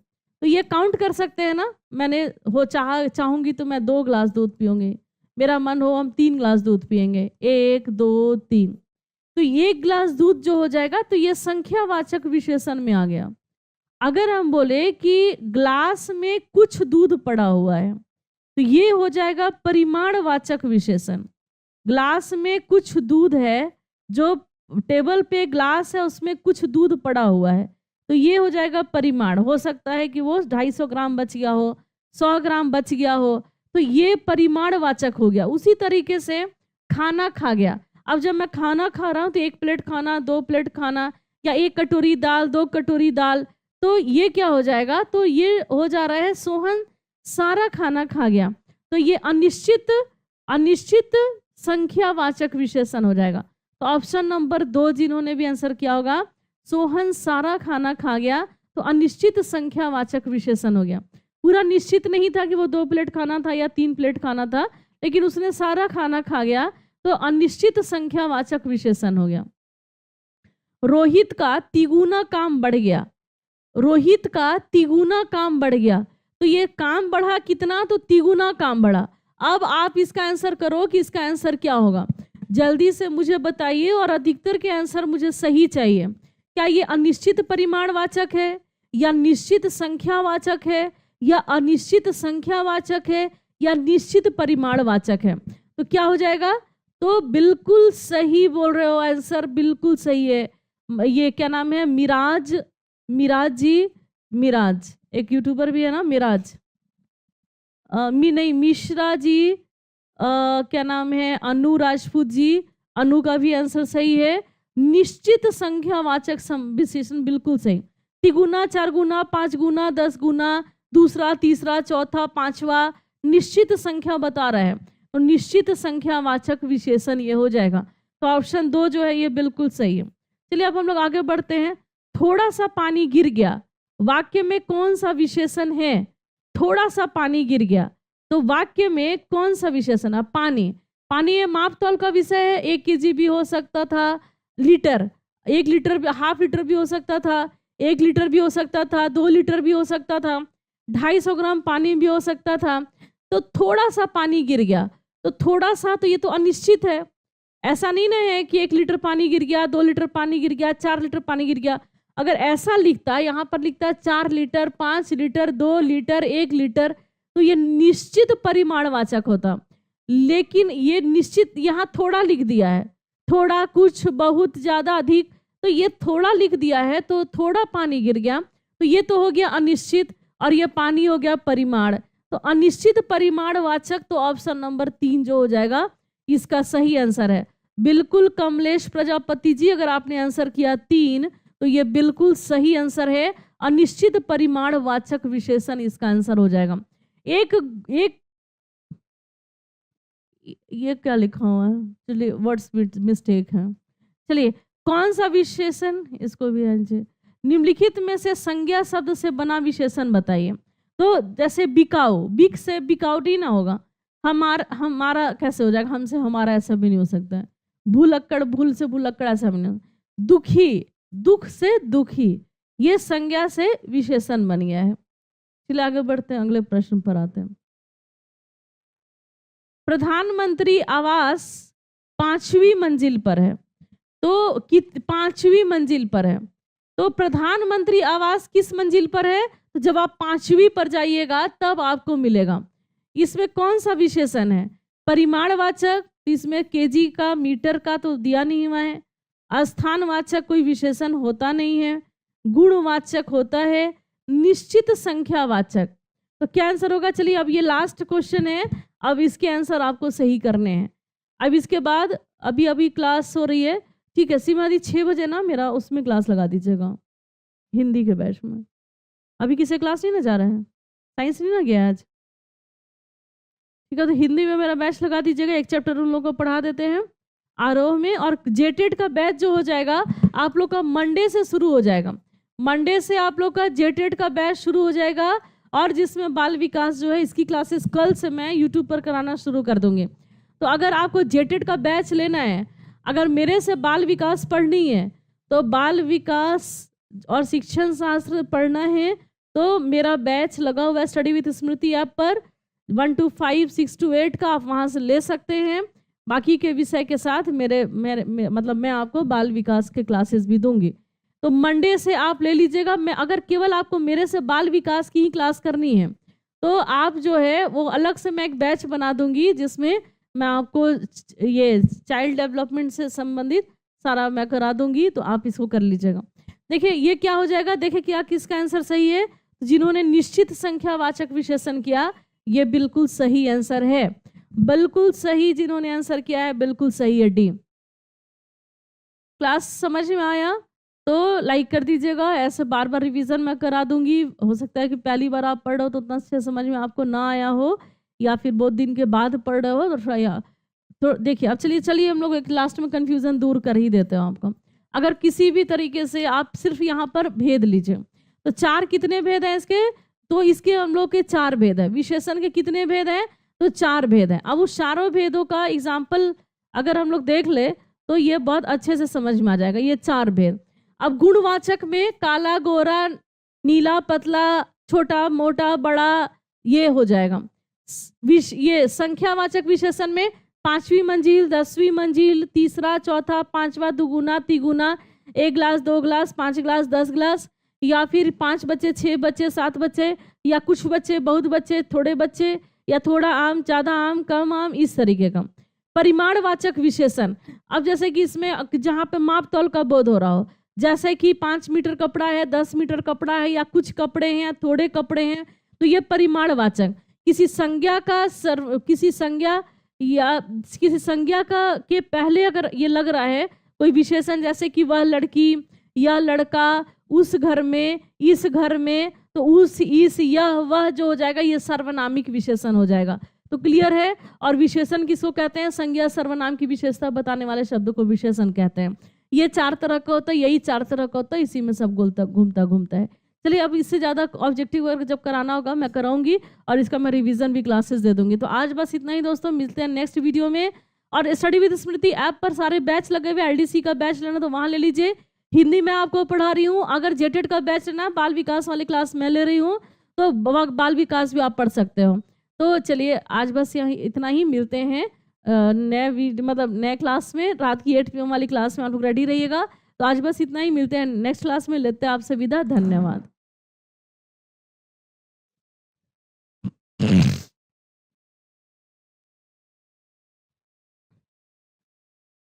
तो ये काउंट कर सकते हैं ना। मैंने चाहूंगी तो मैं 2 गिलास दूध पीऊंगी, मेरा मन हो हम 3 गिलास दूध पिएंगे, 1 2 3, तो 1 गिलास दूध जो हो जाएगा, तो ये संख्यावाचक विशेषण में आ गया। अगर हम बोले कि ग्लास में कुछ दूध पड़ा हुआ है, तो ये हो जाएगा परिमाणवाचक विशेषण। ग्लास में कुछ दूध है, जो टेबल पे ग्लास है उसमें कुछ दूध पड़ा हुआ है, तो ये हो जाएगा परिमाण। हो सकता है कि वो 250 ग्राम बच गया हो, 100 ग्राम बच गया हो, तो ये परिमाणवाचक हो गया। उसी तरीके से खाना खा गया, अब जब मैं खाना खा रहा हूँ तो 1 प्लेट खाना, 2 प्लेट खाना, या 1 कटोरी दाल, 2 कटोरी दाल, तो ये क्या हो जाएगा? तो ये हो जा रहा है सोहन सारा खाना खा गया, तो ये अनिश्चित संख्यावाचक विशेषण हो जाएगा। तो ऑप्शन नंबर 2 जिन्होंने भी आंसर किया होगा, सोहन सारा खाना खा गया, तो अनिश्चित संख्यावाचक विशेषण हो गया। पूरा निश्चित नहीं था कि वो 2 प्लेट खाना था या 3 प्लेट खाना था, लेकिन उसने सारा खाना खा गया, तो अनिश्चित संख्यावाचक विशेषण हो गया। रोहित का तिगुना काम बढ़ गया, रोहित का तिगुना काम बढ़ गया, तो ये काम बढ़ा कितना? तो तिगुना काम बढ़ा। अब आप इसका आंसर करो कि इसका आंसर क्या होगा, जल्दी से मुझे बताइए, और अधिकतर के आंसर मुझे सही चाहिए। क्या ये अनिश्चित परिमाणवाचक है, या निश्चित संख्यावाचक है, या अनिश्चित संख्यावाचक है, या निश्चित परिमाणवाचक है? तो क्या हो जाएगा? तो बिल्कुल सही बोल रहे हो, आंसर बिल्कुल सही है। ये क्या नाम है? मिराज जी, मिराज एक यूट्यूबर भी है ना, मिराज नहीं मिश्रा जी, क्या नाम है, अनु राजपूत जी, अनु का भी आंसर सही है। निश्चित संख्यावाचक विशेषण बिल्कुल सही। तिगुना, 4 गुना, 5 गुना, 10 गुना, दूसरा, तीसरा, चौथा, पांचवा, निश्चित संख्या बता रहा है, तो निश्चित संख्यावाचक विशेषण ये हो जाएगा। तो ऑप्शन 2 जो है ये बिल्कुल सही है। चलिए अब हम लोग आगे बढ़ते हैं। थोड़ा सा पानी गिर गया, वाक्य में कौन सा विशेषण है? थोड़ा सा पानी गिर गया, तो वाक्य में कौन सा विशेषण है? पानी। पानी ये मापतौल का विषय है, 1 kg भी हो सकता था, लीटर, 1 लीटर भी, हाफ लीटर भी हो सकता था, 1 लीटर भी हो सकता था, 2 लीटर भी हो सकता था, 250 ग्राम पानी भी हो सकता था। तो थोड़ा सा पानी गिर गया, तो थोड़ा सा, तो ये तो अनिश्चित है। ऐसा नहीं ना है कि 1 लीटर पानी गिर गया, 2 लीटर पानी गिर गया, 4 लीटर पानी गिर गया। अगर ऐसा लिखता, यहाँ पर लिखता 4 लीटर, 5 लीटर, 2 लीटर, 1 लीटर, तो ये निश्चित परिमाणवाचक होता। लेकिन ये निश्चित यहाँ थोड़ा लिख दिया है, थोड़ा, कुछ, बहुत, ज्यादा, अधिक, तो ये थोड़ा लिख दिया है, तो थोड़ा पानी गिर गया, तो ये तो हो गया अनिश्चित, और ये पानी हो गया परिमाण। तो अनिश्चित परिमाणवाचक, तो ऑप्शन नंबर 3 जो हो जाएगा इसका सही आंसर है। बिल्कुल कमलेश प्रजापति जी, अगर आपने आंसर किया 3, तो ये बिल्कुल सही आंसर है। अनिश्चित परिमाणवाचक विशेषण इसका आंसर हो जाएगा। एक ये क्या लिखा हुआ है? चलिए वर्ड्स मिस्टेक है। चलिए कौन सा विशेषण, इसको भी निम्नलिखित में से संज्ञा शब्द से बना विशेषण बताइए। तो जैसे बिकाऊ, बिक से बिकाउटी ना होगा, हमारा कैसे हो जाएगा? हमसे हमारा, ऐसा भी नहीं हो सकता है। भूलक्कड़, भूल से भूलक्कड़, ऐसा भी नहीं। दुखी, दुख से दुखी, ये संज्ञा से विशेषण बन गया है। चलिए आगे बढ़ते हैं, अगले प्रश्न पर आते हैं। प्रधानमंत्री आवास 5वीं मंजिल पर है, तो 5वीं मंजिल पर है, तो प्रधानमंत्री आवास किस मंजिल पर है? तो जब आप 5वीं पर जाइएगा तब आपको मिलेगा। इसमें कौन सा विशेषण है? परिमाणवाचक, इसमें केजी का, मीटर का तो दिया नहीं हुआ है। स्थानवाचक कोई विशेषण होता नहीं है। गुणवाचक होता है। निश्चित संख्यावाचक, तो क्या आंसर होगा? चलिए अब ये लास्ट क्वेश्चन है, अब इसके आंसर आपको सही करने हैं। अब इसके बाद अभी अभी क्लास हो रही है, ठीक है, सीमादी 6 बजे ना मेरा उसमें क्लास लगा दीजिएगा, हिंदी के बैच में। अभी किसी क्लास नहीं ना जा रहे हैं, साइंस नहीं ना गया आज, ठीक है, तो हिंदी में मेरा बैच लगा दीजिएगा। एक चैप्टर उन लोगों को पढ़ा देते हैं आरोह में। और जेटेड का बैच जो हो जाएगा आप लोग का मंडे से शुरू हो जाएगा, मंडे से आप लोग का जेटेड का बैच शुरू हो जाएगा। और जिसमें बाल विकास जो है इसकी क्लासेस कल से मैं यूट्यूब पर कराना शुरू कर दूंगी। तो अगर आपको जेटेड का बैच लेना है, अगर मेरे से बाल विकास पढ़नी है, तो बाल विकास और शिक्षण शास्त्र पढ़ना है तो मेरा बैच लगा हुआ है स्टडी विद स्मृति ऐप पर, 1 to 5, 6 to 8 का आप वहाँ से ले सकते हैं। बाकी के विषय के साथ मतलब मैं आपको बाल विकास के क्लासेस भी दूंगी, तो मंडे से आप ले लीजिएगा। मैं अगर केवल आपको मेरे से बाल विकास की ही क्लास करनी है तो आप जो है वो अलग से मैं एक बैच बना दूंगी जिसमें मैं आपको ये चाइल्ड डेवलपमेंट से संबंधित सारा मैं करा दूंगी, तो आप इसको कर लीजिएगा। देखिए ये क्या हो जाएगा, देखिए क्या किसका आंसर सही है। जिन्होंने निश्चित संख्यावाचक विशेषण किया ये बिल्कुल सही आंसर है, बिल्कुल सही जिन्होंने आंसर किया है बिल्कुल सही है, डी। क्लास समझ में आया तो लाइक कर दीजिएगा, ऐसे बार बार रिवीजन मैं करा दूंगी। हो सकता है कि पहली बार आप पढ़ रहे हो तो उतना अच्छे समझ में आपको ना आया हो, या फिर बहुत दिन के बाद पढ़ रहे हो तो देखिए अब चलिए हम लोग एक लास्ट में कंफ्यूजन दूर कर ही देते हैं आपको। अगर किसी भी तरीके से आप सिर्फ यहाँ पर भेद लीजिए, तो 4 कितने भेद हैं इसके, तो इसके हम लोग के 4 भेद है। विशेषण के कितने भेद हैं, तो 4 भेद हैं। अब उस चारों भेदों का एग्जाम्पल अगर हम लोग देख ले तो ये बहुत अच्छे से समझ में आ जाएगा, ये 4 भेद। अब गुणवाचक में काला, गोरा, नीला, पतला, छोटा, मोटा, बड़ा, ये हो जाएगा। ये संख्यावाचक विशेषण में 5वीं मंजिल, 10वीं मंजिल, तीसरा, चौथा, 5वां, दुगुना, तिगुना, 1 गिलास, 2 गिलास, 5 गिलास, 10 गिलास, या फिर 5 बच्चे, 6 बच्चे, 7 बच्चे, या कुछ बच्चे, बहुत बच्चे, थोड़े बच्चे, या थोड़ा आम, ज़्यादा आम, कम आम, इस तरीके का। परिमाणवाचक विशेषण, अब जैसे कि इसमें जहाँ पे माप तौल का बोध हो रहा हो, जैसे कि 5 मीटर कपड़ा है, 10 मीटर कपड़ा है, या कुछ कपड़े हैं या थोड़े कपड़े हैं, तो ये परिमाणवाचक। किसी संज्ञा का के पहले अगर ये लग रहा है कोई विशेषण, जैसे कि वह लड़की या लड़का, उस घर में, इस घर में, तो उस, इस, यह, वह जो हो जाएगा ये सर्वनामिक विशेषण हो जाएगा। तो क्लियर है। और विशेषण किसको कहते हैं, संज्ञा सर्वनाम की विशेषता बताने वाले शब्द को विशेषण कहते हैं। ये 4 तरह का होता है, यही 4 तरह का होता है, इसी में सब घूमता है। चलिए अब इससे ज़्यादा ऑब्जेक्टिव वर्क जब कराना होगा मैं कराऊंगी, और इसका मैं रिवीजन भी क्लासेस दे दूंगी। तो आज बस इतना ही दोस्तों, मिलते हैं नेक्स्ट वीडियो में। और स्टडी विद स्मृति ऐप पर सारे बैच लगे हुए, LDC का बैच लेना तो वहाँ ले लीजिए। हिंदी में आपको पढ़ा रही हूँ, अगर जेटेड का बैच लेना, बाल विकास वाली क्लास मैं ले रही हूँ, तो बाल विकास भी आप पढ़ सकते हो। तो चलिए आज बस यहाँ इतना ही, मिलते हैं नए क्लास में, रात की 8 PM वाली क्लास में आप लोग रेडी रहिएगा। तो आज बस इतना ही, मिलते हैं नेक्स्ट क्लास में, लेते हैं आपसे विदा, धन्यवाद।